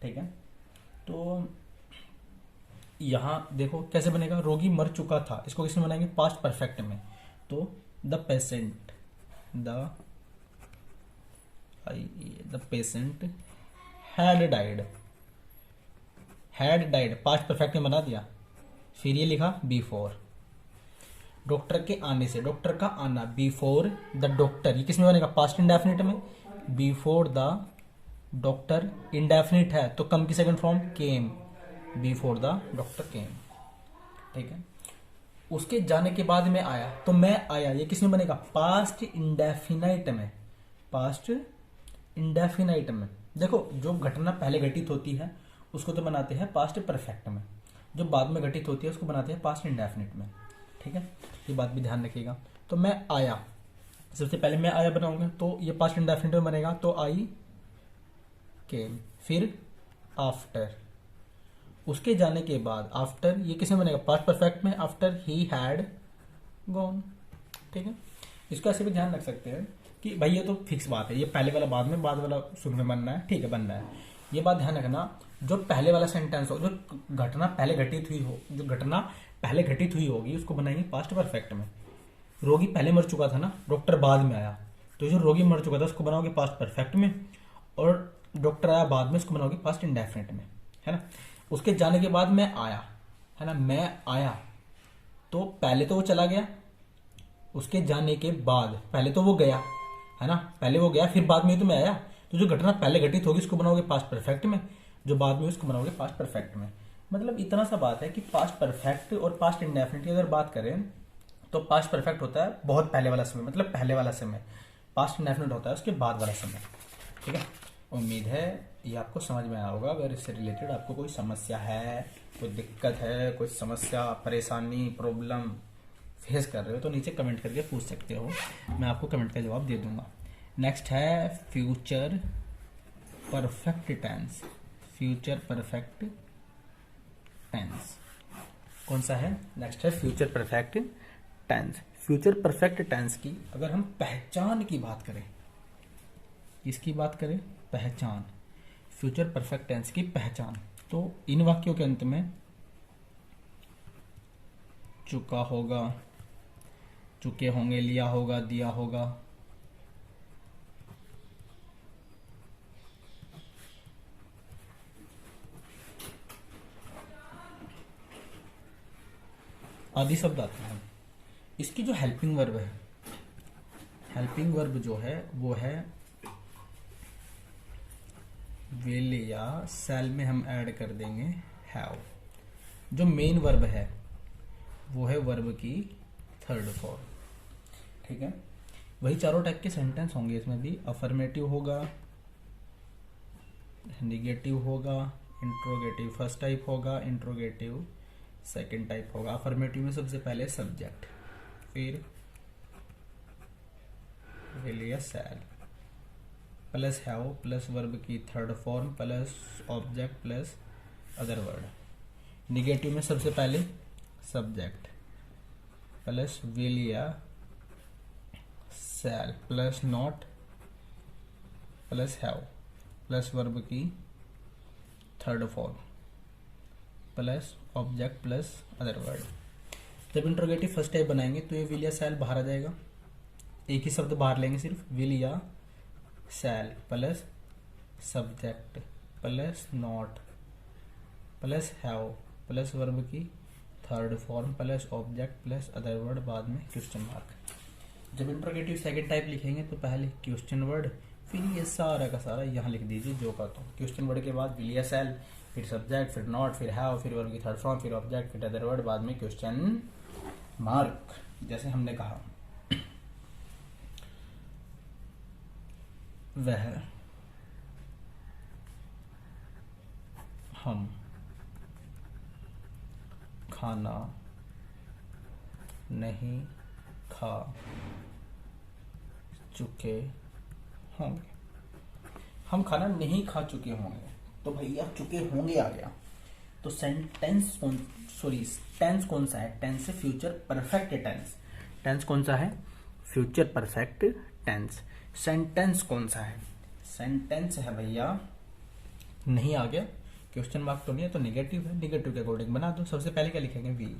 ठीक है, तो यहाँ देखो कैसे बनेगा। रोगी मर चुका था, इसको किसमें बनाएंगे? पास्ट परफेक्ट में। तो the patient, the patient had died, past perfect में बना दिया। फिर ये लिखा बिफोर, डॉक्टर के आने से, डॉक्टर का आना, बिफोर द डॉक्टर, ये किसमें बनेगा? पास्ट इंडेफिनिट में। बिफोर द डॉक्टर, इंडेफिनिट है तो कम की second form came, before the doctor केम। ठीक है, उसके जाने के बाद मैं आया, तो मैं आया, ये किसमें बनेगा? पास्ट इंडेफिनाइट में, पास्ट इंडेफिनाइट में। देखो, जो घटना पहले घटित होती है उसको तो बनाते हैं पास्ट परफेक्ट में, जो बाद में घटित होती है उसको बनाते हैं पास्ट इंडेफिनिट में। ठीक है, ये बात भी ध्यान रखिएगा। तो मैं आया, सबसे पहले मैं आया बनाऊंगा तो ये पास्ट इंडेफिनिट में बनेगा, तो आई केम। फिर आफ्टर, उसके जाने के बाद, आफ्टर ये किसमें बनेगा? पास्ट परफेक्ट में, आफ्टर ही हैड गॉन। ठीक है, इसको ऐसे भी ध्यान रख सकते हैं कि भाई ये तो फिक्स बात है, ये पहले वाला बाद में, बाद वाला शुरू में बनना है। ठीक है, बनना है। ये बात ध्यान रखना, जो पहले वाला सेंटेंस हो, जो घटना पहले घटित हुई हो, जो घटना पहले घटित हुई होगी उसको बनाएंगे पास्ट परफेक्ट में। रोगी पहले मर चुका था ना, डॉक्टर बाद में आया, तो जो रोगी मर चुका था उसको बनाओगे पास्ट परफेक्ट में, और डॉक्टर आया बाद में, उसको बनाओगे पास्ट इंडेफिनिट में, है ना। उसके जाने के बाद मैं आया, है ना, मैं आया, तो पहले तो वो चला गया, उसके जाने के बाद पहले तो वो गया, है ना, पहले वो गया, फिर बाद में तो मैं आया। तो जो घटना पहले घटित होगी उसको बनाओगे पास्ट परफेक्ट में, जो बाद में उसको बनाओगे पास्ट परफेक्ट में। मतलब इतना सा बात है कि पास्ट परफेक्ट और पास्ट इंडेफिनिट की अगर बात करें तो पास्ट परफेक्ट होता है बहुत पहले वाला समय, मतलब पहले वाला समय। पास्ट इंडेफिनिट होता है उसके बाद वाला समय। ठीक है, उम्मीद है ये आपको समझ में आया होगा। अगर इससे रिलेटेड आपको कोई समस्या है, कोई दिक्कत है, कोई समस्या, परेशानी, प्रॉब्लम फेस कर रहे हो तो नीचे कमेंट करके पूछ सकते हो, मैं आपको कमेंट का जवाब दे दूंगा। नेक्स्ट है future perfect tense. Future perfect tense कौन सा है? नेक्स्ट है future perfect tense. Future perfect tense की अगर हम पहचान की बात करें, इसकी बात करें पहचान, फ्यूचर परफेक्ट टेंस की पहचान, तो इन वाक्यों के अंत में चुका होगा, चुके होंगे, लिया होगा, दिया होगा, आदि शब्द आते हैं। इसकी जो हेल्पिंग वर्ब है, हेल्पिंग वर्ब जो है वो है विल, या सेल में हम ऐड कर देंगे हैव। जो मेन वर्ब है वो है वर्ब की थर्ड फॉर्म। ठीक है, वही चारों टाइप के सेंटेंस होंगे इसमें भी। अफर्मेटिव होगा, निगेटिव होगा, इंट्रोगेटिव फर्स्ट टाइप होगा, इंट्रोगेटिव सेकंड टाइप होगा। अफर्मेटिव में सबसे पहले सब्जेक्ट, फिर विल या shall plus have plus verb की third form plus object plus other word. Negative में सबसे पहले सब्जेक्ट प्लस विल या shall plus not plus have plus verb की third form plus object plus other word. जब interrogative first type बनाएंगे तो ये विल या शैल बाहर आ जाएगा, एक ही शब्द बाहर लेंगे सिर्फ, विल या shall plus subject plus not plus have plus verb की third form plus object plus other word, बाद में क्वेश्चन मार्क। जब इंट्रोगेटिव सेकंड टाइप लिखेंगे तो पहले क्वेश्चन वर्ड, फिर ये सारा का सारा यहाँ लिख दीजिए जो का तो। क्वेश्चन वर्ड के बाद विल या शैल, फिर सब्जेक्ट, फिर नॉट, फिर हैव, फिर वर्ब की थर्ड फॉर्म, फिर ऑब्जेक्ट, फिर अदर वर्ड, बाद में क्वेश्चन मार्क। जैसे हमने कहा वह हम खाना नहीं खा चुके होंगे। हम खाना नहीं खा चुके होंगे, तो भैया चुके होंगे आ गया। तो सेंटेंस टेंस कौन सा है? टेंस से फ्यूचर परफेक्ट टेंस। टेंस कौन सा है? Future perfect tense. सेंटेंस कौन सा है? सेंटेंस है भैया, नहीं आ गया, क्वेश्चन मार्क तो नहीं है तो निगेटिव है, निगेटिव के अकॉर्डिंग बना दो। सबसे पहले क्या लिखेंगे? वी।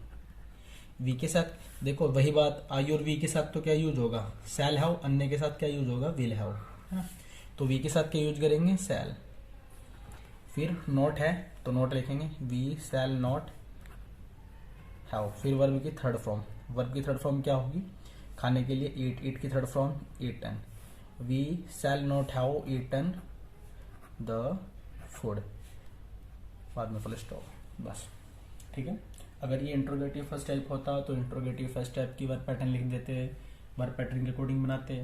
वी के साथ देखो वही बात, आई और वी के साथ तो क्या यूज होगा? Shall have. अन्य के साथ क्या यूज होगा? विल हैव, है ना। तो वी के साथ क्या यूज करेंगे? शैल। फिर नॉट है तो नॉट लिखेंगे, वी शैल नॉट हैव। फिर वर्ब की थर्ड फॉर्म, वर्ब की थर्ड फॉर्म क्या होगी? खाने के लिए ईट, ईट की third form eaten. We shall not have eaten the food, बाद में फुल स्टॉप, बस। ठीक है। अगर ये इंट्रोगेटिव फर्स्ट टाइप होता तो इंट्रोगेटिव फर्स्ट टाइप की वर्ब पैटर्न लिख देते, वर्ब पैटर्न के अकॉर्डिंग बनाते।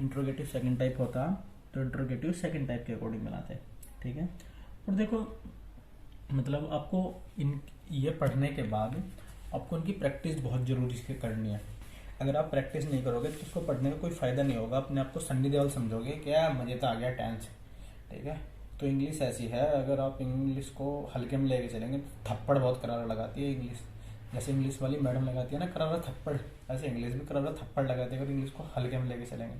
इंट्रोगेटिव सेकंड टाइप होता तो इंट्रोगेटिव सेकंड टाइप के अकॉर्डिंग बनाते। ठीक है। और देखो मतलब आपको इन ये पढ़ने के बाद आपको इनकी प्रैक्टिस बहुत जरूरी से करनी है। अगर आप प्रैक्टिस नहीं करोगे तो इसको पढ़ने का कोई फायदा नहीं होगा, अपने आप को सन्नी देओल समझोगे, क्या मजे तो आ गया टेंस। ठीक है। तो इंग्लिश ऐसी है, अगर आप इंग्लिश को हल्के में लेके चलेंगे तो थप्पड़ बहुत करारा लगाती है इंग्लिश। जैसे इंग्लिश वाली मैडम लगाती है ना करारा थप्पड़, ऐसे इंग्लिश भी करारा थप्पड़ लगाती है अगर इंग्लिश को हल्के में लेके चलेंगे।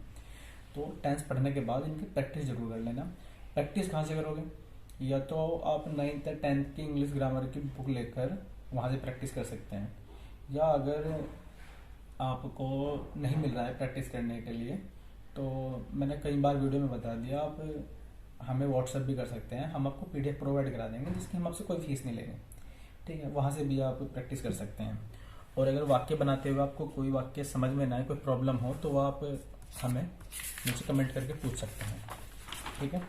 तो टेंस पढ़ने के बाद इनकी प्रैक्टिस जरूर कर लेना। प्रैक्टिस कहाँ से करोगे? या तो आप 9th या 10th की इंग्लिश ग्रामर की बुक लेकर वहाँ से प्रैक्टिस कर सकते हैं, या अगर आपको नहीं मिल रहा है प्रैक्टिस करने के लिए तो मैंने कई बार वीडियो में बता दिया, आप हमें व्हाट्सएप भी कर सकते हैं, हम आपको PDF प्रोवाइड करा देंगे जिसकी हम आपसे कोई फीस नहीं लेंगे। ठीक है। वहाँ से भी आप प्रैक्टिस कर सकते हैं। और अगर वाक्य बनाते हुए आपको कोई वाक्य समझ में ना आए, कोई प्रॉब्लम हो, तो आप हमें नीचे कमेंट करके पूछ सकते हैं। ठीक है।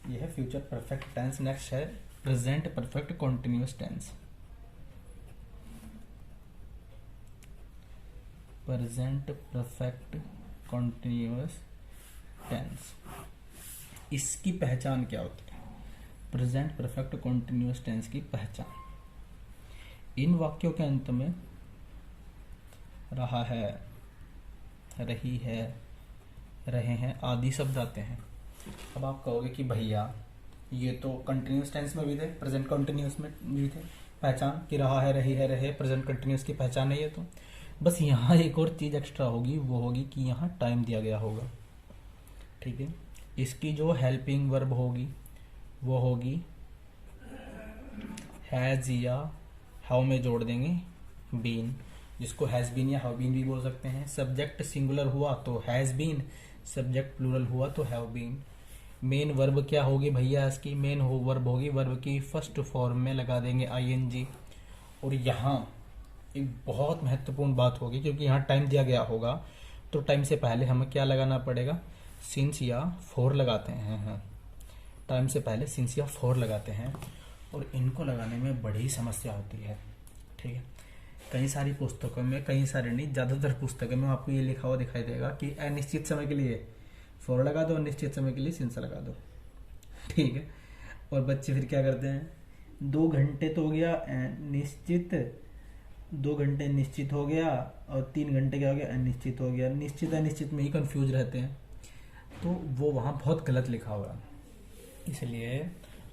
यह है फ्यूचर परफेक्ट टेंस। नेक्स्ट है present perfect continuous tense. Present perfect continuous tense, इसकी पहचान क्या होती है? प्रेजेंट परफेक्ट कॉन्टिन्यूअस टेंस की पहचान, इन वाक्यों के अंत में रहा है, रही है, रहे हैं आदि शब्द आते हैं। अब आप कहोगे कि भैया ये तो कंटिन्यूअस टेंस में भी थे, प्रेजेंट कंटिन्यूअस में भी थे, पहचान कि रहा है, रही है, रहे प्रेजेंट कंटिन्यूअस की पहचान है ये तो। बस यहाँ एक और चीज एक्स्ट्रा होगी, वो होगी कि यहाँ टाइम दिया गया होगा। ठीक है। इसकी जो हेल्पिंग वर्ब होगी वो होगी हैज या हाउ में जोड़ देंगे बीन, जिसको हैज बीन या हाउ बीन भी बोल सकते हैं। सब्जेक्ट सिंगुलर हुआ तो हैज बीन, सब्जेक्ट प्लूरल हुआ तो हैव बीन। मेन वर्ब क्या होगी भैया? इसकी मेन वर्ब होगी, वर्ब की फर्स्ट फॉर्म में लगा देंगे ING। और यहाँ एक बहुत महत्वपूर्ण बात होगी, क्योंकि यहाँ टाइम दिया गया होगा तो टाइम से पहले हमें क्या लगाना पड़ेगा? सिंस या फॉर लगाते हैं। हाँ, टाइम से पहले सिंस या फॉर लगाते हैं और इनको लगाने में बड़ी समस्या होती है। ठीक है। कई सारी पुस्तकों में, कई सारे नहीं, ज़्यादातर पुस्तकों में आपको ये लिखा हुआ दिखाई देगा कि अनिश्चित समय के लिए फॉर लगा दो, अनिश्चित समय के लिए सिंस लगा दो। ठीक है। और बच्चे फिर क्या करते हैं? 2 घंटे तो हो गया निश्चित, 2 घंटे निश्चित हो गया, और 3 घंटे क्या हो गया, अनिश्चित हो गया। निश्चित अनिश्चित में ही कंफ्यूज रहते हैं, तो वो वहाँ बहुत गलत लिखा हुआ है। इसलिए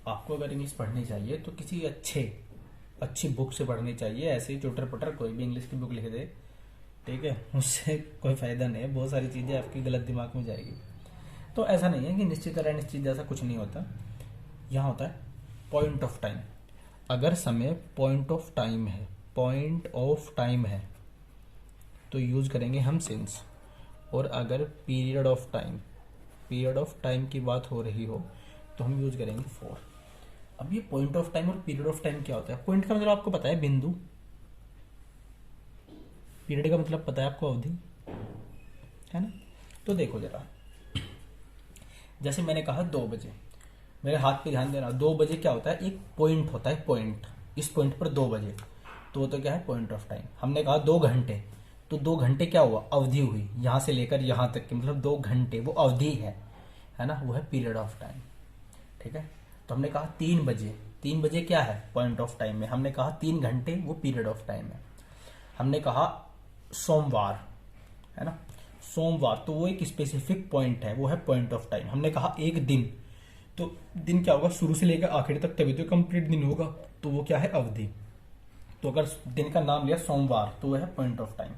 आपको अगर इंग्लिश पढ़नी चाहिए तो किसी अच्छी बुक से पढ़नी चाहिए। ऐसे ही चुटर पुटर कोई भी इंग्लिश की बुक लिख दे, ठीक है, उससे कोई फायदा नहीं है, बहुत सारी चीज़ें आपकी गलत दिमाग में जाएगी। तो ऐसा नहीं है कि निश्चित और अनिश्चित जैसा कुछ नहीं होता। यहाँ होता है पॉइंट ऑफ टाइम। अगर समय पॉइंट ऑफ टाइम है तो यूज करेंगे हम सिंस। और अगर पीरियड ऑफ टाइम की बात हो रही हो तो हम यूज करेंगे फॉर। अब ये पॉइंट ऑफ टाइम और पीरियड ऑफ टाइम क्या होता है? पॉइंट का मतलब आपको पता है बिंदु, पीरियड का मतलब पता है आपको अवधि, है ना। तो देखो जरा, जैसे मैंने कहा 2 बजे, मेरे हाथ पे ध्यान देना, 2 बजे क्या होता है, एक पॉइंट होता है, पॉइंट, इस पॉइंट पर 2 बजे, तो वो तो क्या है, पॉइंट ऑफ टाइम। हमने कहा 2 घंटे, तो 2 घंटे क्या हुआ, अवधि हुई, यहां से लेकर यहां तक की, मतलब 2 घंटे वो अवधि है ना, वो है पीरियड ऑफ टाइम, ठीक है। तो हमने कहा 3 बजे, 3 बजे क्या है, पॉइंट ऑफ टाइम में। हमने कहा 3 घंटे, वो पीरियड ऑफ टाइम है। हमने कहा सोमवार, है ना, सोमवार, तो वो एक स्पेसिफिक पॉइंट है, वो है पॉइंट ऑफ टाइम। हमने कहा एक दिन, तो दिन क्या होगा, शुरू से लेकर आखिर तक, तभी तो कंप्लीट दिन होगा, तो वो क्या है, अवधि। तो अगर दिन का नाम लिया सोमवार, तो वो है पॉइंट ऑफ टाइम।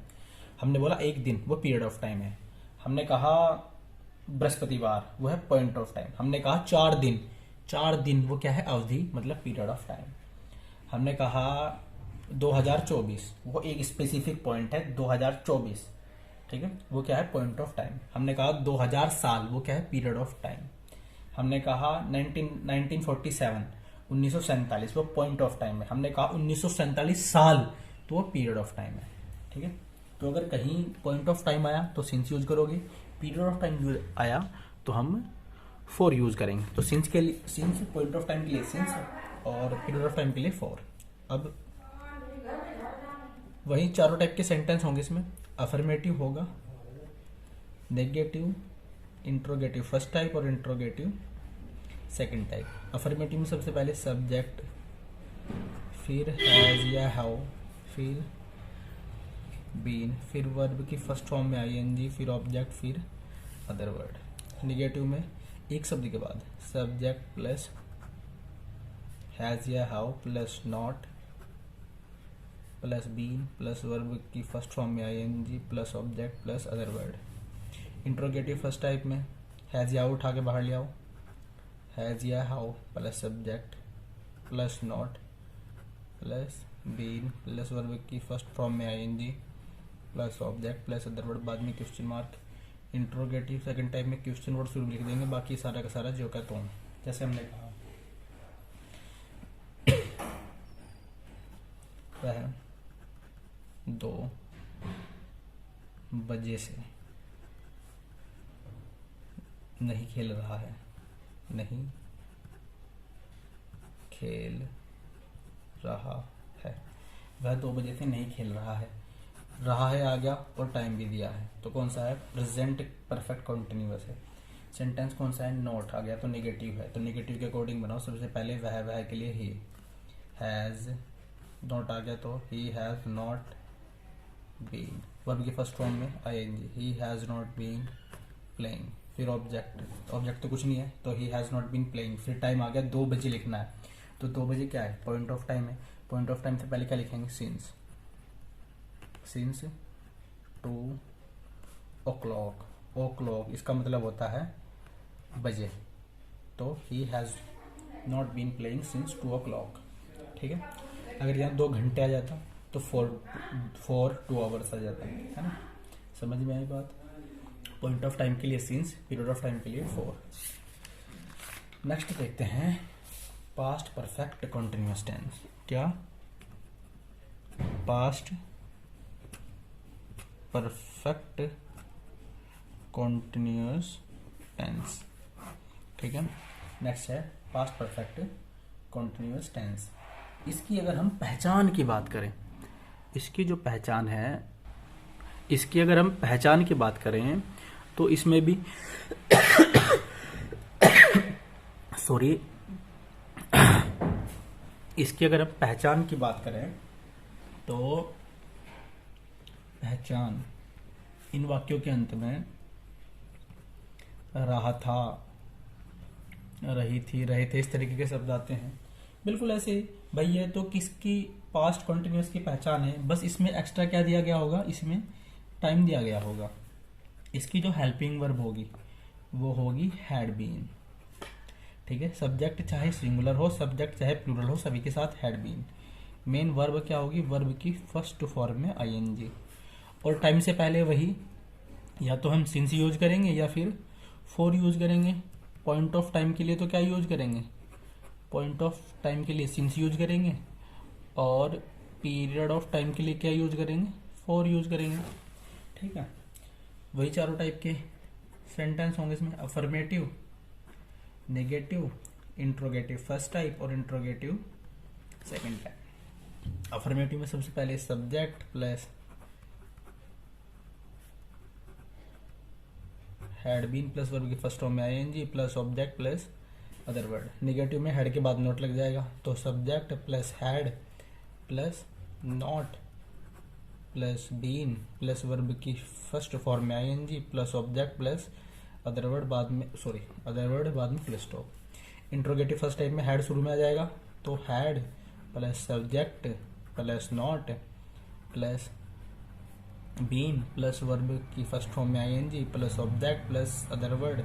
हमने बोला एक दिन, वो पीरियड ऑफ टाइम है। हमने कहा बृहस्पतिवार, वो है पॉइंट ऑफ टाइम। हमने कहा 4 दिन, वो क्या है, अवधि, मतलब पीरियड ऑफ टाइम। हमने कहा 2024, वो एक स्पेसिफिक पॉइंट है, 2024, ठीक है, वो क्या है, पॉइंट ऑफ टाइम। हमने कहा 2000 साल, वो क्या है, पीरियड ऑफ टाइम। हमने कहा 1947, 1947, वो पॉइंट ऑफ टाइम है। हमने कहा 1947 साल, तो वो पीरियड ऑफ टाइम है, ठीक है। तो अगर कहीं पॉइंट ऑफ टाइम आया तो सिंस यूज करोगे, पीरियड ऑफ टाइम आया तो हम फॉर यूज करेंगे। तो सिंस के लिए सिंस, पॉइंट ऑफ टाइम के लिए सिंस, और पीरियड ऑफ टाइम के लिए फॉर। अब वही चारों टाइप के सेंटेंस होंगे इसमें। अफर्मेटिव होगा, नेगेटिव, इंट्रोगेटिव फर्स्ट टाइप और इंट्रोगेटिव सेकंड टाइप। अफर्मेटिव में सबसे पहले सब्जेक्ट, फिर हैज या हैव, फिर बीन, फिर वर्ब की फर्स्ट फॉर्म में आईएनजी, फिर ऑब्जेक्ट, फिर अदर वर्ड। नेगेटिव में एक शब्द के बाद सब्जेक्ट प्लस हैज या have plus not plus been plus verb की फर्स्ट फॉर्म में ING plus object plus other word. Interrogative first type में हैज या उठा के बाहर ले आओ, हैज या have plus subject plus not plus been plus verb की फर्स्ट फॉर्म में ING plus object plus other word, बाद में question mark. Interrogative second type में क्वेश्चन वर्ड शुरू लिख देंगे, बाकी सारा का सारा जो का तो। जैसे हमने कहा वह 2 बजे से नहीं खेल रहा है, नहीं खेल रहा है। वह 2 बजे से नहीं खेल रहा है आ गया और टाइम भी दिया है, तो कौन सा है, प्रेजेंट परफेक्ट कॉन्टिन्यूअस है। सेंटेंस कौन सा है, नॉट आ गया तो नेगेटिव है, तो नेगेटिव के अकॉर्डिंग बनाओ। सबसे पहले वह के लिए ही, हैज, नॉट आ गया तो he has not been, verb की फर्स्ट फॉर्म में ING, he has not been playing. फिर ऑब्जेक्ट तो कुछ नहीं है, तो he has not been playing. फिर टाइम आ गया 2 बजे लिखना है, तो 2 बजे क्या है, पॉइंट ऑफ टाइम है। पॉइंट ऑफ टाइम से पहले क्या लिखेंगे, सिंस 2 o'clock, इसका मतलब होता है बजे, तो he has not been playing since 2 o'clock, ठीक है। अगर यहाँ 2 घंटे आ जाता तो 4 2 आवर्स आ जाता है ना। समझ में आई बात। पॉइंट ऑफ टाइम के लिए सिंस, पीरियड ऑफ टाइम के लिए फॉर। नेक्स्ट देखते हैं पास्ट परफेक्ट कॉन्टिन्यूअस टेंस। क्या, पास्ट परफेक्ट कॉन्टिन्यूअस टेंस, ठीक है। नेक्स्ट है पास्ट परफेक्ट कॉन्टिन्यूअस टेंस। इसकी अगर हम पहचान की बात करें, इसकी जो पहचान है, इसकी अगर हम पहचान की बात करें तो इसमें भी सॉरी इसकी अगर हम पहचान की बात करें तो पहचान इन वाक्यों के अंत में रहा था, रही थी, रहे थे, इस तरीके के शब्द आते हैं। बिल्कुल ऐसे ही भाई, ये तो किसकी पास्ट कंटिन्यूअस की पहचान है, बस इसमें एक्स्ट्रा क्या दिया गया होगा, इसमें टाइम दिया गया होगा। इसकी जो हेल्पिंग वर्ब होगी वो होगी हैड बीन। ठीक है, सब्जेक्ट चाहे सिंगुलर हो, सब्जेक्ट चाहे प्लूरल हो, सभी के साथ हैड बीन। मेन वर्ब क्या होगी, वर्ब की फर्स्ट फॉर्म में आईएनजी, और टाइम से पहले वही या तो हम सिंस यूज करेंगे या फिर फॉर यूज करेंगे। पॉइंट ऑफ टाइम के लिए तो क्या यूज करेंगे, पॉइंट ऑफ टाइम के लिए सिंस यूज करेंगे, और पीरियड ऑफ टाइम के लिए क्या यूज करेंगे, फॉर यूज करेंगे। ठीक है, वही चारों टाइप के सेंटेंस होंगे इसमें, affirmative, negative, interrogative first type और इंट्रोगेटिव सेकंड टाइप। अफर्मेटिव में सबसे पहले subject plus had been plus verb की फर्स्ट फॉर्म में ING plus object plus other word. Negative में हैड के बाद नॉट लग जाएगा, तो subject plus had plus not plus been plus verb की फर्स्ट फॉर्म में ING plus object plus other word बाद में, अदर वर्ड बाद में plus stop. Interrogative first type में हैड शुरू में आ जाएगा, तो had plus subject plus not plus been plus verb की फर्स्ट फॉर्म में ING plus object plus other word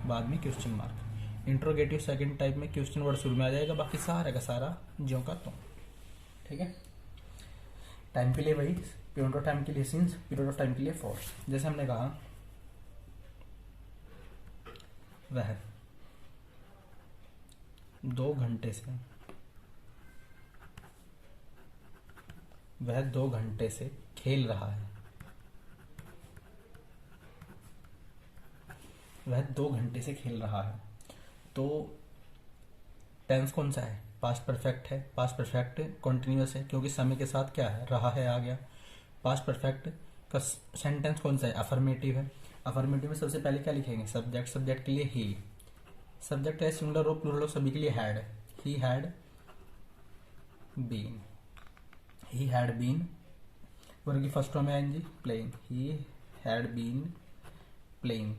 बाद में question mark. Interrogative second type में क्वेश्चन वर्ड शुरू में आ जाएगा, बाकी सारा का सारा ज्यों का त्यों। ठीक है, टाइम के लिए वही, पीरियड ऑफ टाइम के लिए सिंस, पीरियड ऑफ टाइम के लिए फॉर। जैसे हमने कहा वह 2 घंटे से, वह 2 घंटे से खेल रहा है, वह 2 घंटे से खेल रहा है। तो टेंस कौन सा है, पास्ट परफेक्ट है। पास्ट परफेक्ट कॉन्टिन्यूअस है क्योंकि समय के साथ क्या है, रहा है, आ गया। पास्ट परफेक्ट का सेंटेंस कौन सा है, अफर्मेटिव है। अफर्मेटिव में सबसे पहले क्या लिखेंगे, सब्जेक्ट, सब्जेक्ट के लिए ही, सब्जेक्ट है सिंगुलर हो प्लूरल हो सभी के लिए had, he had been, he had been verb की फर्स्ट फॉर्म में आएंगे playing, he had been playing,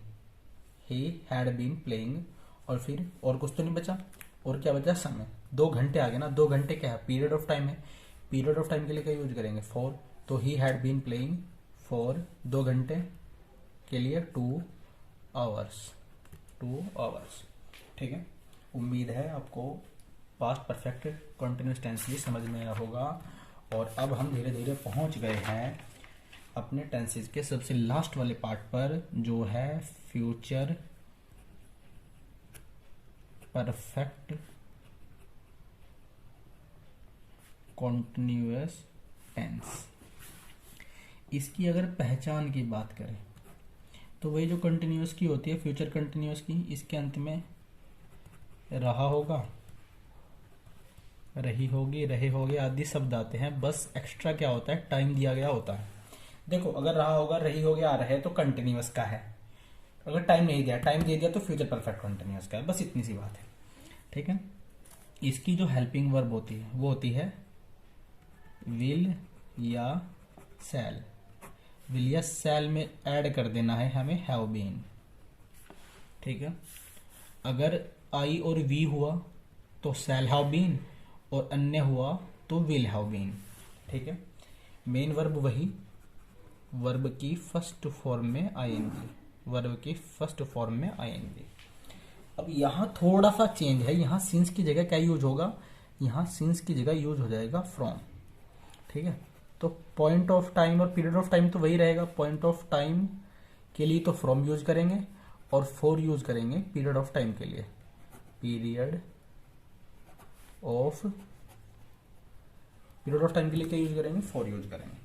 he had been playing. और फिर और कुछ तो नहीं बचा, और क्या बचा, समय। 2 घंटे आ गए ना, 2 घंटे क्या है, पीरियड ऑफ टाइम है। पीरियड ऑफ टाइम के लिए क्या यूज करेंगे, फॉर। तो he had been playing for 2 घंटे के लिए 2 आवर्स, 2 आवर्स। ठीक है, उम्मीद है आपको पास्ट परफेक्ट कंटिन्यूअस टेंस भी समझ में आया होगा। और अब हम धीरे धीरे पहुंच गए हैं अपने टेंसेज के सबसे लास्ट वाले पार्ट पर, जो है फ्यूचर परफेक्ट कॉन्टिन्यूअस टेंस। इसकी अगर पहचान की बात करें तो वही जो कंटिन्यूअस की होती है, फ्यूचर कंटिन्यूअस की, इसके अंत में रहा होगा, रही होगी, रहे होगे आदि शब्द आते हैं। बस एक्स्ट्रा क्या होता है, टाइम दिया गया होता है। देखो, अगर रहा होगा, रही होगी, आ रहे तो कंटिन्यूअस का है। अगर टाइम नहीं दिया, टाइम दे दिया तो फ्यूचर परफेक्ट कंटिन्यूअस का है। बस इतनी सी बात है। ठीक है, इसकी जो हेल्पिंग वर्ब होती है वो होती है विल या शैल। विल या शैल में ऐड कर देना है हमें हैव बीन। ठीक है, अगर आई और वी हुआ तो शैल हैव बीन, और अन्य हुआ तो विल हैव बीन। ठीक है, मेन वर्ब वही, वर्ब की फर्स्ट फॉर्म में आईएनजी, वर्ब की फर्स्ट फॉर्म में आईएनजी। अब यहाँ थोड़ा सा चेंज है, यहाँ सिंस की जगह क्या यूज होगा, यहाँ सिंस की जगह यूज हो जाएगा फ्रॉम। ठीक है, तो पॉइंट ऑफ टाइम और पीरियड ऑफ टाइम तो वही रहेगा। पॉइंट ऑफ टाइम के लिए तो फ्रॉम यूज करेंगे और फॉर यूज करेंगे पीरियड ऑफ टाइम के लिए, पीरियड ऑफ टाइम के लिए क्या यूज करेंगे, फॉर यूज करेंगे।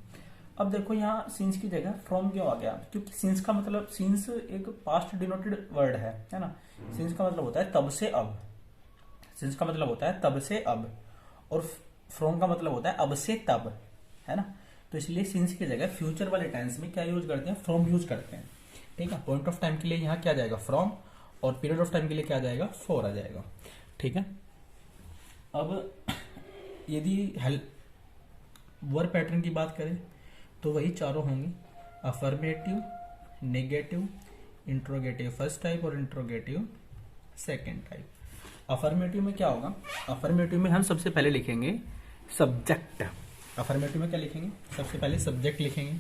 अब देखो यहाँ सिंस की जगह फ्रॉम क्यों आ गया, क्योंकि सिंस का मतलब, सिंस एक पास्ट डिनोटेड वर्ड है ना। सिंस का मतलब होता है तब से अब, सिंस का मतलब होता है तब से अब, और फ्रॉम का मतलब होता है अब से तब, है ना। तो इसलिए सिंस की जगह फ्यूचर वाले टेंस में क्या यूज करते हैं, फ्रॉम यूज करते हैं। ठीक है, पॉइंट ऑफ टाइम के लिए यहाँ क्या आ जाएगा, फ्रॉम, और पीरियड ऑफ टाइम के लिए क्या आ जाएगा, फॉर आ जाएगा। ठीक है, अब यदि वर्ब पैटर्न की बात करें तो वही चारों होंगे, affirmative, negative, interrogative first type और इंट्रोगेटिव सेकेंड टाइप। अफर्मेटिव में क्या होगा, अफर्मेटिव में हम सबसे पहले लिखेंगे सब्जेक्ट। अफर्मेटिव में क्या लिखेंगे, सबसे पहले सब्जेक्ट लिखेंगे,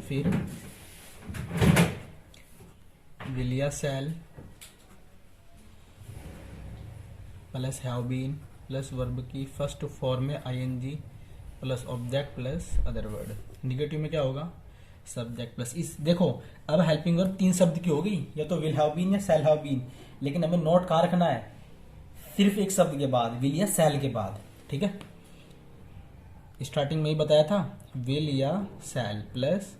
फिर विल या shall plus have been plus verb की फर्स्ट फॉर्म में ING plus object plus other word. Negative में क्या होगा, सब्जेक्ट प्लस इस, देखो अब हेल्पिंग वर्ब 3 शब्द की होगी, या तो विल हैव बीन या शैल हैव बीन, लेकिन हमें नोट कहाँ रखना है, सिर्फ एक शब्द के बाद, विल या शैल के बाद। ठीक है, स्टार्टिंग में ही बताया था, विल या shall plus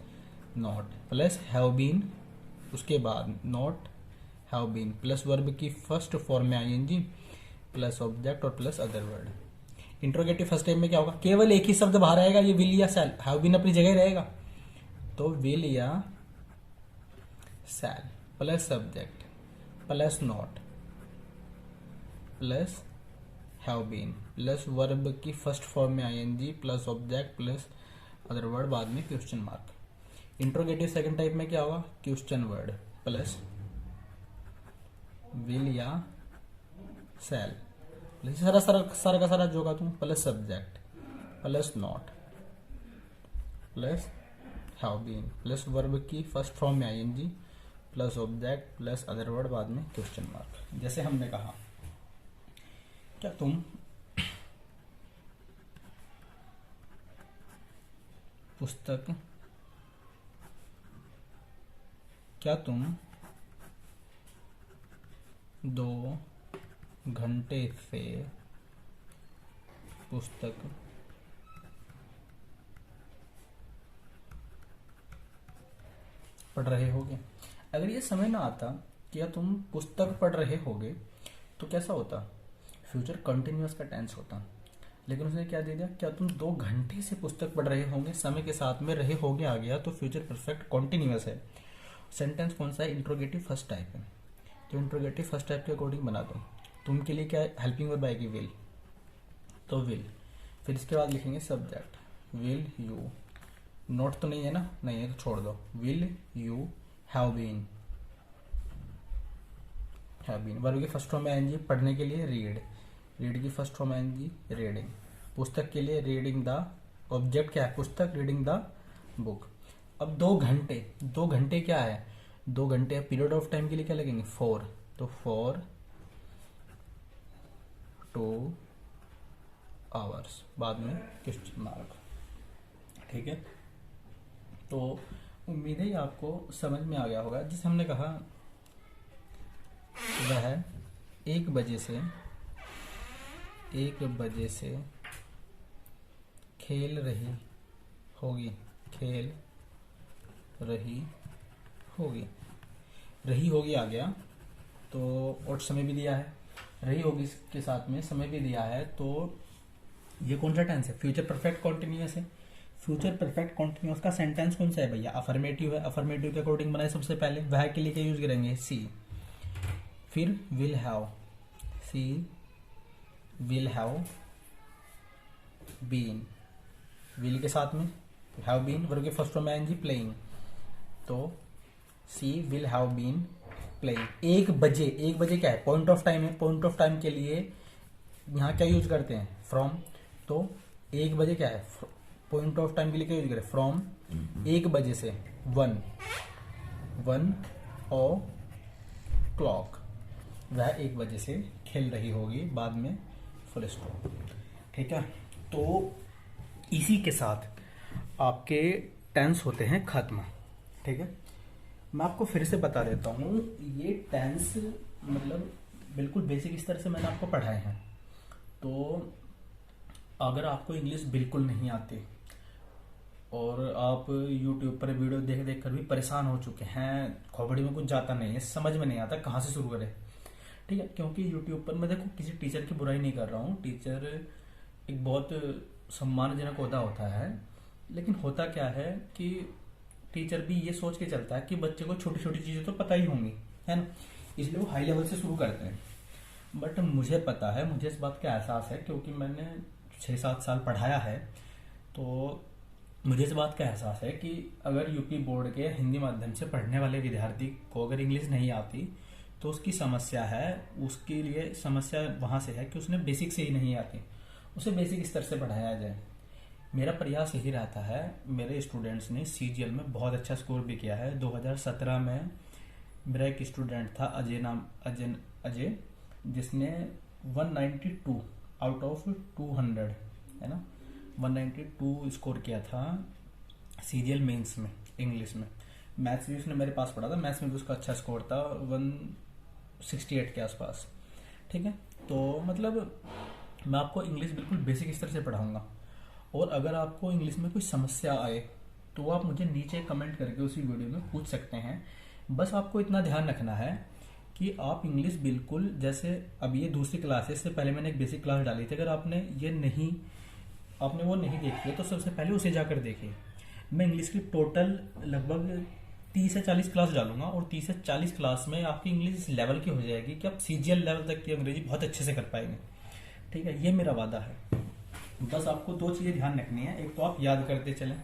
not plus have been, उसके बाद not have been plus verb की फर्स्ट फॉर्म में आईएनजी प्लस ऑब्जेक्ट और plus other word. Interrogative first time में क्या होगा, केवल एक ही शब्द बाहर आएगा, ये विल या शैल, हैव बीन अपनी जगह रहेगा, तो विल या shall plus subject plus not plus have been plus verb की फर्स्ट फॉर्म में ING plus object plus other word, बाद में question mark. Interrogative second type में क्या होगा, क्वेश्चन वर्ड प्लस विल या शैल सारा का सारा जो होगा तुम plus subject plus not plus have been plus verb की फर्स्ट फॉर्म में ING plus object plus other word, बाद में क्वेश्चन मार्क। जैसे हमने कहा, क्या तुम पुस्तक, क्या तुम 2 घंटे से पुस्तक पढ़ रहे होगे। अगर ये समझ ना आता कि या तुम पुस्तक पढ़ रहे होगे तो कैसा होता, फ्यूचर कंटिन्यूअस का टेंस होता, लेकिन उसने क्या दे दिया, क्या तुम 2 घंटे से पुस्तक पढ़ रहे होंगे, समय के साथ में रहे होगे आ गया, तो फ्यूचर परफेक्ट कॉन्टिन्यूअस है। सेंटेंस कौन सा है, इंट्रोगेटिव फर्स्ट टाइप है, तो इंट्रोगेटिव फर्स्ट टाइप के अकॉर्डिंग बना दो। तुम के लिए क्या है, हेल्पिंग वर्ब आएगी विल, तो विल, फिर इसके बाद लिखेंगे सब्जेक्ट, विल यू, नोट तो नहीं है ना, नहीं है तो छोड़ दो, will you have been, have been verb की फर्स्ट फॉर्म में आएंगी, पढ़ने के लिए रीड, रीड की फर्स्ट फॉर्म में आएंगी रीडिंग, पुस्तक के लिए रीडिंग द, ऑब्जेक्ट क्या है पुस्तक, रीडिंग द बुक। अब 2 घंटे, 2 घंटे क्या है, 2 घंटे पीरियड ऑफ टाइम के लिए क्या लगेंगे 4, तो 4 2 आवर्स, बाद में क्वेश्चन मार्क। ठीक है, तो उम्मीद है आपको समझ में आ गया होगा। जिसे हमने कहा वह 1 बजे से खेल रही होगी, खेल रही होगी, रही होगी आ गया, तो और समय भी दिया है, रही होगी के साथ में समय भी दिया है, तो ये कौन सा टेंस है, फ्यूचर परफेक्ट कॉन्टिन्यूअस है। फ्यूचर परफेक्ट कॉन्टिन्यूअस का सेंटेंस कौन सा है भैया, अफर्मेटिव है। अफर्मेटिव के अकॉर्डिंग बनाए सबसे पहले, वह के लिए क्या यूज करेंगे सी, फिर will have, she will have been, will के साथ में हैव बीन वर्ब के फर्स्ट फॉर्म में आएंगी प्लेइंग, तो she will have been playing. 1 बजे, 1 बजे क्या है, पॉइंट ऑफ टाइम है, पॉइंट ऑफ टाइम के लिए यहाँ क्या यूज करते हैं फ्रॉम, तो 1 बजे क्या है, पॉइंट ऑफ टाइम के लिए क्या यूज करें फ्रॉम, 1 बजे से 1 ओ क्लॉक, वह 1 बजे से खेल रही होगी, बाद में फुल स्टॉप। ठीक है, तो इसी के साथ आपके टेंस होते हैं खत्म। ठीक है, मैं आपको फिर से बता देता हूँ, ये टेंस मतलब बिल्कुल बेसिक इस तरह से मैंने आपको पढ़ाए हैं। तो अगर आपको इंग्लिश बिल्कुल नहीं आती और आप YouTube पर वीडियो देख देख कर भी परेशान हो चुके हैं, खोपड़ी में कुछ जाता नहीं है, समझ में नहीं आता कहाँ से शुरू करें, ठीक है, क्योंकि YouTube पर मैं देखो किसी टीचर की बुराई नहीं कर रहा हूँ, टीचर एक बहुत सम्मानजनक ओहदा होता है, लेकिन होता क्या है कि टीचर भी ये सोच के चलता है कि बच्चे को छोटी छोटी चीजें तो पता ही होंगी, है ना, इसलिए वो हाई लेवल से शुरू करते हैं। बट मुझे पता है, मुझे इस बात का एहसास है, क्योंकि मैंने 6-7 साल पढ़ाया है, तो मुझे इस बात का एहसास है कि अगर यूपी बोर्ड के हिंदी माध्यम से पढ़ने वाले विद्यार्थी को अगर इंग्लिश नहीं आती तो उसकी समस्या है, उसके लिए समस्या वहाँ से है कि उसने बेसिक से ही नहीं आती, उसे बेसिक स्तर से पढ़ाया जाए। मेरा प्रयास यही रहता है। मेरे स्टूडेंट्स ने सीजीएल में बहुत अच्छा स्कोर भी किया है। 2017 में मेरा एक स्टूडेंट था अजय, जिसने 192 आउट ऑफ 200 है ना, 192 स्कोर किया था सीजीएल मेंस में इंग्लिश में। मैथ्स भी उसने मेरे पास पढ़ा था, मैथ्स में भी उसका अच्छा स्कोर था 168 के आसपास। ठीक है, तो मतलब मैं आपको इंग्लिश बिल्कुल बेसिक स्तर से पढ़ाऊंगा। और अगर आपको इंग्लिश में कोई समस्या आए तो आप मुझे नीचे कमेंट करके उसी वीडियो में पूछ सकते हैं। बस आपको इतना ध्यान रखना है कि आप इंग्लिश बिल्कुल, जैसे अब ये दूसरी क्लास है, इससे पहले मैंने एक बेसिक क्लास डाली थी, अगर आपने वो नहीं देखी है तो सबसे पहले उसे जाकर देखिए। मैं इंग्लिश की टोटल लगभग 30 से 40 क्लास डालूंगा और 30 से 40 क्लास में आपकी इंग्लिश इस लेवल की हो जाएगी कि आप सीजीएल लेवल तक की अंग्रेजी बहुत अच्छे से कर पाएंगे। ठीक है, ये मेरा वादा है। बस आपको 2 चीज़ें ध्यान रखनी है। एक तो आप याद करते चलें,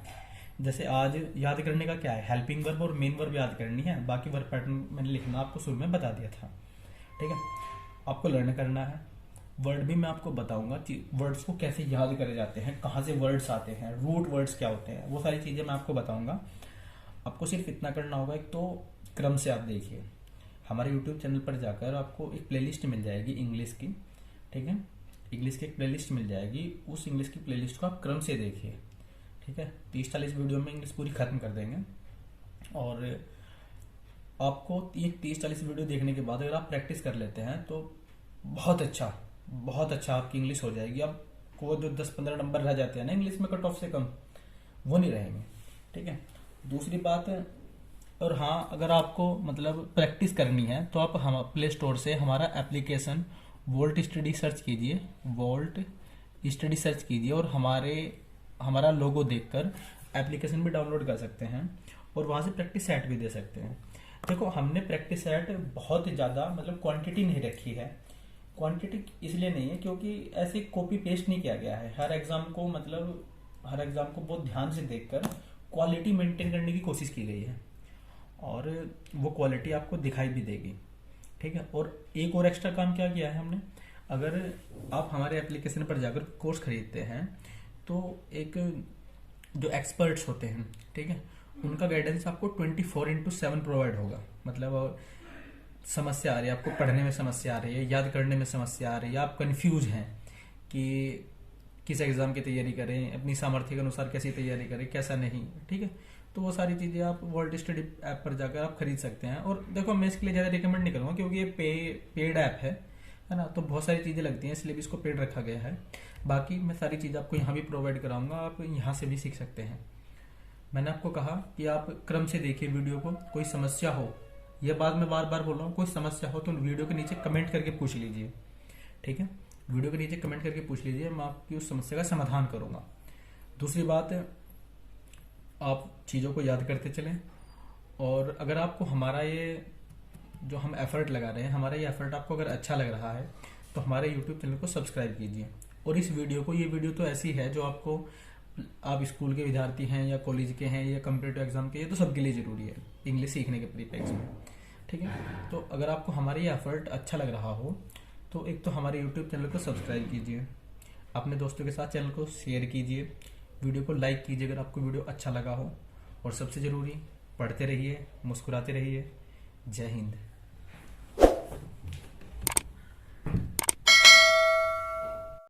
जैसे आज याद करने का क्या है, हेल्पिंग वर्ब और मेन वर्ब याद करनी है, बाकी वर्ब पैटर्न मैंने लिखना आपको शुरू में बता दिया था। ठीक है, आपको लर्न करना है। वर्ड भी मैं आपको बताऊंगा कि वर्ड्स को कैसे याद करे जाते हैं, कहाँ से वर्ड्स आते हैं, रूट वर्ड्स क्या होते हैं, वो सारी चीज़ें मैं आपको बताऊंगा। आपको सिर्फ इतना करना होगा, एक तो क्रम से आप देखिए। हमारे यूट्यूब चैनल पर जाकर आपको एक प्लेलिस्ट मिल जाएगी इंग्लिश की। ठीक है, इंग्लिश की एक प्लेलिस्ट मिल जाएगी, उस इंग्लिश की प्लेलिस्ट को आप क्रम से देखिए। ठीक है, 30-40 वीडियो में इंग्लिश पूरी खत्म कर देंगे। और आपको ये 30-40 वीडियो देखने के बाद अगर आप प्रैक्टिस कर लेते हैं तो बहुत अच्छा आपकी इंग्लिश हो जाएगी। आपको जो 10-15 नंबर रह जाते हैं ना इंग्लिश में कट ऑफ से कम, वो नहीं रहेंगे। ठीक है, दूसरी बात, और हाँ, अगर आपको मतलब प्रैक्टिस करनी है तो आप हम प्ले स्टोर से हमारा एप्लीकेशन वोल्ट स्टडी सर्च कीजिए, और हमारा लोगो देखकर एप्लीकेशन भी डाउनलोड कर सकते हैं और वहाँ से प्रैक्टिस सेट भी दे सकते हैं। देखो, हमने प्रैक्टिस सेट बहुत ज़्यादा मतलब क्वांटिटी नहीं रखी है। क्वांटिटी इसलिए नहीं है क्योंकि ऐसे कॉपी पेस्ट नहीं किया गया है। हर एग्जाम को बहुत ध्यान से देखकर क्वालिटी मेंटेन करने की कोशिश की गई है और वो क्वालिटी आपको दिखाई भी देगी। ठीक है, और एक और एक्स्ट्रा काम क्या किया है हमने, अगर आप हमारे एप्लीकेशन पर जाकर कोर्स खरीदते हैं तो एक जो एक्सपर्ट्स होते हैं, ठीक है, उनका गाइडेंस आपको 24/7 प्रोवाइड होगा। मतलब समस्या आ रही है, आपको पढ़ने में समस्या आ रही है, याद करने में समस्या आ रही है, आप कंफ्यूज हैं कि किस एग्जाम की तैयारी करें, अपनी सामर्थ्य के अनुसार कैसी तैयारी करें, कैसा नहीं। ठीक है, तो वो सारी चीजें आप वोल्ट स्टडी ऐप पर जाकर आप खरीद सकते हैं। और देखो, मैं इसके लिए ज्यादा रिकमेंड नहीं करूंगा क्योंकि ये पेड ऐप है ना, तो बहुत सारी चीजें लगती हैं, इसलिए भी इसको पेड रखा गया है। बाकी मैं सारी चीजें आपको यहाँ भी प्रोवाइड कराऊंगा, आप यहाँ से भी सीख सकते हैं। मैंने आपको कहा कि आप क्रम से देखिए वीडियो को। कोई समस्या हो, यह बात मैं बार बार बोल रहा हूँ, कोई समस्या हो तो वीडियो के नीचे कमेंट करके पूछ लीजिए। ठीक है, वीडियो के नीचे कमेंट करके पूछ लीजिए, मैं आपकी उस समस्या का समाधान करूंगा। दूसरी बात, आप चीज़ों को याद करते चलें। और अगर आपको हमारा ये जो हम एफर्ट लगा रहे हैं, हमारा ये एफर्ट आपको अगर अच्छा लग रहा है तो हमारे यूट्यूब चैनल को सब्सक्राइब कीजिए। और इस वीडियो को, ये वीडियो तो ऐसी है जो आपको, आप स्कूल के विद्यार्थी हैं या कॉलेज के हैं या कॉम्पिटिटिव एग्जाम के, ये तो सबके लिए जरूरी है इंग्लिश सीखने के परिप्रेक्ष्य में। ठीक है, तो अगर आपको हमारा ये एफर्ट अच्छा लग रहा हो तो एक तो हमारे यूट्यूब चैनल को सब्सक्राइब कीजिए, अपने दोस्तों के साथ चैनल को शेयर कीजिए, वीडियो को लाइक कीजिए अगर आपको वीडियो अच्छा लगा हो। और सबसे ज़रूरी, पढ़ते रहिए, मुस्कुराते रहिए। जय हिंद।